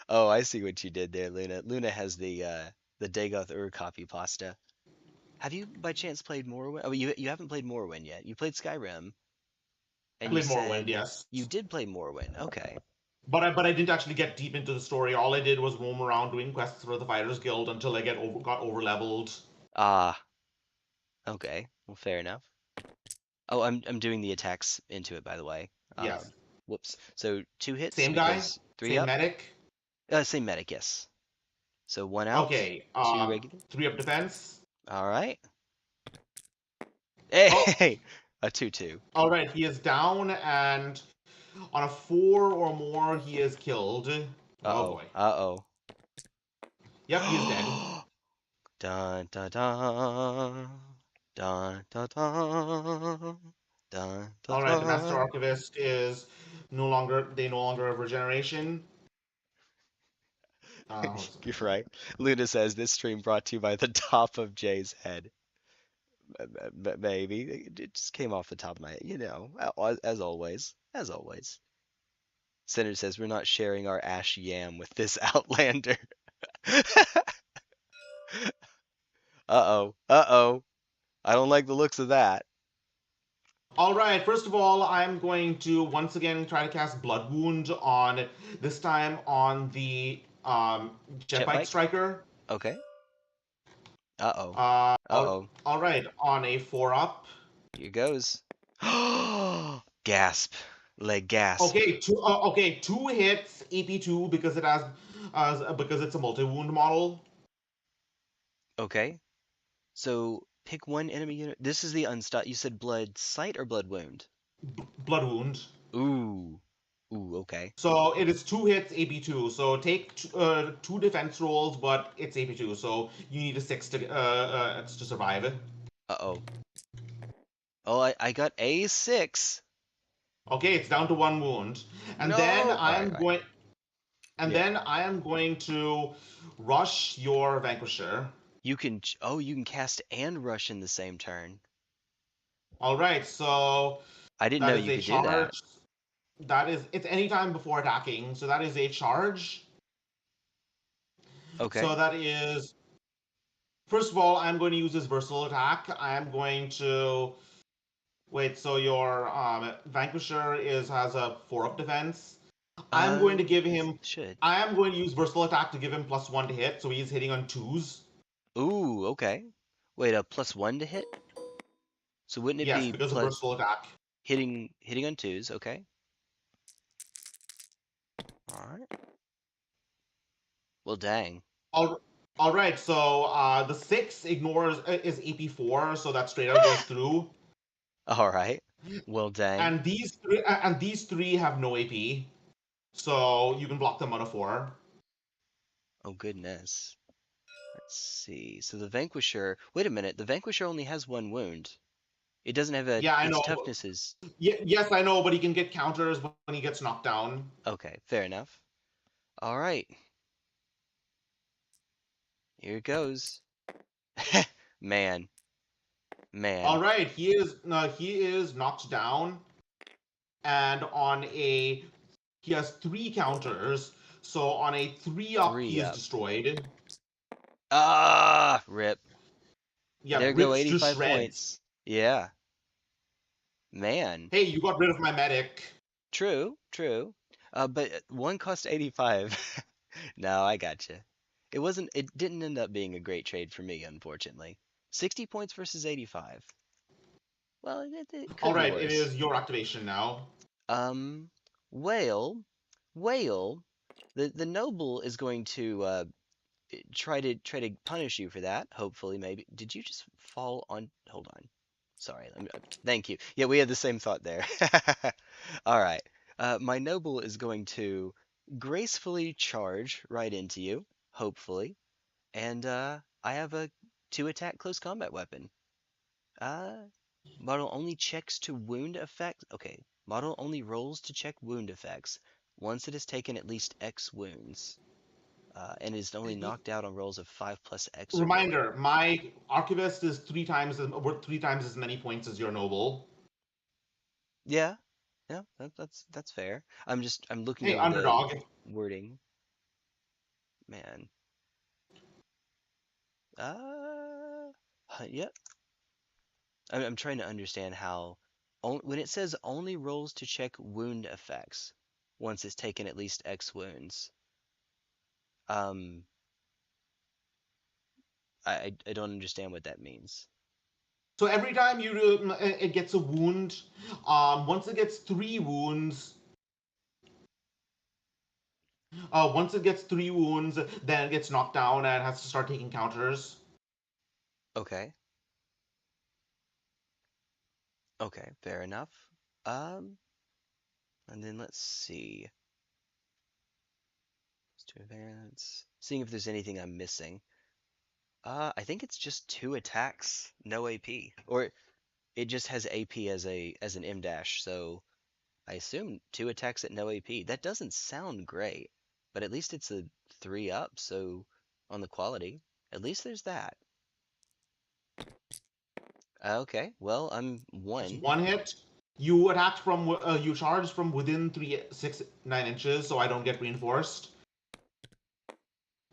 Oh, I see what you did there, Luna. Luna has the Dagoth Ur copy pasta. Have you by chance played Morrowind? Oh, you haven't played Morrowind yet. You played Skyrim, I and you played Morrowind, said yes. you did play Morrowind. Okay. But I didn't actually get deep into the story. All I did was roam around doing quests for the Fighters Guild until I got over leveled. Ah, okay. Well, fair enough. Oh, I'm doing the attacks into it, by the way. Yes. Whoops. So 2 hits Same guy? because three Same up. medic? Same medic, yes. So one out, Okay. two regular. 3 up defense. All right. Oh, Hey, a 2-2. all right. He is down, and on a 4 or more, he is killed. Oh Uh-oh. boy. Uh-oh. Yep, he is dead. Dun dun dun. Dun dun dun. Dun dun All right, the Master dun. Archivist is they no longer have regeneration. Hold on. You're right. Luna says this stream brought to you by the top of Jay's head. Maybe it just came off the top of my head, as always, as always. Senator says we're not sharing our ash yam with this outlander. Uh-oh. Uh-oh. I don't like the looks of that. All right, first of all, I'm going to once again try to cast Blood Wound on, this time on the Jet Jet Bike bike? Striker. Okay. Uh-oh. Uh, all, Uh-oh. all right, on a 4 up. Here goes. Gasp. Leg gasp. Okay, 2 hits, AP2 because because it's a multi-wound model. Okay. So pick one enemy unit. This is the unstop. You said blood sight or blood wound? Blood Wound. Ooh. Ooh, okay. So it is 2 hits, AP2. So take 2 defense rolls, but it's AP2. So you need a 6 to survive it. Uh-oh. Oh, I got A6. Okay, it's down to 1 wound, and then No. All I right, am all right. going, Yeah. to rush your Vanquisher. You can cast and rush in the same turn. All right, so I didn't know that is you a could do that. charge. It's anytime before attacking. So that is a charge. Okay. So that is, first of all, I'm going to use this versatile attack. I am going to wait. So your Vanquisher has a 4 up defense. I'm going to give him. Should. I am going to use versatile attack to give him +1 to hit. So he's hitting on twos. Ooh, okay. Wait, a +1 to hit? So wouldn't it Yes, be because of versatile attack. hitting on twos? Okay. All right. Well, dang. All, all right. So the 6 ignores is AP4, so that straight out goes through. All right. Well, dang. And these three have no AP, so you can block them on a 4. Oh, goodness. Let's see. So the Vanquisher. Wait a minute. The Vanquisher only has one wound. It doesn't have a. Yeah, I Its know. toughness is. Yes, I know, but he can get counters when he gets knocked down. Okay, fair enough. All right. Here it goes. Man. All Man. right, he is knocked down, and he has 3 counters. So on a 3 up, he Three is up. destroyed. Ah! Rip. Yeah, There go ripped to 85 shreds. points. Yeah. Man. Hey, you got rid of my medic. True, true. But one cost 85. No, I gotcha. It didn't end up being a great trade for me, unfortunately. 60 points versus 85. Well, it All could be right, it worse. is your activation now. Um, Whale, Whale, the noble is going to try to punish you for that. Hopefully, maybe. Did you just fall on? Hold on. Sorry. Thank you. Yeah, we had the same thought there. All right. My noble is going to gracefully charge right into you, hopefully, and I have a 2 attack close combat weapon. Uh, Model only checks to wound effect. Okay. Model only rolls to check wound effects once it has taken at least X wounds and is only knocked out on rolls of 5 plus X or more. Reminder: my archivist is worth 3 times as many points as your noble. Yeah, yeah, that's fair. I'm looking Hey, over the underdog. wording. Man. Yep. I'm trying to understand how when it says only rolls to check wound effects once it's taken at least X wounds. Um, I don't understand what that means. So every time it gets a wound, once it gets 3 wounds, then it gets knocked down and has to start taking counters. Okay. Okay, fair enough. And then let's see. Let's do advance. Seeing if there's anything I'm missing. I think it's just 2 attacks, no AP. Or it just has AP as an M dash, so I assume 2 attacks at no AP. That doesn't sound great, but at least it's a 3 up, so on the quality. At least there's that. Okay, well, I'm It's 1. 1 hit. You charge from within 3, 6, 9 inches, so I don't get reinforced.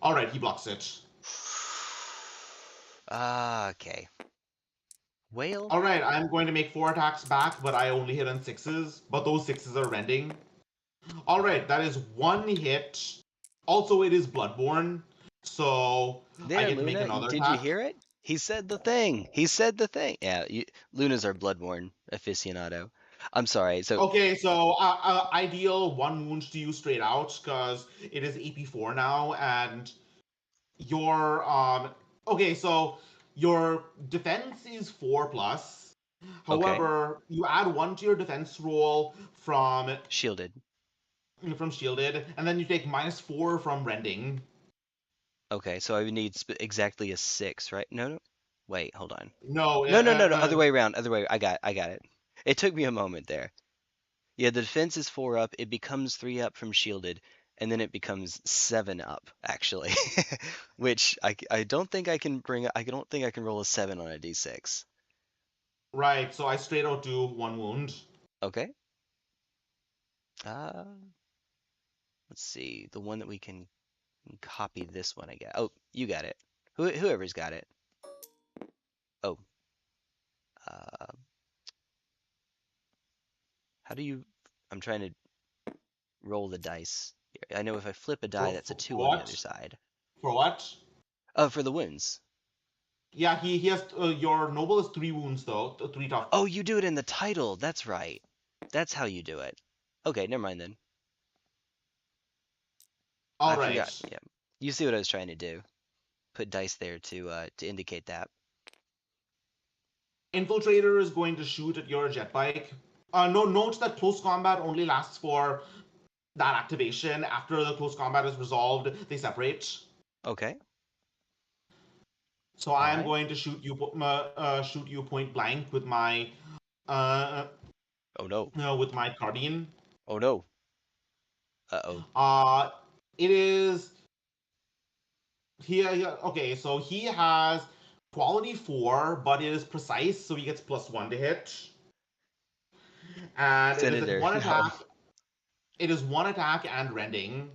All right, he blocks it. Okay. Whale? All right, I'm going to make 4 attacks back, but I only hit on 6s. But those 6s are rending. All right, that is 1 hit. Also, it is Bloodborne, so I There, get to make Luna, another did you attack. hear it? He said the thing. He said the thing. Yeah, Luna's our Bloodborne aficionado. I'm sorry. So, Okay, so I deal 1 wound to you straight out because it is AP4 now, and your okay, so your defense is 4 plus. okay, However, you add 1 to your defense roll shielded. from shielded, and then you take -4 from rending. Okay, so I would need exactly a 6, right? No, no. Wait, hold on. No, No. Other way around. Other way. I got it. It took me a moment there. Yeah, the defense is 4 up. It becomes 3 up from shielded, and then it becomes 7 up actually, which I don't think I can bring. I don't think I can roll a 7 on a d6. right. So I straight out do 1 wound. Okay. Uh, let's see. The one that we can copy this one, I guess. Oh, you got it. Whoever's got it. Oh. Uh, how do you? I'm trying to roll the dice. I know if I flip a die, that's a For 2 on the other what? side. For what? Oh, for the wounds. Yeah, he has your noble is 3 wounds though, 3 tough. Oh, you do it in the title. That's right. That's how you do it. Okay, never mind then. All I right. forgot. Yeah. You see what I was trying to do. Put dice there to indicate that. Infiltrator is going to shoot at your jet bike. No, note that close combat only lasts for that activation. After the close combat is resolved, they separate. Okay. So All I am right. going to shoot you point blank uh, Oh no. with my carbine. Oh no. Uh-oh. Uh, it is okay. So he has quality 4, but it is precise, so he gets +1 to hit, and it is at Senator, one no. attack. It is 1 attack and rending.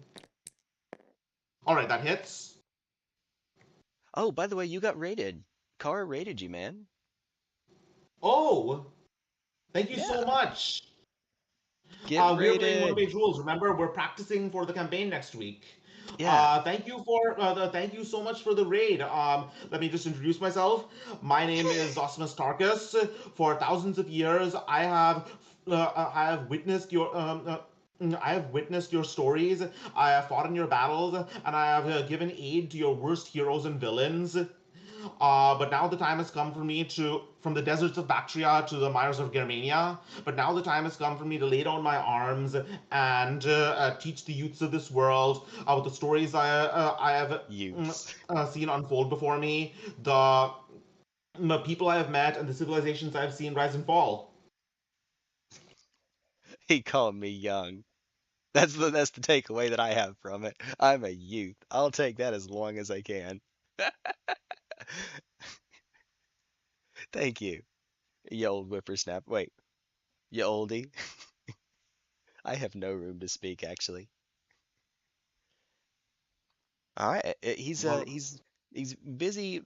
All right, that hits. Oh, by the way, you got rated. Kara rated you, man. Oh, thank you so Yeah. much. Get We are playing One rated. Page Rules. Remember, we're practicing for the campaign next week. Yeah. Thank you so much for the raid. Let me just introduce myself. My name is Zosimus Tarkas. For thousands of years, I have witnessed your I have witnessed your stories. I have fought in your battles, and I have given aid to your worst heroes and villains. But now the time has come for me to, from the deserts of Bactria to the mires of Germania, but now the time has come for me to lay down my arms and teach the youths of this world about the stories I have Youths. seen unfold before me, the people I have met, and the civilizations I have seen rise and fall. He called me young. That's the takeaway that I have from it. I'm a youth. I'll take that as long as I can. Thank you, you old whippersnapper. Wait, you oldie. I have no room to speak, actually. All right, Well, he's busy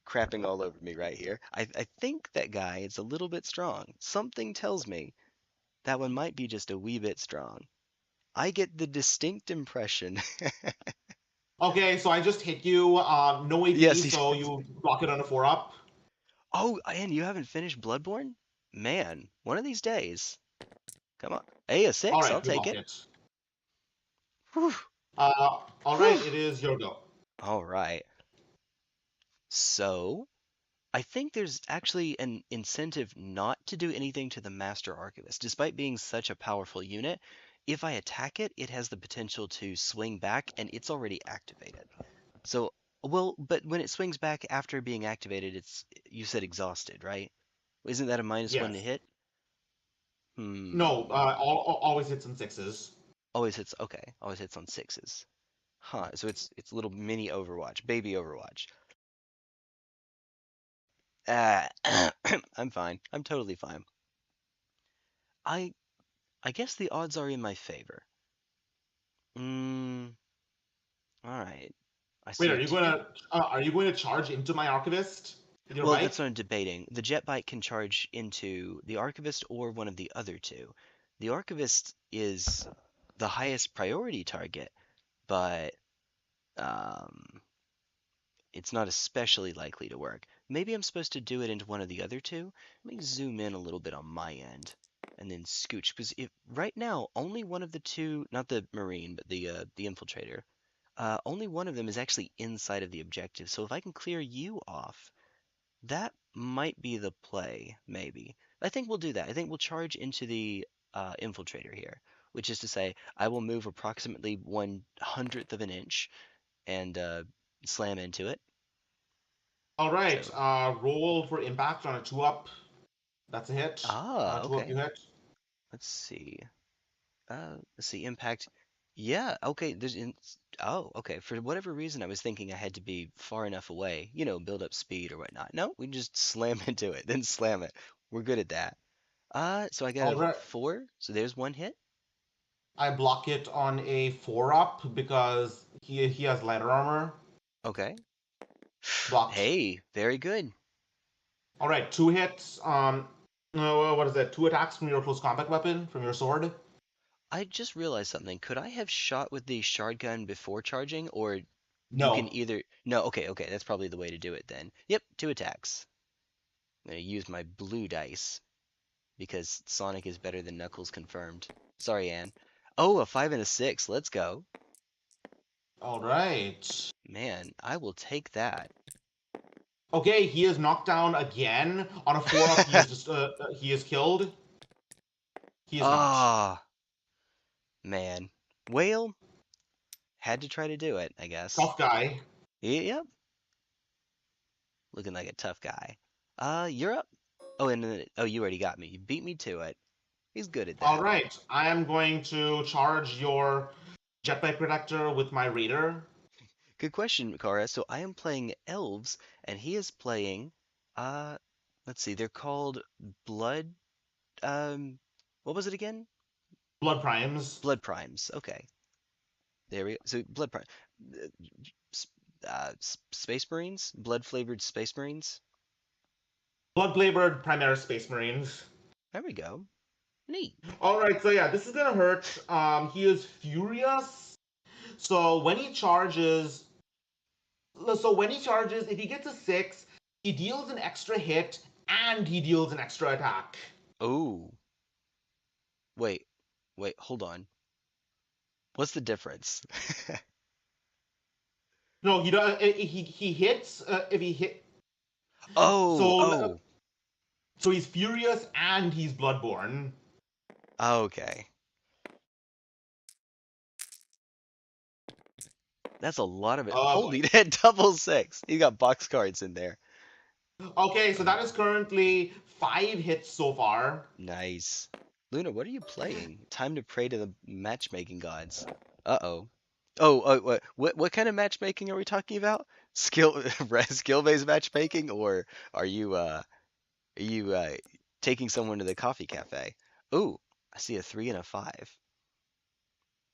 crapping all over me right here. I think that guy is a little bit strong. Something tells me that one might be just a wee bit strong. I get the distinct impression. okay, so I just hit you, no Yes, AP, he so did. you block it on a 4 up. Oh, and you haven't finished Bloodborne? Man, one of these days. Come on. Hey, a All six, right, I'll you take block it. it. Whew, All right, whew. it is your go. All right. So, I think there's actually an incentive not to do anything to the Master Archivist. Despite being such a powerful unit, if I attack it, it has the potential to swing back, and it's already activated. So, well, but when it swings back after being activated, you said exhausted, right? Isn't that a -1 to Yes. hit? No, Hmm. always hits in sixes. Always hits, okay. Always hits on sixes. Huh. So it's a little mini Overwatch, baby Overwatch. Ah, I'm fine. I'm totally fine. I I guess the odds are in my favor. Mm, all right. I Wait, see a two. are you going to charge into my archivist with your Well, that's bike? what I'm debating. The jet bike can charge into the archivist or one of the other two. The archivist is the highest priority target, but um, it's not especially likely to work. Maybe I'm supposed to do it into one of the other two. Let me zoom in a little bit on my end and then scooch because if right now only one of the two, not the marine, but the infiltrator, only one of them is actually inside of the objective. So if I can clear you off, that might be the play, maybe. I think we'll do that. I think we'll charge into the infiltrator here, which is to say I will move approximately 1/100th of an inch and slam into it. All right, So, roll for impact on a two up. That's a hit. Two up, okay. you hit. Let's see. Let's see. Impact. Yeah. Okay. Oh, okay. For whatever reason, I was thinking I had to be far enough away, build up speed or whatnot. No, we just slam into it, then slam it. We're good at that. So I got All a right, 4. So there's one hit. I block it on a four up because he has lighter armor. Okay. Blocked. Hey, very good. All right, two hits. What is that? Two attacks from your close combat weapon from your sword. I just realized something. Could I have shot with the shard gun before charging, or you can No. either? No. Okay. Okay. That's probably the way to do it then. Yep. 2 attacks. I'm gonna use my blue dice because Sonic is better than Knuckles confirmed. Sorry, Anne. Oh, a 5 and a 6. Let's go. All right. Man, I will take that. Okay, he is knocked down again. On a four up, he is just he is killed. He is not. Ah, man. Whale had to try to do it, I guess. Tough guy. Yep, looking like a tough guy. You're up. Oh, and then, oh, you already got me. You beat me to it. He's good at All that. right, I am going to charge your jetpack protector with my raider. Good question, Kara. So I am playing elves, and he is playing. Uh, let's see. They're called blood. Um, what was it again? Blood primes. Blood primes. Okay, there we go. So blood prime. uh, Space Marines, blood flavored Space Marines. Blood flavored Primaris Space Marines. There we go. Neat. All right, so yeah, this is gonna hurt. He is furious. So when he charges, if he gets a six, he deals an extra hit and he deals an extra attack. Oh, wait, wait, hold on. What's the difference? No, he does. He hits if he hit. Oh, So oh, so he's furious and he's bloodborne. okay. That's a lot of it. Oh boy. Holy, that double six. You got box cards in there. Okay, so Uh, that is currently five hits so far. nice. Luna, what are you playing? Time to pray to the matchmaking gods. Uh-oh. What kind of matchmaking are we talking about? Skill skill-based matchmaking, or are you taking someone to the coffee cafe? Ooh, I see a 3 and a 5.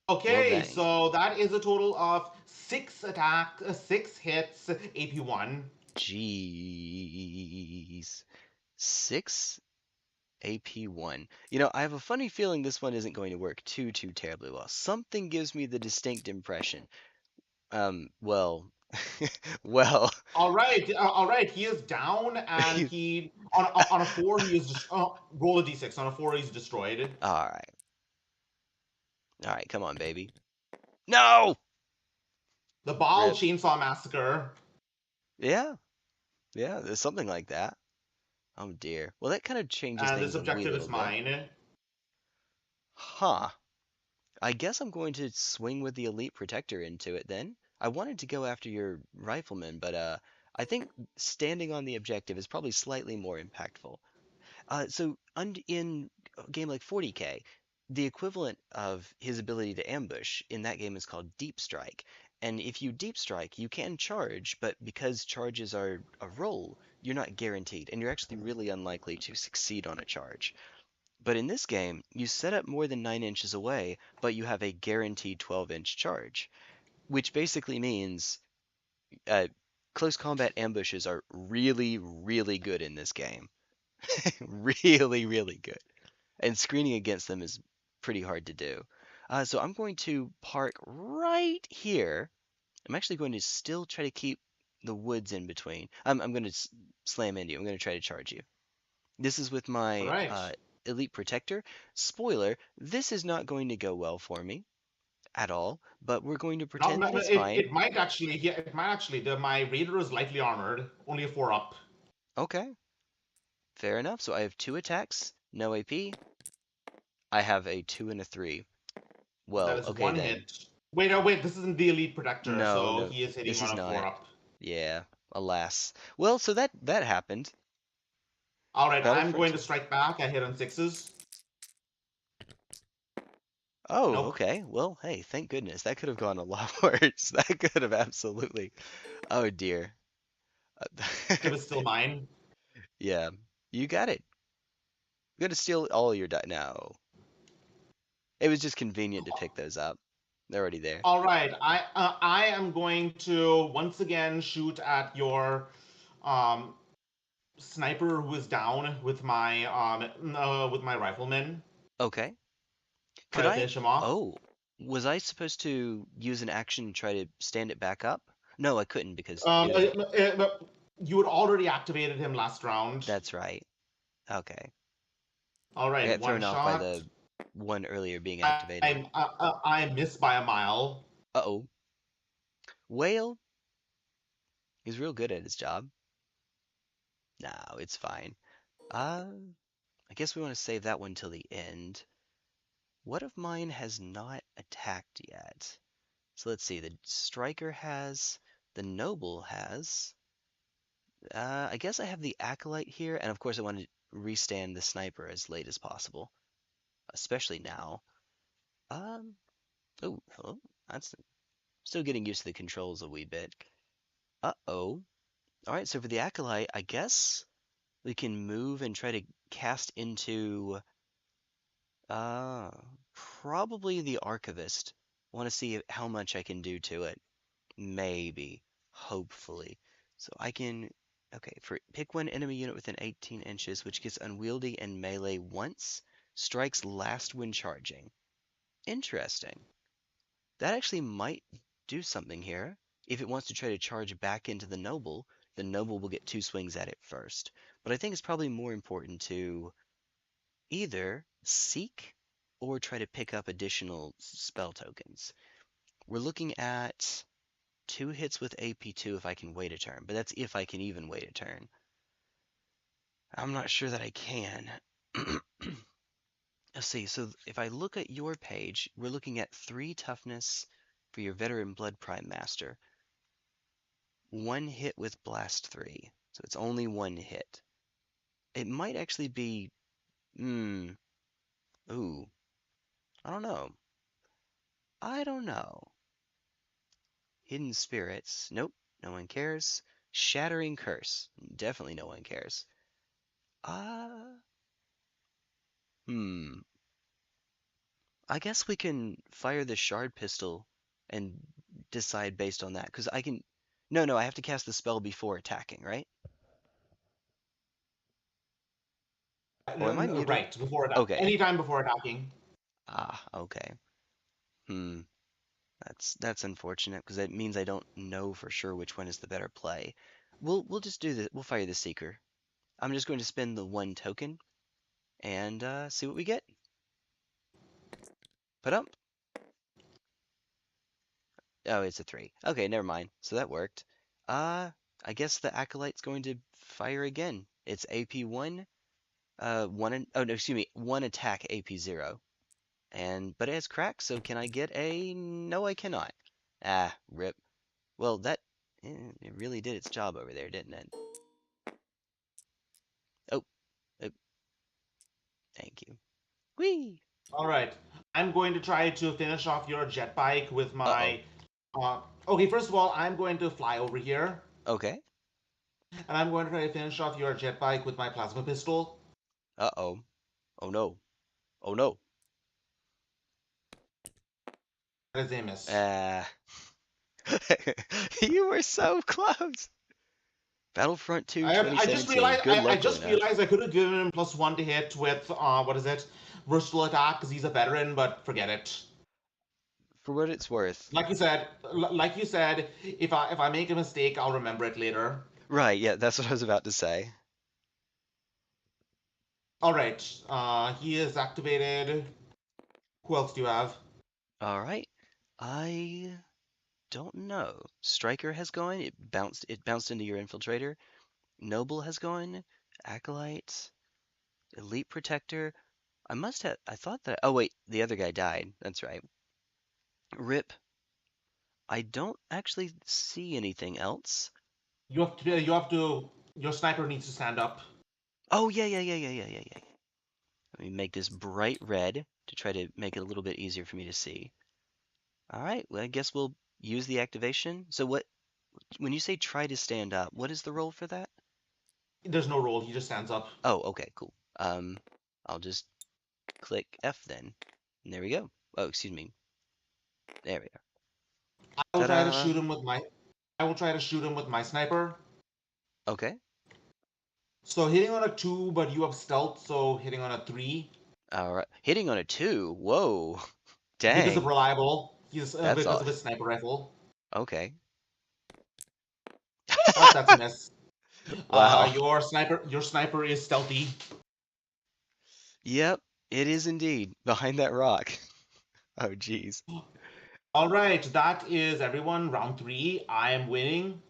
Well, Okay, dang. so that is a total of six hits, AP1. Jeez. 6 AP1. I have a funny feeling this one isn't going to work too terribly well. Something gives me the distinct impression. Well, Well, All right. He is down, and he's he on a four he is roll a d6. On a four he's destroyed. all right. All right, come on, baby. No! The Baal Rip. Chainsaw Massacre, Yeah, yeah, there's something like that. Oh dear. Well, that kind of changes and this things a wee objective is little bit. mine. Huh. I guess I'm going to swing with the Elite Protector into it then. I wanted to go after your Rifleman, but I think standing on the objective is probably slightly more impactful. In a game like 40K, the equivalent of his ability to ambush in that game is called Deep Strike. And if you Deep Strike, you can charge, but because charges are a roll, you're not guaranteed, and you're actually really unlikely to succeed on a charge. But in this game, you set up more than 9 inches away, but you have a guaranteed 12-inch charge, which basically means uh, close combat ambushes are really, really good in this game. Really, really good. And screening against them is pretty hard to do. So I'm going to park right here. I'm actually going to still try to keep the woods in between. I'm going to slam into you. I'm going to try to charge you. This is with All my right. Elite Protector. Spoiler, this is not going to go well for me at all, but we're going to Not, pretend that it's fine. it might actually. Yeah, it might actually. My Raider is lightly armored, only a four up. Okay, fair enough. So I have 2 attacks, no AP. I have a 2 and a 3. That Well, is okay one then. hit. Wait, oh wait, this isn't the Elite Protector, No, so no, he is hitting this on is a not four it. up. Yeah, alas. Well, so that happened. All right, Battle I'm for going to two. strike back. I hit on sixes. Oh, Nope. okay. Well, hey, thank goodness. That could have gone a lot worse. That could have absolutely. Oh dear. Objective is still mine. Yeah, you got it. I'm gonna steal all your die. No, it was just convenient to pick those up. They're already there. All right, I am going to once again shoot at your um sniper who is down with my rifleman. Okay. Try Could to I? finish him off. Oh, was I supposed to use an action to try to stand it back up? No, I couldn't because Um, it uh, would. you had already activated him last round. That's right. Okay. All I right, got one thrown off by shot. the one earlier being activated. I missed by a mile. Uh-oh. Whale, he's real good at his job. No, it's fine. Uh, I guess we want to save that one till the end. What of mine has not attacked yet? So let's see. The striker has, the noble has. I guess I have the acolyte here, and of course I want to restand the sniper as late as possible, especially now. Um. Oh, hello. That's still getting used to the controls a wee bit. Uh-oh. All right. So for the acolyte, I guess we can move and try to cast into uh probably the archivist. Want to see how much I can do to it. Maybe, hopefully. So I can, okay, for pick one enemy unit within 18 inches, which gets unwieldy and melee once, strikes last when charging. Interesting. That actually might do something here. If it wants to try to charge back into the noble will get 2 swings at it first. But I think it's probably more important to either seek or try to pick up additional spell tokens. We're looking at 2 hits with AP2 if I can wait a turn, but that's if I can even wait a turn. I'm not sure that I can. Let's see, so if I look at your page, we're looking at 3 toughness for your veteran Blood Prime Master. 1 hit with Blast 3, so it's only 1 hit. It might actually be, ooh, I don't know. I don't know. Hidden Spirits, nope, no one cares. Shattering Curse, definitely no one cares. Uh, hmm, I guess we can fire the shard pistol and decide based on that. Because I can. No, no, I have to cast the spell before attacking, right? Oh, am I muted? Right before attack. Okay. Anytime before attacking. Ah, okay. Hmm. That's unfortunate because that means I don't know for sure which one is the better play. We'll just do this. We'll fire the Seeker. I'm just going to spend the 1 token and see what we get. Put up. Oh, it's a 3. Okay, never mind. So that worked. Uh, I guess the Acolyte's going to fire again. It's AP1, oh no, excuse me, 1 attack AP0. But it has cracks, so can I get a... No, I cannot. Ah, rip. Well, it really did its job over there, didn't it? Oh, oh, thank you. Whee! All right. I'm going to try to finish off your jet bike with Uh-oh. my. Okay, first of all, I'm going to fly over here, Okay. and I'm going to try to finish off your jet bike with my plasma pistol. Uh-oh. Oh no. Oh no. That is a miss. Ah. You were so close. Battlefront 2 I just 2017. realized Good I luck, just Luna. realized I could have given him +1 to hit with what is it, versatile attack because he's a veteran, but forget it. For what it's worth. Like you said, if I make a mistake, I'll remember it later. Right, yeah, that's what I was about to say. All right, he is activated. Who else do you have? Alright. I don't know. Striker has gone. It bounced into your infiltrator. Noble has gone. Acolyte. Elite Protector. I thought that, oh wait, the other guy died. That's right. Rip. I don't actually see anything else. Your sniper needs to stand up. Oh, yeah, yeah, yeah, yeah, yeah, yeah, yeah. Let me make this bright red to try to make it a little bit easier for me to see. All right, well, I guess we'll use the activation. So when you say try to stand up, what is the role for that? There's no roll. He just stands up. Oh, okay, cool. I'll just click F then. And there we go. Oh, excuse me. There we are. I will try to Ta-da! shoot him with my. I will try to shoot him with my sniper. Okay. So hitting on a 2, but you have stealth, so hitting on a 3 All right. Hitting on a 2. Whoa. because of Dang. reliable. He's That's because all. of his sniper rifle. Okay. Oh, that's a miss. Wow. Your sniper is stealthy. Yep, it is indeed. Behind that rock. Oh, geez. All right, that is everyone. Round 3. I am winning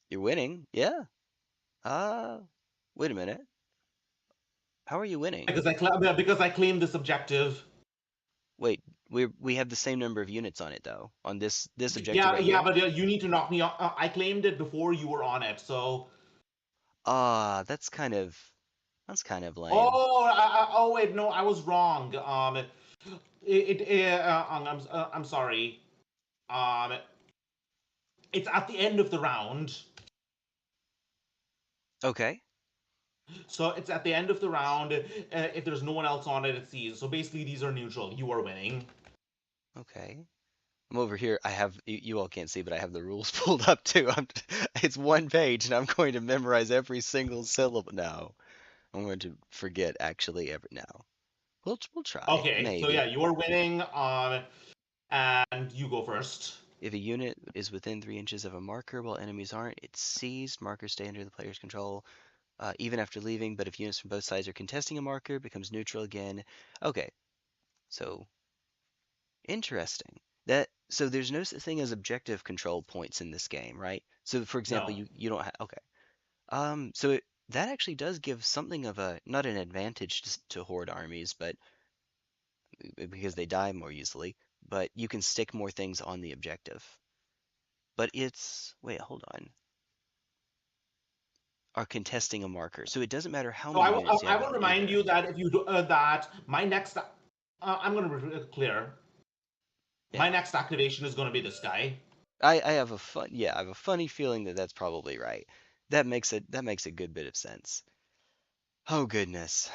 You're winning? Yeah. Uh, wait a minute. How are you winning? because I claimed this objective. Wait, we have the same number of units on it though. On this objective Yeah, right yeah, here? but you need to knock me off. I claimed it before you were on it, so. Ah, that's kind of lame. Oh wait, no, I was wrong. I'm sorry. Um, it's at the end of the round. Okay. So it's at the end of the round. If there's no one else on it, it's these. So basically, these are neutral. You are winning. Okay. I'm over here. You all can't see, but I have the rules pulled up too. It's 1 page and I'm going to memorize every single syllable. No, I'm going to forget actually every now. We'll try. Okay, so yeah, Maybe. you are winning. And you go first. If a unit is within 3 inches of a marker while enemies aren't, it's seized. Markers stay under the player's control even after leaving, but if units from both sides are contesting a marker, it becomes neutral again. Okay, so interesting. So there's no such thing as objective control points in this game, right? So for example, No. you don't have okay. That actually does give something of a not an advantage to horde armies, but because they die more easily, but you can stick more things on the objective. But it's wait, hold on. Are contesting a marker. So it doesn't matter how So many units you I have will on remind either. you that if you do that, my next. I'm going to be clear. Yeah. My next activation is going to be this guy. I have a I have a funny feeling that that's probably right. That makes a good bit of sense. Oh goodness.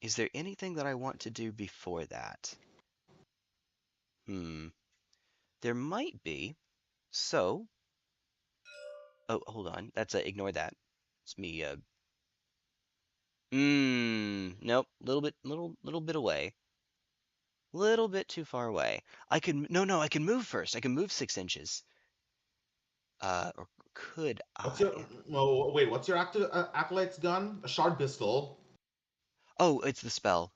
Is there anything that I want to do before that? Hmm. There might be. So, oh, hold on. That's ignore that. It's me nope, little bit away. Little bit too far away. No, I can move first. I can move 6 inches. Or could What's your I? no? Wait, what's your acolyte's gun? A shard pistol. Oh, it's the spell.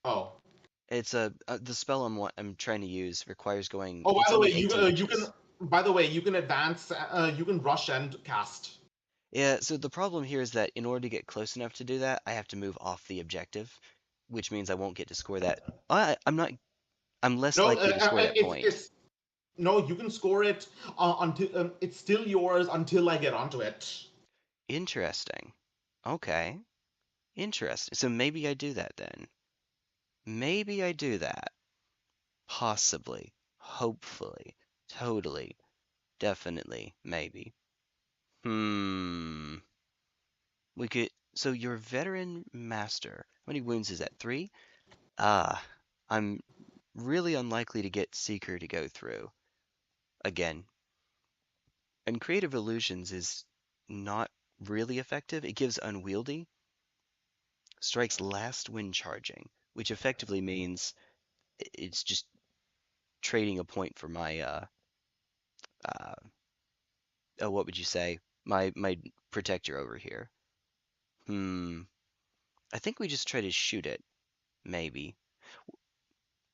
Oh. It's the spell I'm trying to use requires going. Oh, by It's the way, only you 18 you can. inches. By the way, you can advance. You can rush and cast. Yeah, so the problem here is that in order to get close enough to do that, I have to move off the objective, which means I won't get to score that. I'm not. I'm less No, likely to score that point. it's no. You can score it until it's still yours until I get onto it. Interesting. Okay. Interesting. So maybe I do that then. Maybe I do that. Possibly. Hopefully. Totally. Definitely. Maybe. Hmm. We could. So your veteran master. How many wounds is that? 3? Ah. I'm really unlikely to get Seeker to go through. Again. And Creative Illusions is not really effective. It gives Unwieldy. Strikes last when charging, which effectively means it's just trading a point for my uh oh, what would you say? My protector over here. Hmm. I think we just try to shoot it, maybe.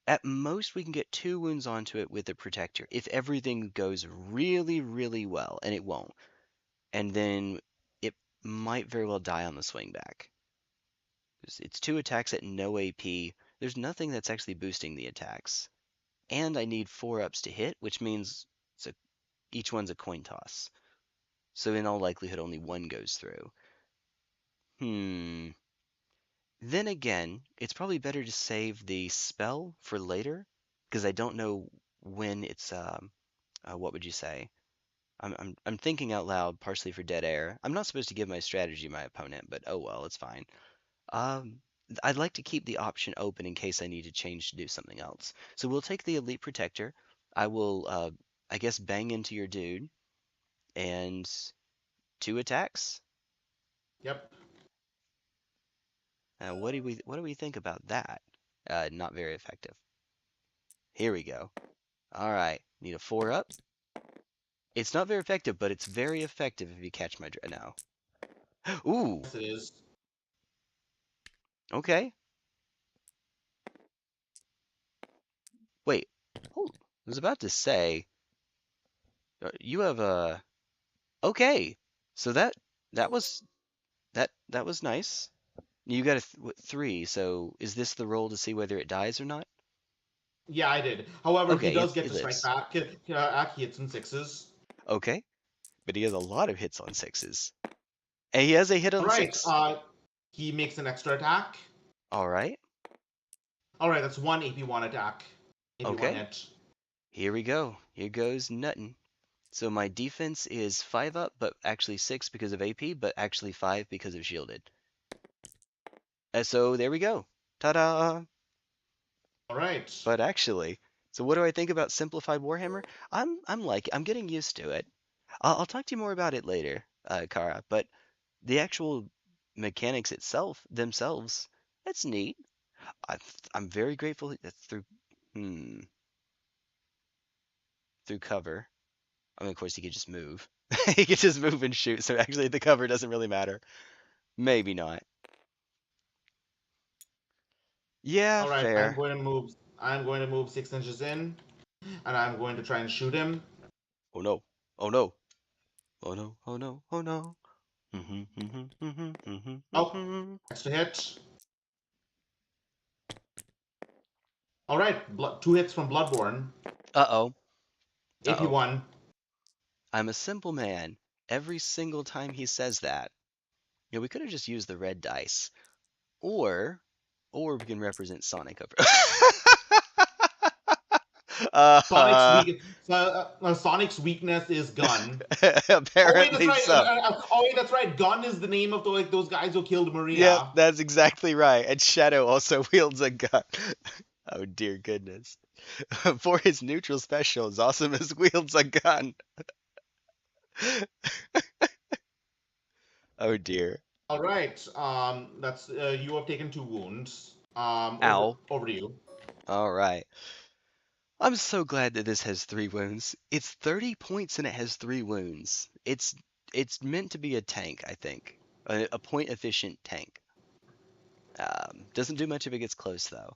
At most, we can get 2 wounds onto it with the protector if everything goes really, really well, and it won't. And then it might very well die on the swing back. It's 2 attacks at no AP. There's nothing that's actually boosting the attacks. And I need 4 ups to hit, which means it's a, each one's a coin toss. So in all likelihood, only one goes through. Hmm. Then again, it's probably better to save the spell for later, because I don't know when it's what would you say? I'm thinking out loud, partially for dead air. I'm not supposed to give my strategy to my opponent, but oh well, it's fine. Um, I'd like to keep the option open in case I need to change to do something else. So we'll take the Elite Protector. I will, I guess, bang into your dude, and 2 attacks. Yep. What do we think about that? Not very effective. Here we go. All right, need a 4 up. It's not very effective, but it's very effective if you catch my now. Ooh, Yes, it is. okay. Wait. Hold. I was about to say you have a. Okay, so that was that was nice. You got a 3. So is this the roll to see whether it dies or not? Yeah, I did. However, he Okay, does get it to strike lives. back. He hits in sixes. Okay, but he has a lot of hits on 6s, and he has a hit All on right. 6. He makes an extra attack. All right. All right, that's one AP1 attack. AP1 Okay. hit. Here we go. Here goes nuttin'. So my defense is 5 up, but actually 6 because of AP, but actually 5 because of shielded. So there we go. Ta-da! All right. But actually, so what do I think about simplified Warhammer? I'm getting used to it. I'll talk to you more about it later, Kara. But the actual mechanics themselves, that's neat. I, I'm very grateful that hmm, through cover. I mean, of course, he could just move. He could just move and shoot. So actually, the cover doesn't really matter. Maybe not. Yeah, All right. fair. I'm going to move 6 inches in, and I'm going to try and shoot him. Oh no. Oh no. Oh no. Oh no. Oh no. Mhm, mhm, mhm, mhm, Oh, mhm. extra hit. All right. 2 hits from Bloodborne. Uh-oh. Uh-oh. AP1. I'm a simple man. Every single time he says that, we could have just used the red dice. Or we can represent Sonic over. Sonic's uh, weak. Sonic's weakness is gun. Oh wait, that's apparently right. so. Oh wait, that's right. Gun is the name of those guys who killed Yep, Maria. that's exactly right. And Shadow also wields a gun. Oh dear goodness. For his neutral special, Zosimus wields a gun. Oh dear. All right. That's you have taken 2 wounds. Over Ow. over to you. All right. I'm so glad that this has 3 wounds. It's 30 points and it has 3 wounds. It's meant to be a tank, I think. A point efficient tank. Doesn't do much if it gets close though.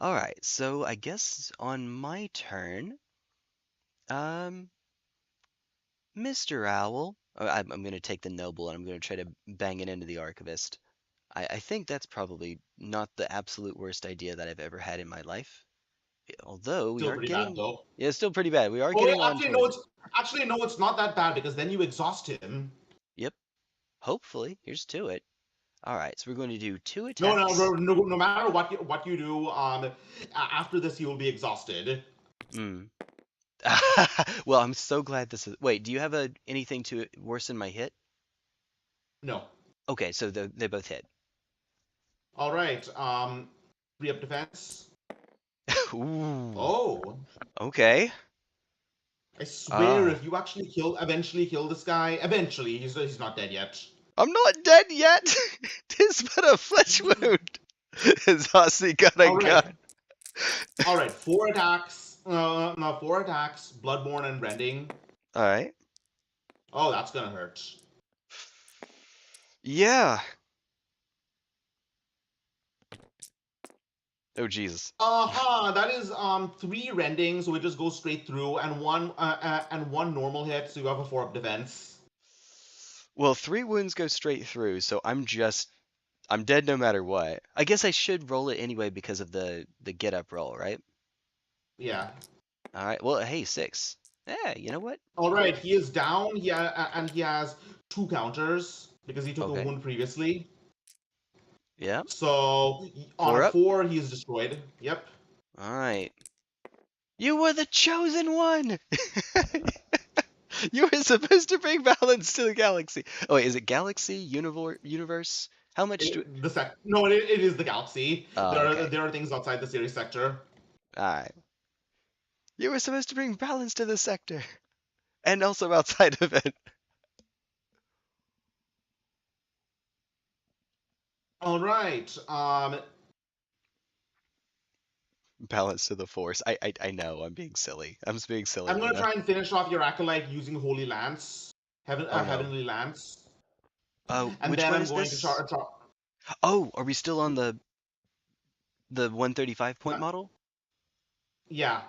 All right, so I guess on my turn, um, Mr. Owl. I'm going to take the noble and I'm going to try to bang it into the archivist. I think that's probably not the absolute worst idea that I've ever had in my life. Although we Still are pretty bad getting, though. yeah, it's still pretty bad. We are Oh, getting on actually no, towards, it's not that bad because then you exhaust him. yep, hopefully. Here's to it. All right, so we're going to do 2 No, no, attacks. no matter what you do, after this you will be exhausted. Hmm. Well, I'm so glad this is. Wait, do you have anything to worsen my hit? No. Okay, so they both hit. All right. Free up defense. Ooh. Oh, Okay. I swear, Ah. if you actually eventually kill this guy, eventually he's not dead yet. I'm not dead yet. Tis but a flesh wound. Zossi got a All right, gun. all right. 4 attacks. No, 4 attacks. Bloodborne and rending. All right. Oh, that's gonna hurt. Yeah. Oh Jesus. That is 3 rending, so it just goes straight through, and one normal hit, so you have a 4 up defense. Well, 3 wounds go straight through, so I'm dead no matter what. I guess I should roll it anyway because of the get up roll, right? Yeah. All right. Well, hey, 6. Yeah, you know what? All right, he is down. And he has 2 counters because he took a Okay. wound previously. Yeah. So on 4 a up. 4, he is destroyed. Yep. All right. You were the chosen one. You were supposed to bring balance to the galaxy. Oh wait, is it galaxy, universe? How much do? No, it is the galaxy. Oh, okay. There are things outside the Sirius sector. All right. You were supposed to bring balance to the sector, and also outside of it. All right. Balance to the force. I know. I'm being silly. I'm being silly, I'm gonna Luna. try and finish off your acolyte using Holy Lance, Oh no. Heavenly Lance, and Which then one I'm is going to this? charge. Oh, are we still on the 135 point model? Yeah,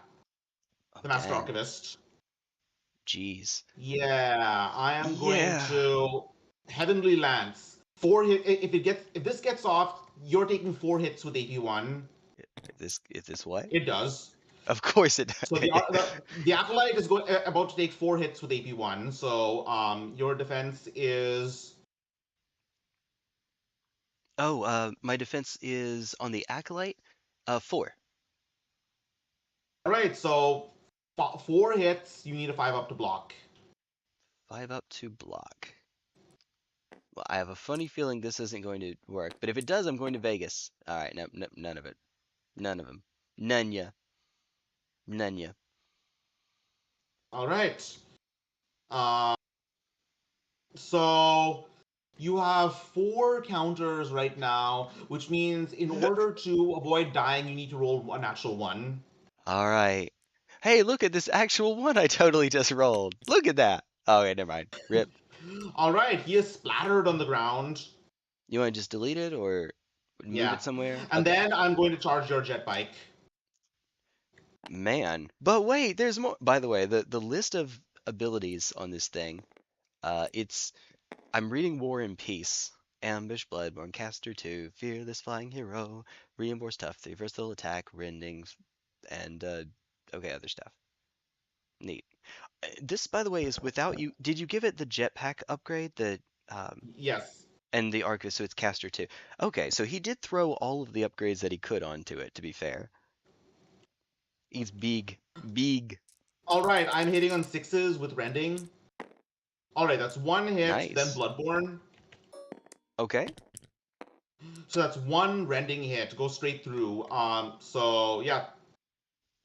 Oh the Master dang. Archivist. Jeez. Yeah, I am going Yeah. to Heavenly Lance. 4 hit. If this gets off, you're taking 4 hits with AP1. If this what? It does. Of course it. So the acolyte is about to take 4 hits with AP1. So your defense is. Oh, my defense is on the acolyte. 4. All right, so 4 hits. You need a 5 up to block. 5 up to block. Well, I have a funny feeling this isn't going to work, but if it does, I'm going to Vegas. All right, no, no, none of it. None of them. None ya. None ya. All right. Uh, so you have 4 counters right now, which means in order to avoid dying, you need to roll a natural 1. All right. Hey, look at this actual one I totally just rolled. Look at that. Oh, okay, never mind. Rip. All right, he is splattered on the ground. You want to just delete it or move Yeah. it somewhere? And Okay. then I'm going to charge your jet bike. Man. But wait, there's more. By the way, the list of abilities on this thing, it's I'm reading War and Peace. Ambush, Bloodborne, Caster 2, Fearless Flying Hero, Reinforced Tough 3, Versatile Attack, Rendings, and okay, other stuff. Neat. This, by the way, is without you. Did you give it the jetpack upgrade? Yes. And the Arcus, so it's Caster 2. Okay, so he did throw all of the upgrades that he could onto it, to be fair. He's big. Big. All right, I'm hitting on 6s with rending. All right, that's 1 hit, then Nice. Bloodborne. Okay. So that's 1 rending hit, go straight through. So yeah,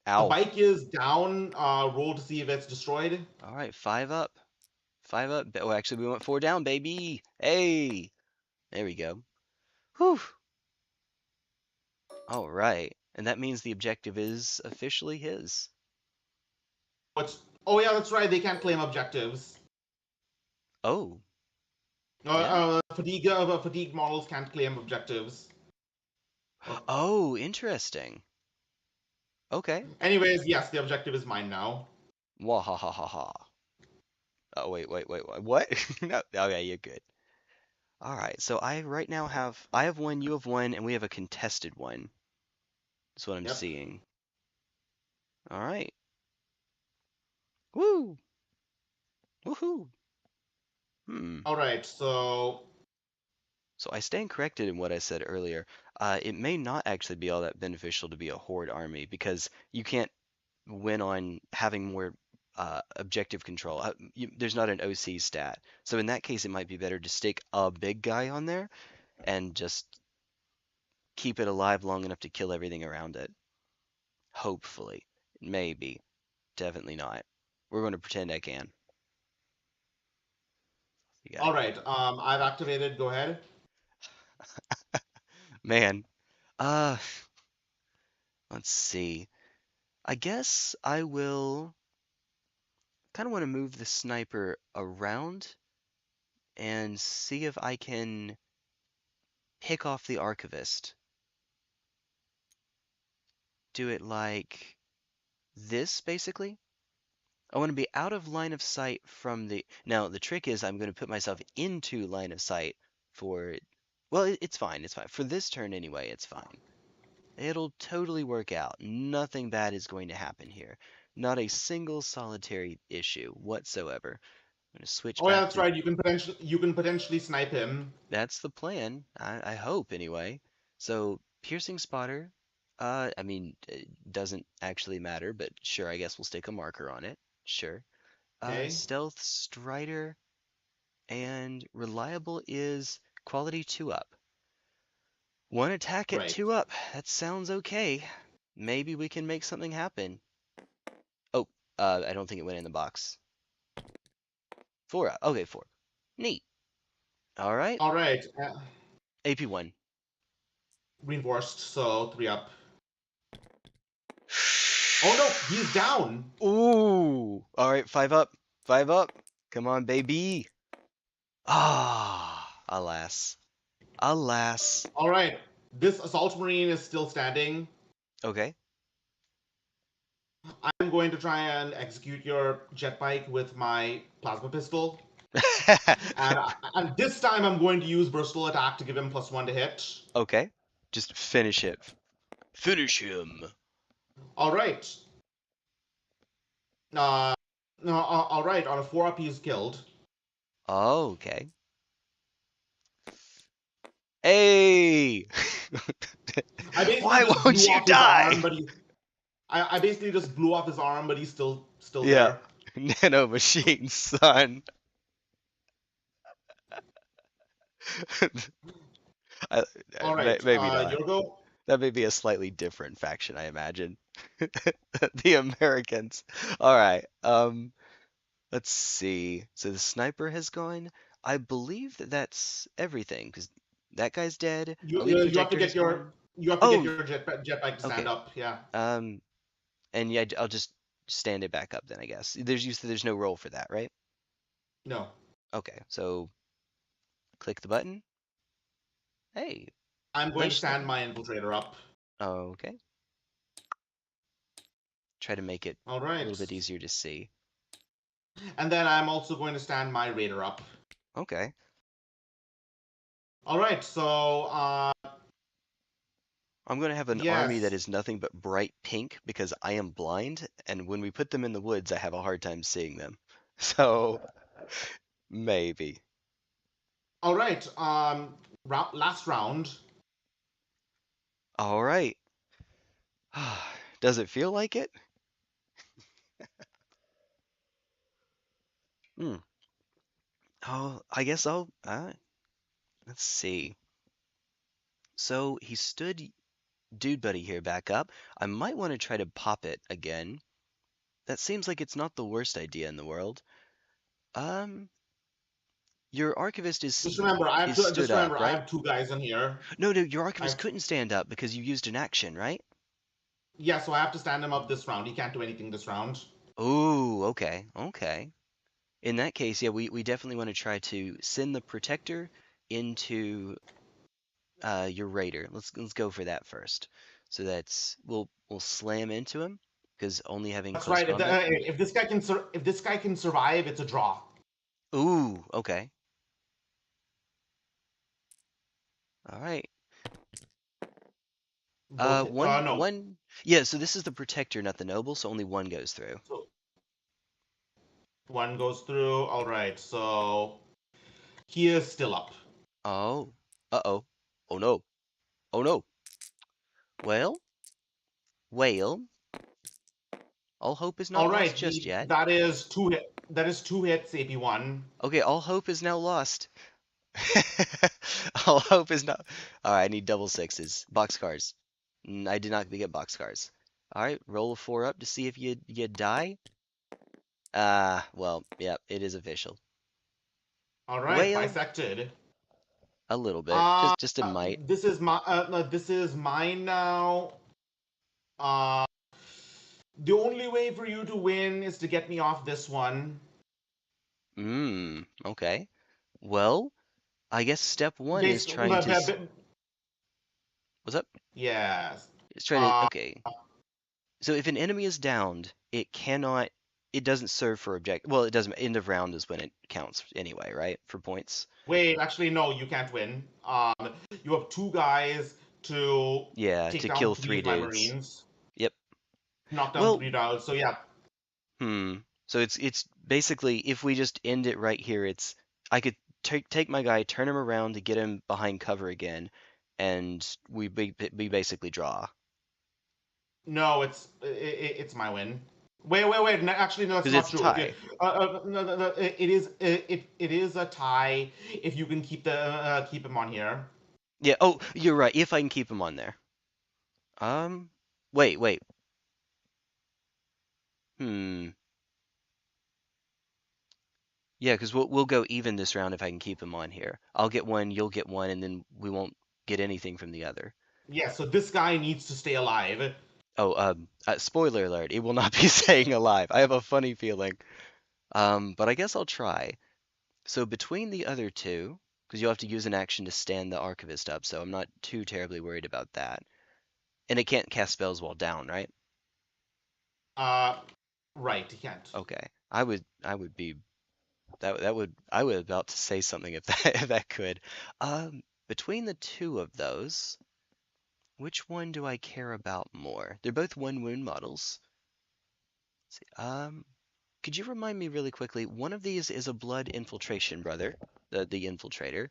the Ow. bike is down. Roll to see if it's destroyed. All right, 5 up. 5 up. Oh, actually, we went 4 down, baby. Hey. There we go. Whew. All right. And that means the objective is officially his. What's? Oh yeah, that's right. They can't claim objectives. Oh, yeah. Fatigue models can't claim objectives. Oh. Oh, interesting. Okay. Anyways, yes, the objective is mine now. Wahahaha. Oh, wait, what? No, okay, you're good. All right, so I right now I have one, you have one, and we have a contested one. That's what I'm Yep. seeing. All right. Woo! Woohoo! Hmm. All right, so So I stand corrected in what I said earlier. It may not actually be all that beneficial to be a horde army because you can't win on having more objective control. There's not an OC stat. So in that case, it might be better to stick a big guy on there and just keep it alive long enough to kill everything around it. Hopefully. Maybe. Definitely not. We're going to pretend I can. You gotta all go. right. I've activated. Go ahead. Man. Let's see. I guess I will kind of want to move the sniper around and see if I can pick off the archivist. Do it like this, basically. I want to be out of line of sight from the... Now, the trick is I'm going to put myself into line of sight for... Well, it's fine, it's fine. For this turn anyway, it's fine. It'll totally work out. Nothing bad is going to happen here. Not a single solitary issue whatsoever. I'm going to switch Oh yeah, back that's to... right. You can potentially snipe him. That's the plan. I hope, anyway. So, piercing spotter, I mean, it doesn't actually matter, but sure, I guess we'll stick a marker on it. Sure. Okay. Stealth strider and reliable is quality 2 up. One attack at Right. 2 up. That sounds okay. Maybe we can make something happen. Oh, I don't think it went in the box. 4 up. Okay, 4. Neat. All right. All right. AP1. Reinforced. So 3 up. Oh no, he's down. Ooh. All right, 5 up. 5 up. Come on, baby. Ah, alas. Alas. All right. This assault marine is still standing. Okay. I'm going to try and execute your jet bike with my plasma pistol. And this time I'm going to use versatile attack to give him +1 to hit. Okay. Just finish it. Finish him. All right. Uh, no, all right. On a 4 up, he's killed. Oh, okay. Hey! I basically Why just won't blew you off his die? arm, but I basically just blew off his arm, but he's still Yeah. there. Nano machine, son. I, All right. maybe not. Your go. That may be a slightly different faction, I imagine. The Americans. All right. Let's see. So the sniper has gone. I believe that that's everything because that guy's dead. You Elite you have to protector get has your gone. you have to get Oh, your jet bike to stand okay. up. Yeah. And yeah, I'll just stand it back up then, I guess. There's no roll for that, right? No. Okay, so click the button. Hey, I'm going to nice stand thing. my infiltrator up. Okay. Try to make it All a right. little bit easier to see. And then I'm also going to stand my raider up. Okay. All right. So I'm going to have an army that yes. is nothing but bright pink because I am blind, and when we put them in the woods, I have a hard time seeing them. So, maybe. All right. Last round. All right. Does it feel like it? Hmm. Oh, I guess I'll. Let's see. So he stood Dude Buddy here back up. I might want to try to pop it again. That seems like it's not the worst idea in the world. Um, your archivist Just remember, I have is to. stood Just up, remember, I right? have 2 guys in here. No, your I archivist have. couldn't stand up because you used an action, right? Yeah, so I have to stand him up this round. He can't do anything this round. Ooh, okay, okay. In that case, yeah, we definitely want to try to send the protector into your raider. Let's go for that first. So that's we'll slam into him because only having That's close right. combat. If this guy can if this guy can survive, it's a draw. Ooh, okay. All right. Both no. One. Yeah, so this is the protector, not the noble, so only one goes through. So one goes through. All right. So he is still up. Oh. Uh-oh. Oh no. Oh no. Well, well, all hope is not All right. lost just He yet. that is two hits. AP1. Okay, all hope is now lost. All hope is not. All right, I need double sixes. Boxcars. I did not get boxcars. All right, roll a four up to see if you die. Well, yeah, it is official. All right. Well, Bisected. a little bit, Uh, just a mite. this is my no, this is mine now. Uh, the only way for you to win is to get me off this one. Okay. Well, I guess step one is Based, trying to. What's up? yes. It's trying to. Uh, Okay. So if an enemy is downed, it cannot. It doesn't serve for object. Well, it doesn't. End of round is when it counts anyway, right? For points. Wait, actually, no, you can't win. You have two guys to Yeah, take to down kill three three of my dudes. marines, Yep. knock down Well, three dials. So yeah, So it's basically if we just end it right here, it's I could take my guy, turn him around to get him behind cover again, and we basically draw. no, it's my win. Wait. No, actually, no, that's Because not it's a true. If you, tie. no, it is a tie if you can keep him on here. Yeah, oh, you're right. If I can keep him on there. Um, wait. Hmm. Yeah, because we'll go even this round if I can keep him on here. I'll get one, you'll get one, and then we won't get anything from the other. Yeah, so this guy needs to stay alive. Oh, spoiler alert, it will not be staying alive. I have a funny feeling. But I guess I'll try. So between the other two, because you'll have to use an action to stand the Archivist up, so I'm not too terribly worried about that. And it can't cast spells while down, right? Uh, right, he can't. Okay. I would be I would about to say something if that if that could. Between the two of those, which one do I care about more? They're both one wound models. Let's see. Could you remind me really quickly? One of these is a blood infiltration, brother, the infiltrator.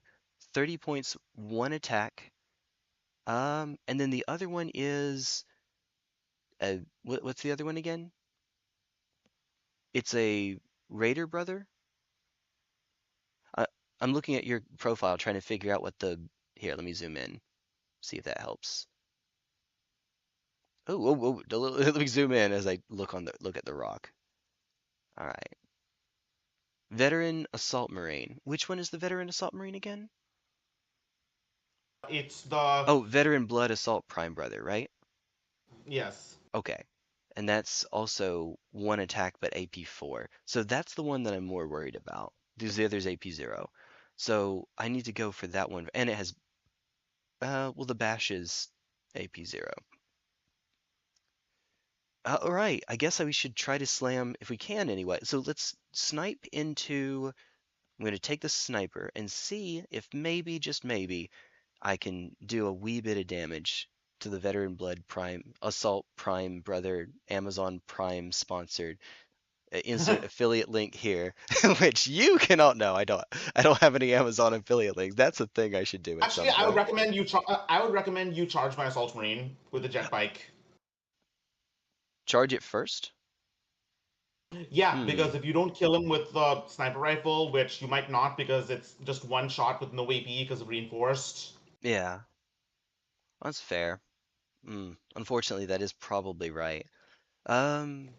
30 points, one attack. And then the other one is what's the other one again? It's a raider, brother. I, I'm looking at your profile trying to figure out what the here. Let me zoom in, see if that helps. Let me zoom in as I look at the rock. All right, veteran assault marine. Which one is the veteran assault marine again? It's the Oh, veteran blood assault prime brother, right? yes. Okay. And that's also one attack but AP 4. So that's the one that I'm more worried about. Because the other's AP 0. So I need to go for that one. And it has, well, the bash is AP 0. All right. I guess we should try to slam if we can anyway. So let's snipe into. I'm going to take the sniper and see if maybe, just maybe, I can do a wee bit of damage to the Veteran Blood Prime Assault Prime Brother Amazon Prime sponsored. Insert affiliate link here, which you cannot know. I don't have any Amazon affiliate links. That's a thing I should do at Actually, some point. I would recommend you charge my assault marine with a jet bike. Charge it first? Yeah, Hmm. because if you don't kill him with the sniper rifle, which you might not because it's just one shot with no AP because of reinforced. Yeah, that's fair. Unfortunately, that is probably right. Um,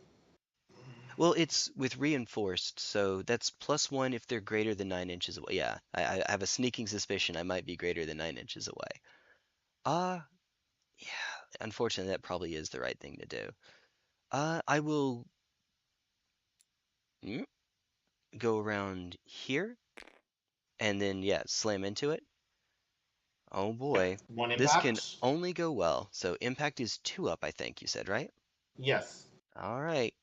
well, it's with reinforced, so that's +1 if they're greater than 9 inches away. Yeah, I have a sneaking suspicion I might be greater than 9 inches away. Uh, yeah. Unfortunately, that probably is the right thing to do. I will mm, go around here and then, yeah, slam into it. Oh boy. One This can impact. only go well. So impact is 2 up, I think you said, right? Yes. All right.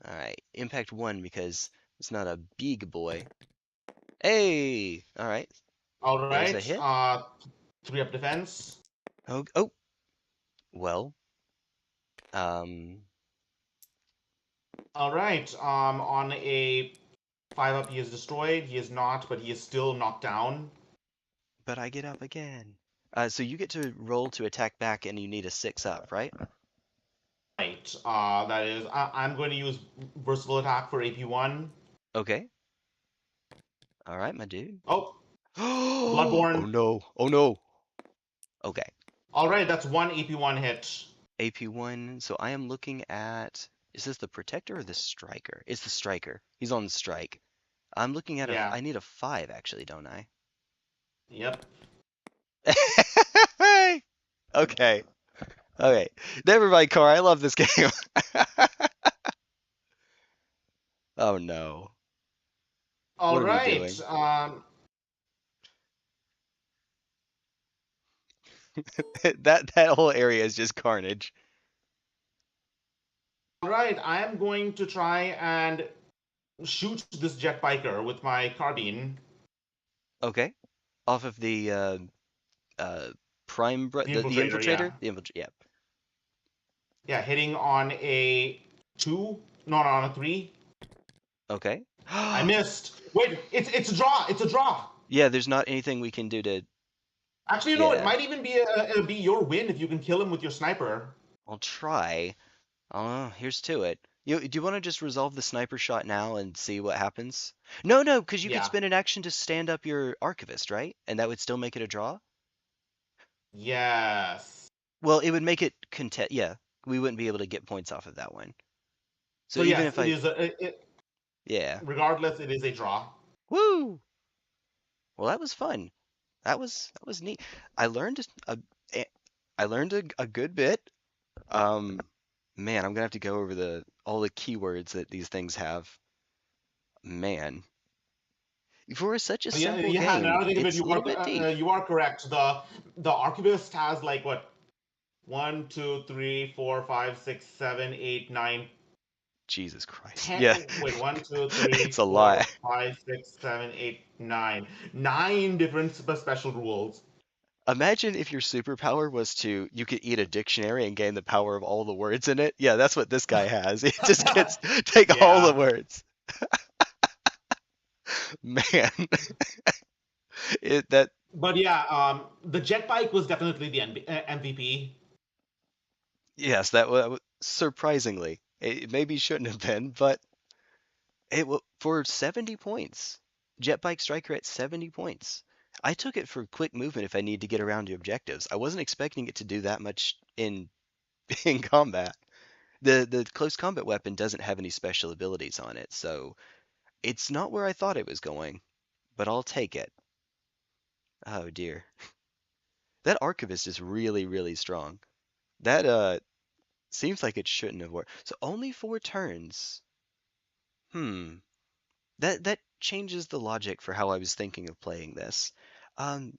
All right. Impact 1 because it's not a big boy. Hey! All right. All There's a right. hit. 3 up defense. Oh, oh. Well, um, All right. On a 5 up, he is destroyed. He is not, but he is still knocked down. but I get up again. So you get to roll to attack back and you need a 6 up, right? Right. That is. I'm going to use versatile attack for AP1. Okay. All right, my dude. Oh, Oh Bloodborne. no. Oh no. Okay. All right. That's one AP1 hit. AP1. So I am looking at. Is this the protector or the striker? It's the striker. He's on the strike. I'm looking at a. Yeah. I need a 5 actually, don't I? Yep. Okay. Okay. Never mind, Car. I love this game. Oh no. All What are we right. doing? That whole area is just carnage. All right. I am going to try and shoot this jet biker with my carbine. Okay. Off of the uh The the infiltrator. infiltrator? Yeah. The infiltrator. Yeah. Yeah. Hitting on a 2. Not on a 3. Okay. I missed. Wait. It's a draw. It's a draw. Yeah, there's not anything we can do to. Actually, it Yeah, might even be your win if you can kill him with your sniper. I'll try. Here's to it. Do you want to just resolve the sniper shot now and see what happens? No, no, because you could Yeah. spend an action to stand up your archivist, right? And that would still make it a draw? Yes. Well, it would make it contest. Yeah, we wouldn't be able to get points off of that one. So So even yes, if it I. is Yeah. regardless, it is a draw. Woo! Well, that was fun. That was neat. I learned a I learned a good bit. Um, Man, I'm gonna have to go over the all the keywords that these things have. Man, for such a Yeah, simple yeah. game, Now that I think of it, it's a little bit deep. you are correct. The archivist has like what 1, 2, 3, 4, 5, 6, 7, 8, 9, Jesus Christ. 10. Yeah, Wait, 1, 2, it's 3, a 4, lot. 5, 6, 7, 8, 9. 9 different special rules. Imagine if your superpower was to you could eat a dictionary and gain the power of all the words in it. Yeah, that's what this guy has. He just gets take all the Yeah. words. Man, that But yeah, the jet bike was definitely the MVP. yes, that was surprisingly. It maybe shouldn't have been, but for 70 points. Jet Bike Striker at 70 points. I took it for quick movement if I need to get around to objectives. I wasn't expecting it to do that much in in combat. The close combat weapon doesn't have any special abilities on it, so it's not where I thought it was going, but I'll take it. Oh dear. That archivist is really, really strong. That seems like it shouldn't have worked. So only 4 turns. Hmm. That changes the logic for how I was thinking of playing this. Um,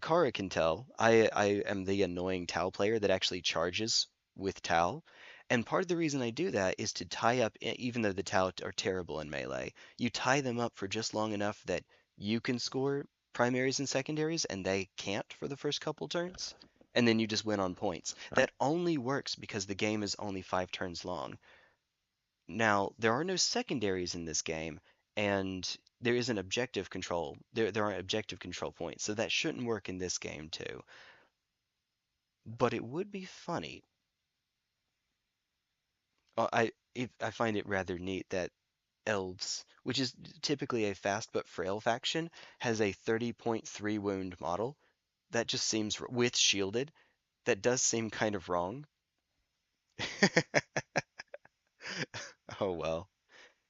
Kara can tell I am the annoying Tau player that actually charges with Tau, and part of the reason I do that is to tie up, even though the Tau are terrible in melee, you tie them up for just long enough that you can score primaries and secondaries, and they can't for the first couple turns, and then you just win on points. That only works because the game is only 5 turns long. Now, there are no secondaries in this game, and there isn't objective control. There aren't objective control points, so that shouldn't work in this game too. But it would be funny. I find it rather neat that elves, which is typically a fast but frail faction, has a 30.3 wound model. That just seems with shielded. That does seem kind of wrong. Oh well.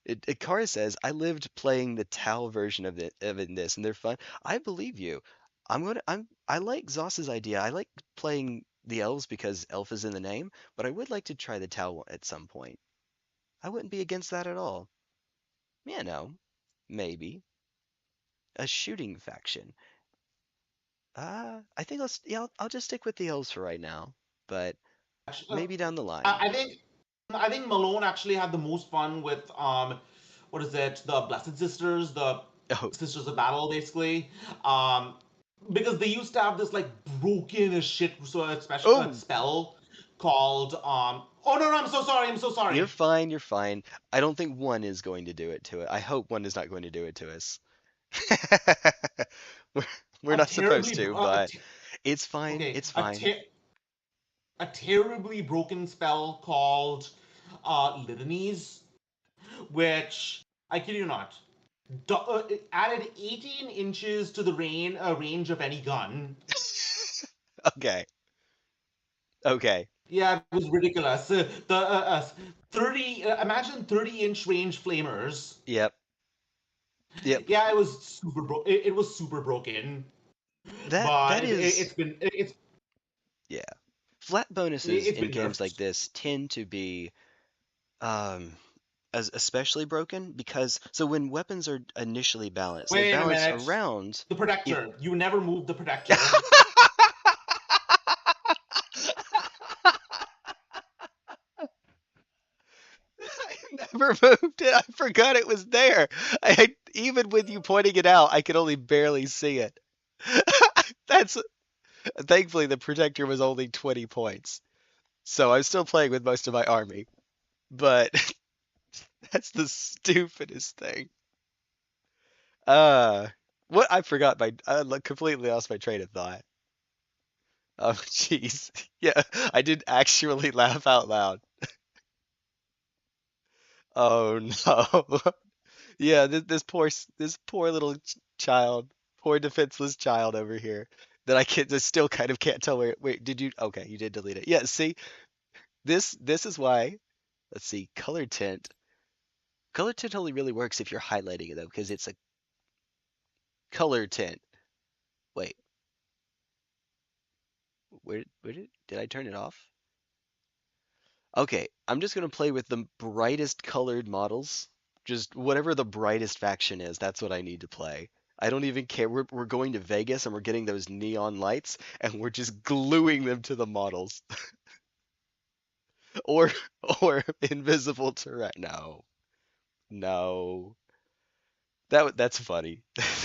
Ikara says, I lived playing the Tau version of it in this, and they're fun. I believe you. I like Zos's idea. I like playing the elves because elf is in the name, but I would like to try the Tau at some point. I wouldn't be against that at all. Yeah, no, maybe a shooting faction. I think I'll just stick with the elves for right now, but Actually, maybe down the line. I think Malone actually had the most fun with what is it? The Blessed Sisters, the Oh, Sisters of Battle, basically. Um, because they used to have this like broken as shit special oh, spell called Oh no, no, I'm so sorry. I'm so you're sorry. fine, you're fine. I don't think one is going to do it to it. I hope one is not going to do it to us. we're, we're A not supposed terribly to, but it's fine. okay, It's fine. a terribly broken spell called Litanies, which I kid you not, it added 18 inches to the range of any gun. Okay. Okay. Yeah, it was ridiculous. The 30, imagine 30-inch range flamers. Yep. Yep. Yeah, it was it was super broken, That but is, it's been it's yeah. Flat bonuses it's in been games like nerfed. this tend to be um as especially broken because so when weapons are initially balanced, they Wait a balance minute. around The if protector. You never moved the protector. I never moved it. I forgot it was there. Even with you pointing it out, I could only barely see it. That's thankfully the protector was only 20 points. So I'm still playing with most of my army. But that's the stupidest thing. Uh what I forgot my completely lost my train of thought. Oh jeez. Yeah, I did actually laugh out loud. Oh no. Yeah, this poor little child, poor defenseless child over here that I still kind of can't tell where. Wait, did you? Okay, you did delete it. Yeah, see, this is why. Let's see, color tint. Color tint only really works if you're highlighting it though, because it's a color tint. Wait, did I turn it off? Okay, I'm just gonna play with the brightest colored models. Just whatever the brightest faction is, that's what I need to play. I don't even care. We're going to Vegas and we're getting those neon lights and we're just gluing them to the models. Or or invisible terrain. No. No. That's funny.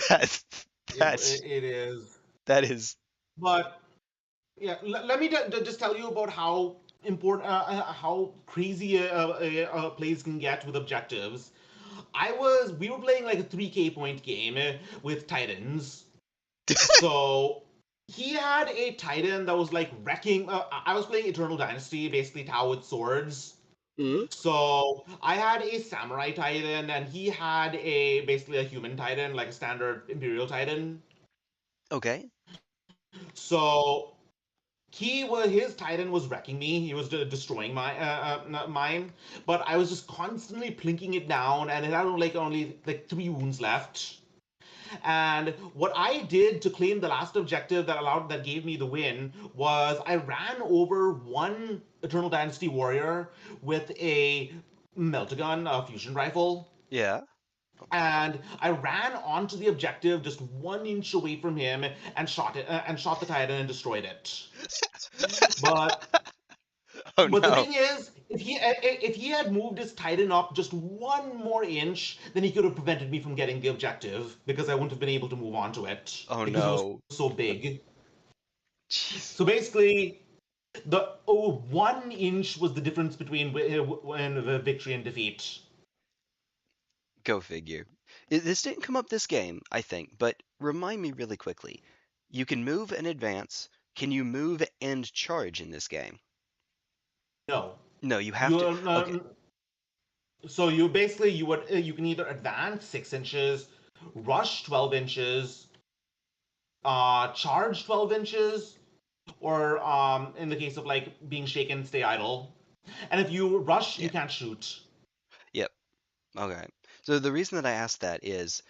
That's that's It is. that is But yeah, let me just tell you about how important, how crazy a plays can get with objectives. We were playing like a 3K point game with Titans. So he had a Titan that was like wrecking. I was playing Eternal Dynasty, basically Tau with swords. Mm. So I had a Samurai Titan, and he had a basically a human Titan, like a standard Imperial Titan. Okay. So his Titan was wrecking me. He was destroying mine, but I was just constantly plinking it down, and it had only like 3 wounds left. And what I did to claim the last objective that gave me the win was I ran over one Eternal Dynasty warrior with a meltagun, a fusion rifle, Yeah. and I ran onto the objective just 1 inch away from him and shot the Titan and destroyed it. But Oh the no. thing is, if he had moved his Titan up just 1 more inch, then he could have prevented me from getting the objective because I wouldn't have been able to move on to it Oh because he was no. so big. Jeez. So basically, the 1 inch was the difference between victory and defeat. Go figure. This didn't come up this game, I think, but remind me really quickly. You can move and advance. Can you move and charge in this game? No, No, you have you to. Okay. so you basically you can either advance 6 inches, rush 12 inches, charge 12 inches, or in the case of like being shaken, stay idle. And if you rush, you Yeah. can't shoot. Yep. Okay. So the reason that I asked that is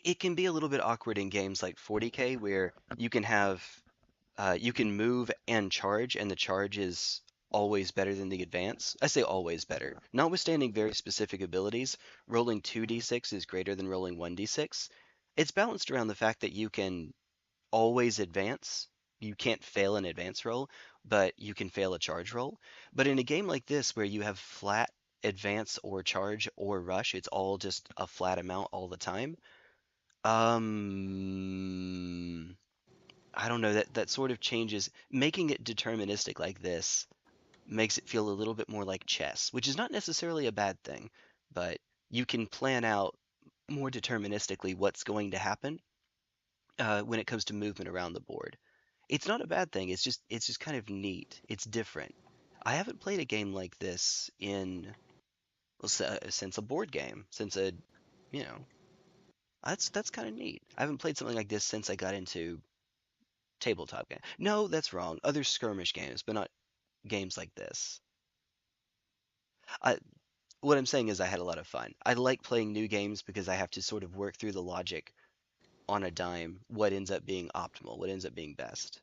it can be a little bit awkward in games like 40K where you can move and charge, and the charge is always better than the advance. I say always better. Notwithstanding very specific abilities, rolling 2d6 is greater than rolling 1d6. It's balanced around the fact that you can always advance. You can't fail an advance roll, but you can fail a charge roll. But in a game like this where you have flat advance or charge or rush, it's all just a flat amount all the time. Um, I don't know, that sort of changes. Making it deterministic like this makes it feel a little bit more like chess, which is not necessarily a bad thing, but you can plan out more deterministically what's going to happen when it comes to movement around the board. It's not a bad thing. It's just kind of neat. It's different. I haven't played a game like this in well, since a board game, since a you know that's kind of neat. I haven't played something like this since I got into tabletop game. No, that's wrong. Other skirmish games, but not games like this. I, what I'm saying is I had a lot of fun. I like playing new games because I have to sort of work through the logic on a dime, what ends up being optimal, what ends up being best.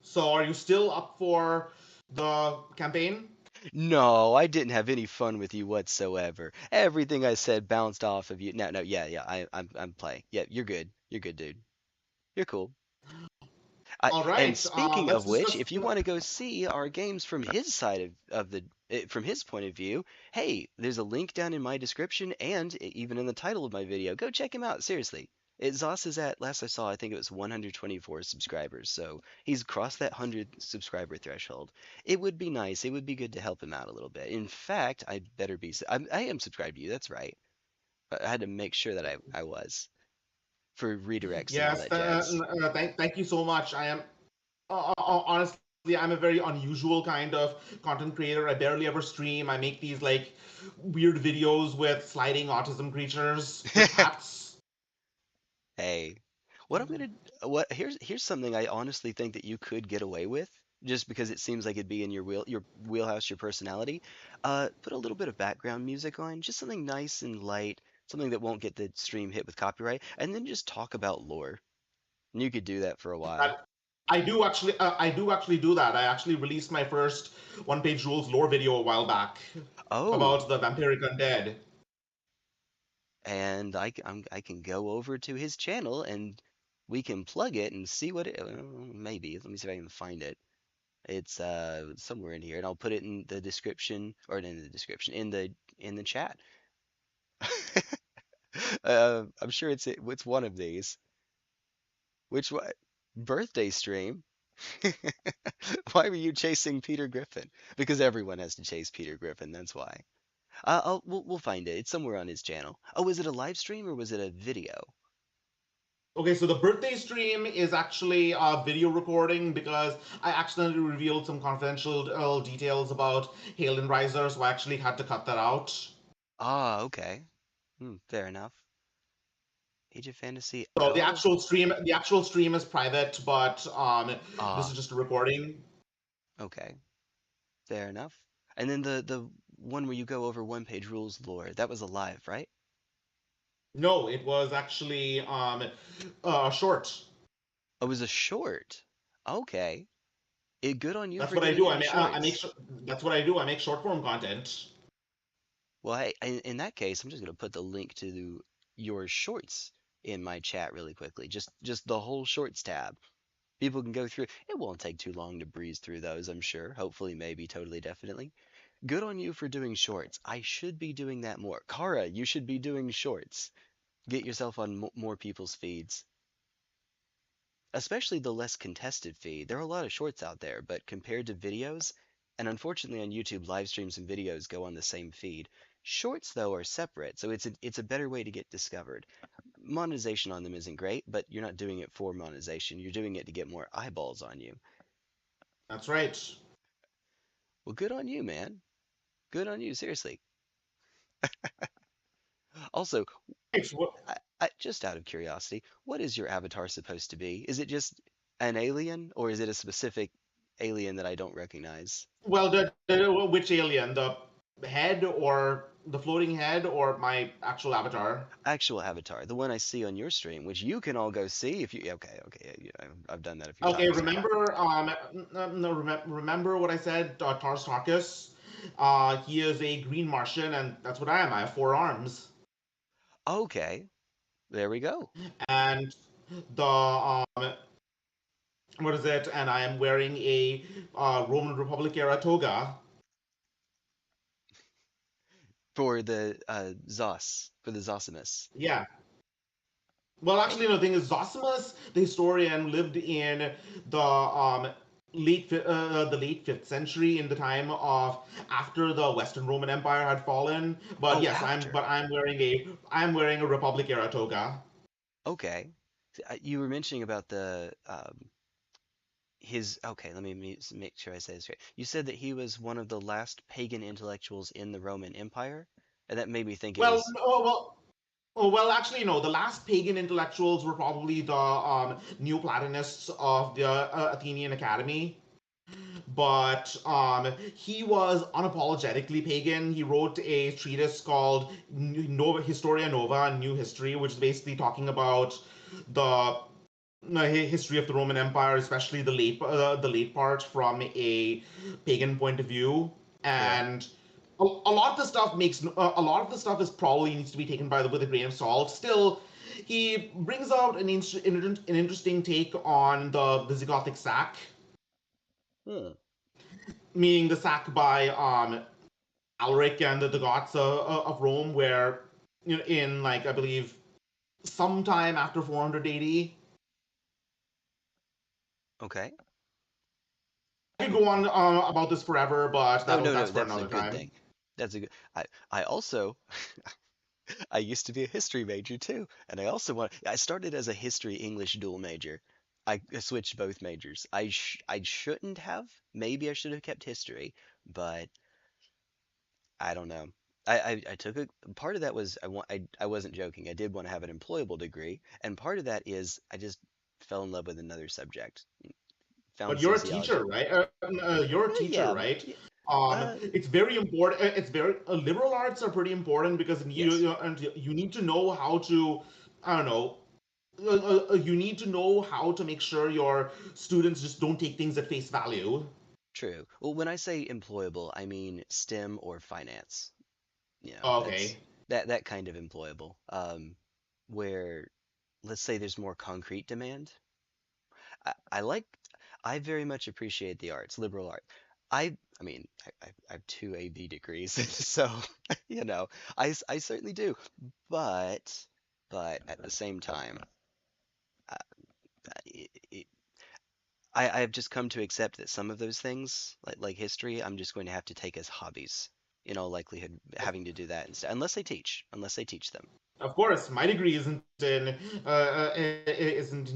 So are you still up for the campaign? No, I didn't have any fun with you whatsoever. Everything I said bounced off of you. No, no, yeah, yeah, I'm playing. Yeah, you're good. You're good, dude. You're cool. All And right. speaking Let's of which, discuss. if you want to go see our games from his side of the from his point of view, hey, there's a link down in my description and even in the title of my video. Go check him out. Seriously. Zos is at, last I saw, I think it was 124 subscribers, so he's crossed that 100 subscriber threshold. It would be nice. It would be good to help him out a little bit. In fact, I better be. I am subscribed to you. That's right. I had to make sure that I was for redirects and all Yes. that jazz. Thank you so much. I am honestly, I'm a very unusual kind of content creator. I barely ever stream. I make these like weird videos with sliding autism creatures with hats. Hey, what I'm gonna what here's something I honestly think that you could get away with, just because it seems like it'd be in your wheelhouse, your personality. Put a little bit of background music on, just something nice and light, something that won't get the stream hit with copyright, and then just talk about lore. And you could do that for a while. That I do actually do that. I actually released my first one-page rules lore video a while back Oh, about the vampiric undead. and I can go over to his channel and we can plug it and see what it maybe. Let me see if I can find it. It's somewhere in here, and I'll put it in the description, or in the description, in the chat. I'm sure it's one of these. Which one? Birthday stream? Why were you chasing Peter Griffin? Because everyone has to chase Peter Griffin. That's why. We'll find it. It's somewhere on his channel. Oh, was it a live stream or was it a video? Okay, so the birthday stream is actually a video recording because I accidentally revealed some confidential details about Halen Riser, so I actually had to cut that out. Ah, okay. Fair enough. Age of Fantasy. So Oh, the actual stream is private, but this is ah, just a recording. okay. Fair enough. And then the one where you go over one page rules lore, that was alive, right? No, it was actually short. Oh, it was a short. Okay. Good on you That's for what I getting do. into I make shorts. that's what I do. I make short form content. Well, in that case, I'm just gonna put the link to your shorts in my chat really quickly. Just the whole shorts tab. People can go through. It won't take too long to breeze through those, I'm sure. Hopefully, maybe, totally, definitely. Good on you for doing shorts. I should be doing that more. Kara, you should be doing shorts. Get yourself on more people's feeds. Especially the less contested feed. There are a lot of shorts out there, but compared to videos, and unfortunately on YouTube, live streams and videos go on the same feed. Shorts, though, are separate, so it's a better way to get discovered. Monetization on them isn't great, but you're not doing it for monetization. You're doing it to get more eyeballs on you. That's right. Well, good on you, man. Good on you, seriously. Also, It's, just out of curiosity, what is your avatar supposed to be? Is it just an alien, or is it a specific alien that I don't recognize? well, which alien? The head or the floating head or my actual avatar? Actual avatar, the one I see on your stream, which you can all go see if you. Okay, okay, yeah, I've done that a few Okay, times. remember, no, remember what I said, Tarkas? He is a green Martian, and that's what I am. I have 4 arms, Okay, there we go. and the what is it? And I am wearing a Roman Republic era toga. For the for the Zosimus. Yeah. Well, Oh, actually, no. The thing is, Zosimus, the historian, lived in the late fifth century, in the time of after the Western Roman Empire had fallen. But oh, yes, after. I'm wearing a Republic era toga. Okay, you were mentioning about the his. Okay, let me make sure I say this right. You said that he was one of the last pagan intellectuals in the Roman Empire, and that made me think it Well, was. no, well, oh, well, actually, no. The last pagan intellectuals were probably the Neoplatonists of the Athenian Academy. But he was unapologetically pagan. He wrote a treatise called Nova Historia Nova, New History, which is basically talking about the history of the Roman Empire, especially the late part from a pagan point of view. Okay. And a lot of the stuff a lot of the stuff is probably needs to be taken with a grain of salt. Still, he brings out an interesting take on the Visigothic sack, Hmm. meaning the sack by Alaric and the Goths of Rome, where in like I believe sometime after 480. Okay. I could go on about this forever, but No, no, that's no. for That's a another good time. thing. That's a good. I also I used to be a history major too, and I started as a history English dual major. I switched both majors. I shouldn't have. Maybe I should have kept history, but I don't know. I took a part of that was I wasn't joking. I did want to have an employable degree, and part of that is I just fell in love with another subject. Found But you're a sociology. teacher, right? You're a teacher, Yeah, right? yeah. It's very important. It's very liberal arts are pretty important because Yes, you need to know how to, I don't know. You need to know how to make sure your students just don't take things at face value. true. Well, when I say employable, I mean STEM or finance. You know, that's Okay. that kind of employable. Where let's say there's more concrete demand. I like I very much appreciate the arts, liberal art. I mean, I have two AV degrees, so you know, I certainly do. But at the same time, uh, it, I have just come to accept that some of those things, like history, I'm just going to have to take as hobbies. In all likelihood, having to do that instead, unless they teach them. Of course, my degree isn't in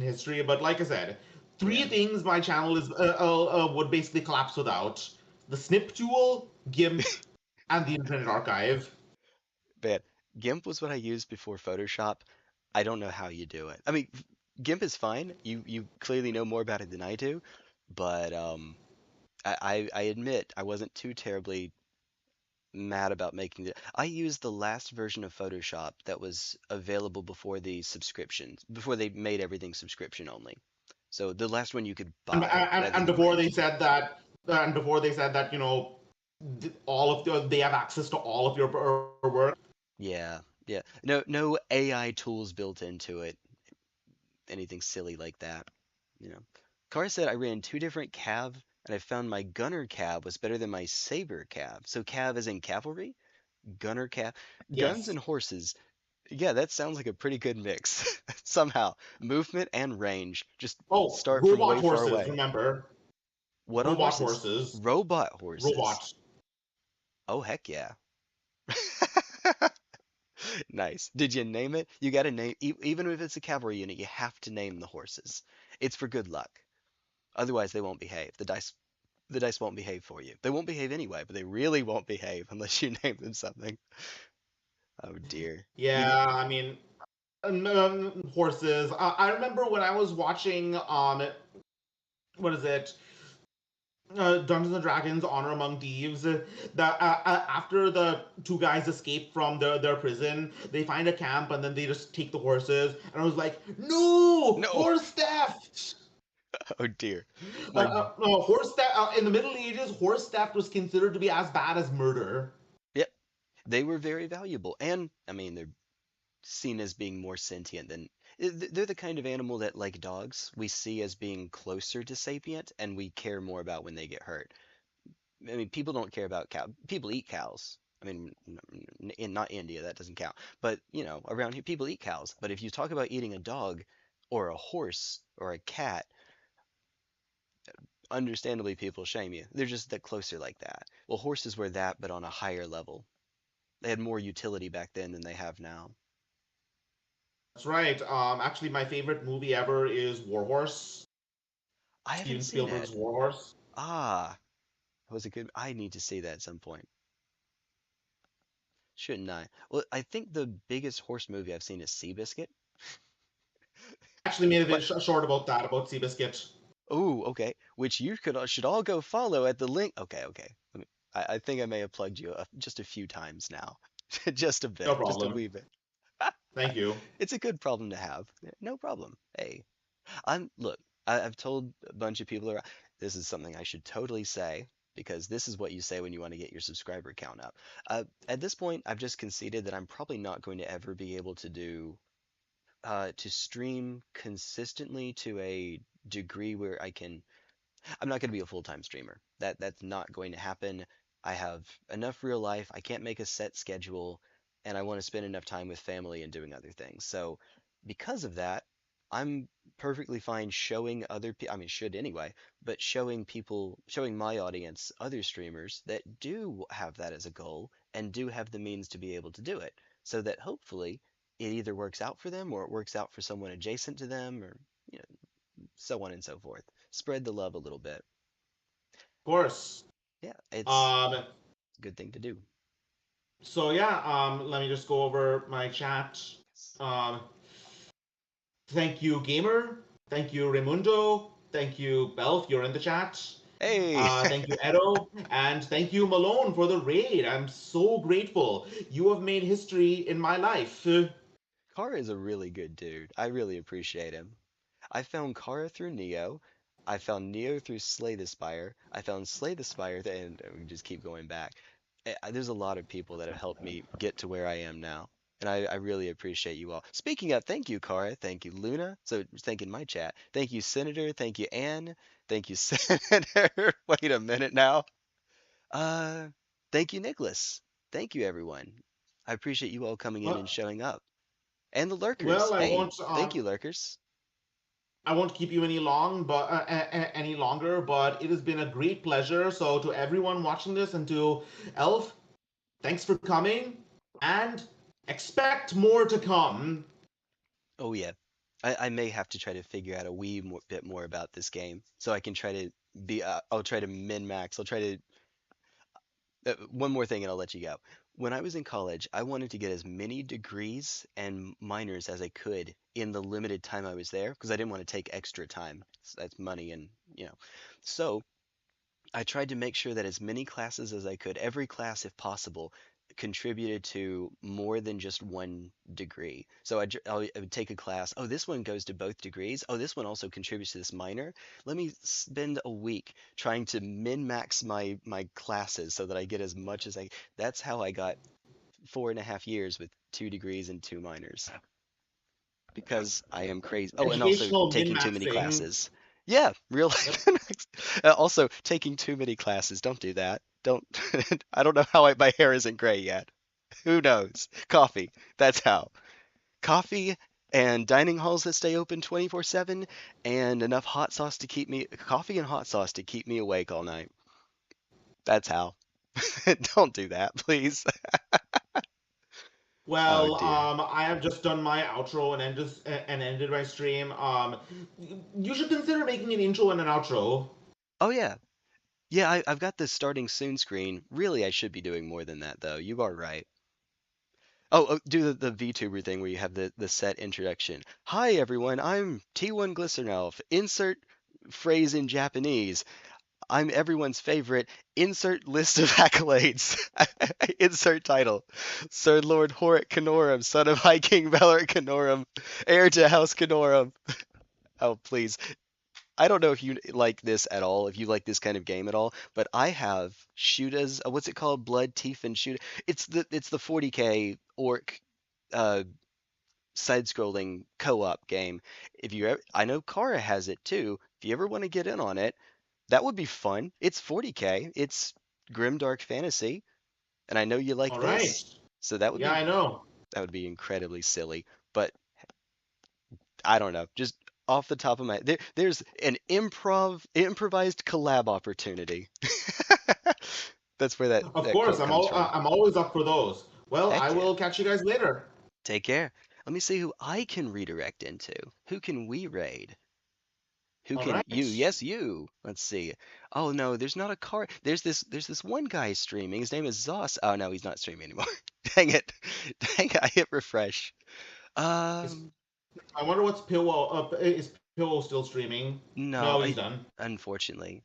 history, but like I said, three Yeah. things my channel is would basically collapse without: the snip tool, GIMP, and the Internet Archive. But GIMP was what I used before Photoshop. I don't know how you do it. I mean, GIMP is fine. You clearly know more about it than I do, but I admit I wasn't too terribly mad about making it. I used the last version of Photoshop that was available before the subscriptions, before they made everything subscription only. So the last one you could buy rather And than before rent. they said that, all of they have access to all of your work. Yeah, yeah. No AI tools built into it, anything silly like that. You know, Carr said I ran two different cav, and I found my gunner cav was better than my saber cav. So cav is in cavalry, gunner cav, guns Yes. and horses. Yeah, that sounds like a pretty good mix. Somehow, movement and range. Just Oh, start from robot way far horses. away. Remember, What on robot horses? horses. Robot horses. Robot. Oh heck yeah. Nice. Did you name it? You got to name, even if it's a cavalry unit, you have to name the horses. It's for good luck. Otherwise, they won't behave. The dice won't behave for you. They won't behave anyway, but they really won't behave unless you name them something. Oh dear. You Yeah, I mean, horses. I remember when I was watching what is it? Dungeons and Dragons: Honor Among Thieves. After the two guys escape from their prison, they find a camp and then they just take the horses. And I was like, no, No. horse theft. Oh dear. My No, horse theft in the Middle Ages. Horse theft was considered to be as bad as murder. Yep. They were very valuable, and I mean they're seen as being more sentient than they're the kind of animal that, like dogs, we see as being closer to sapient, and we care more about when they get hurt. I mean, people don't care about cow. People eat cows. I mean, in not India, that doesn't count. But around here, people eat cows. But if you talk about eating a dog, or a horse, or a cat, understandably, people shame you. They're just that closer like that. Well, horses were that, but on a higher level. They had more utility back then than they have now. That's right. Actually, my favorite movie ever is Warhorse. I haven't Steven seen that. Spielberg's Warhorse. Ah, that was a good. I need to see that at some point. Shouldn't I? Well, I think the biggest horse movie I've seen is Seabiscuit. Actually, made a But short about that about Seabiscuit. oh, okay. Which you should all go follow at the link. Okay, okay. I think I may have plugged you just a few times now, just a No bit, just a problem. wee bit. Thank you. It's a good problem to have. No problem. Hey, look. I've told a bunch of people around. This is something I should totally say because this is what you say when you want to get your subscriber count up. At this point, I've just conceded that I'm probably not going to ever be able to to stream consistently to a degree where I'm not going to be a full-time streamer. That's not going to happen. I have enough real life. I can't make a set schedule, and I want to spend enough time with family and doing other things. So, because of that, I'm perfectly fine showing other people, I mean, should anyway, but showing my audience other streamers that do have that as a goal and do have the means to be able to do it, so that hopefully it either works out for them or it works out for someone adjacent to them or you know, so on and so forth. Spread the love a little bit. Of course. Yeah, it's Um, a good thing to do. so yeah, let me just go over my chat. Yes. Um, Thank you, Gamer. Thank you, Raimundo. Thank you, Belf. You're in the chat. Hey, Thank you, Edo. And thank you, Malone, for the raid. I'm so grateful. You have made history in my life. Kara is a really good dude. I really appreciate him. I found Kara through Neo. I found Neo through Slay the Spire. I found Slay the Spire, and we just keep going back. There's a lot of people that have helped me get to where I am now, and I really appreciate you all. Speaking of, thank you, Kara. Thank you, Luna. So thank in my chat. Thank you, Senator. Thank you, Anne. Thank you, Senator. Wait a minute now. Uh, Thank you, Nicholas. Thank you, everyone. I appreciate you all coming in and Well, showing up. And the lurkers. well, Hey, thank you, lurkers. I won't keep you any longer, but it has been a great pleasure. So to everyone watching this and to Elf, thanks for coming and expect more to come. Oh yeah. I may have to try to figure out a bit more about this game so I can try to I'll try to min max. I'll try to one more thing and I'll let you go. When I was in college, I wanted to get as many degrees and minors as I could in the limited time I was there because I didn't want to take extra time. That's money and, you know. So, I tried to make sure that as many classes as I could, every class if possible, contributed to more than just one degree. So I would take a class. Oh, this one goes to both degrees. Oh, this one also contributes to this minor. Let me spend a week trying to min-max my classes so that I get as much as I. That's how I got 4.5 years with 2 degrees and 2 minors because I am crazy. Oh, and also Educational taking too many min-maxing. classes. Yeah, real Yep. life. Also, taking too many classes. Don't do that. Don't. I don't know how my hair isn't gray yet. Who knows? Coffee. That's how. Coffee and dining halls that stay open 24/7 and enough hot sauce to keep me coffee and hot sauce to keep me awake all night. That's how. Don't do that, please. Oh Well, dear. I have just done my outro and ended my stream. You should consider making an intro and an outro. Oh yeah. Yeah, I've got the starting soon screen. Really, I should be doing more than that, though. You are right. Oh, do the VTuber thing where you have the set introduction. Hi, everyone. I'm T1 Glycerin Elf. Insert phrase in Japanese. I'm everyone's favorite. Insert list of accolades. Insert title. Sir Lord Horik Canorum, son of High King Valor Canorum, heir to House Canorum. Oh, please. I don't know if you like this at all, if you like this kind of game at all, but I have Shootas. What's it called? Blood, Teeth, and Shoot. It's the 40k orc uh, side-scrolling co-op game. If you ever, I know Kara has it too. If you ever want to get in on it, that would be fun. It's 40k. It's grimdark fantasy, and I know you like All right. this, so that would Yeah, be I know. incredibly silly. But I don't know. Just off the top of my there's an improvised collab opportunity. That's where Of that course, quote comes from. I'm always up for those. Well, I Heck yeah. will catch you guys later. Take care. Let me see who I can redirect into. Who can we raid? Who All can you? right. Yes, you. Let's see. Oh no, there's not a car. There's this one guy streaming. His name is Zos. Oh no, he's not streaming anymore. Dang it. Dang it. I hit refresh. Is Um I wonder what's Piwo. Is Piwo still streaming? no, No, he's I done. unfortunately.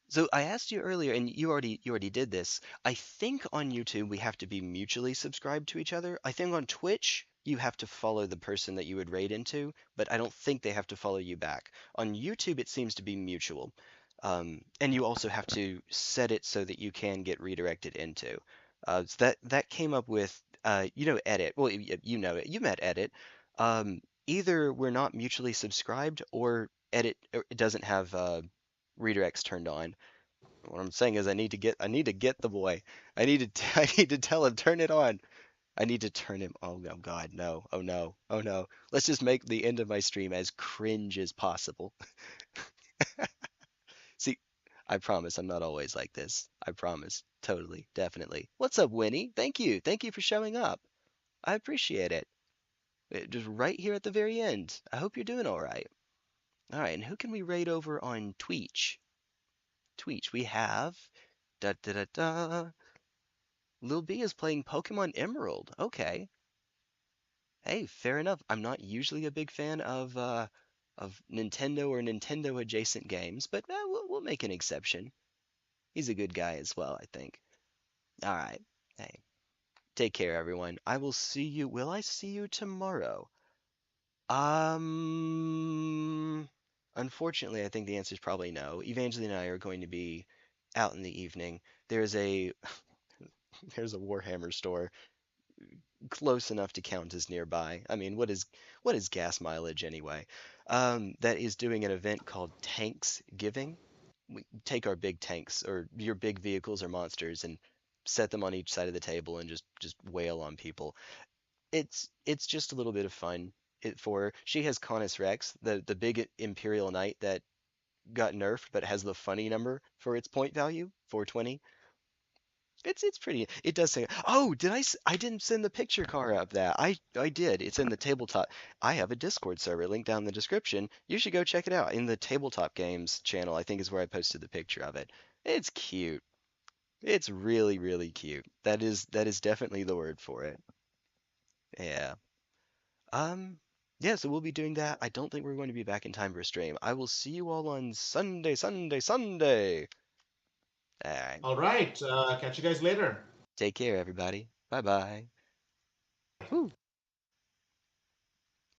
So I asked you earlier, and you already did this. I think on YouTube we have to be mutually subscribed to each other. I think on Twitch you have to follow the person that you would raid into, but I don't think they have to follow you back. On YouTube it seems to be mutual, and you also have to set it so that you can get redirected into. So that came up with edit. Well, you know it. You met edit. Either we're not mutually subscribed, or edit it doesn't have redirects turned on. What I'm saying is I need to get the boy. I need to tell him turn it on. I need to turn him. Oh no, God, no. Oh no. Oh no. Let's just make the end of my stream as cringe as possible. See, I promise I'm not always like this. I promise. Totally, definitely. What's up, Winnie? Thank you. Thank you for showing up. I appreciate it. Just right here at the very end. I hope you're doing all right. All right, and who can we raid over on Twitch? Twitch, we have da da da da. Lil B is playing Pokemon Emerald. Okay. Hey, fair enough. I'm not usually a big fan of Nintendo or Nintendo adjacent games, but we'll make an exception. He's a good guy as well, I think. All right. Hey, take care, everyone. I will see you. Will I see you tomorrow? Um, Unfortunately, I think the answer is probably no. Evangeline and I are going to be out in the evening. There's a there's a Warhammer store close enough to count as nearby. I mean, what is gas mileage anyway? That is doing an event called Tanks Giving. We take our big tanks or your big vehicles or monsters and set them on each side of the table and just wail on people. It's just a little bit of fun. She has Canis Rex, the big Imperial Knight that got nerfed but has the funny number for its point value, 420. It's pretty. It does say. Oh, I didn't send the picture car of that. I did. It's in the tabletop. I have a Discord server link down in the description. You should go check it out in the tabletop games channel. I think is where I posted the picture of it. It's cute. It's really really cute. That is definitely the word for it. Yeah. Um. Yeah. So we'll be doing that. I don't think we're going to be back in time for a stream. I will see you all on Sunday. Sunday. Sunday. All right. All right. Catch you guys later. Take care, everybody. Bye bye. Whew.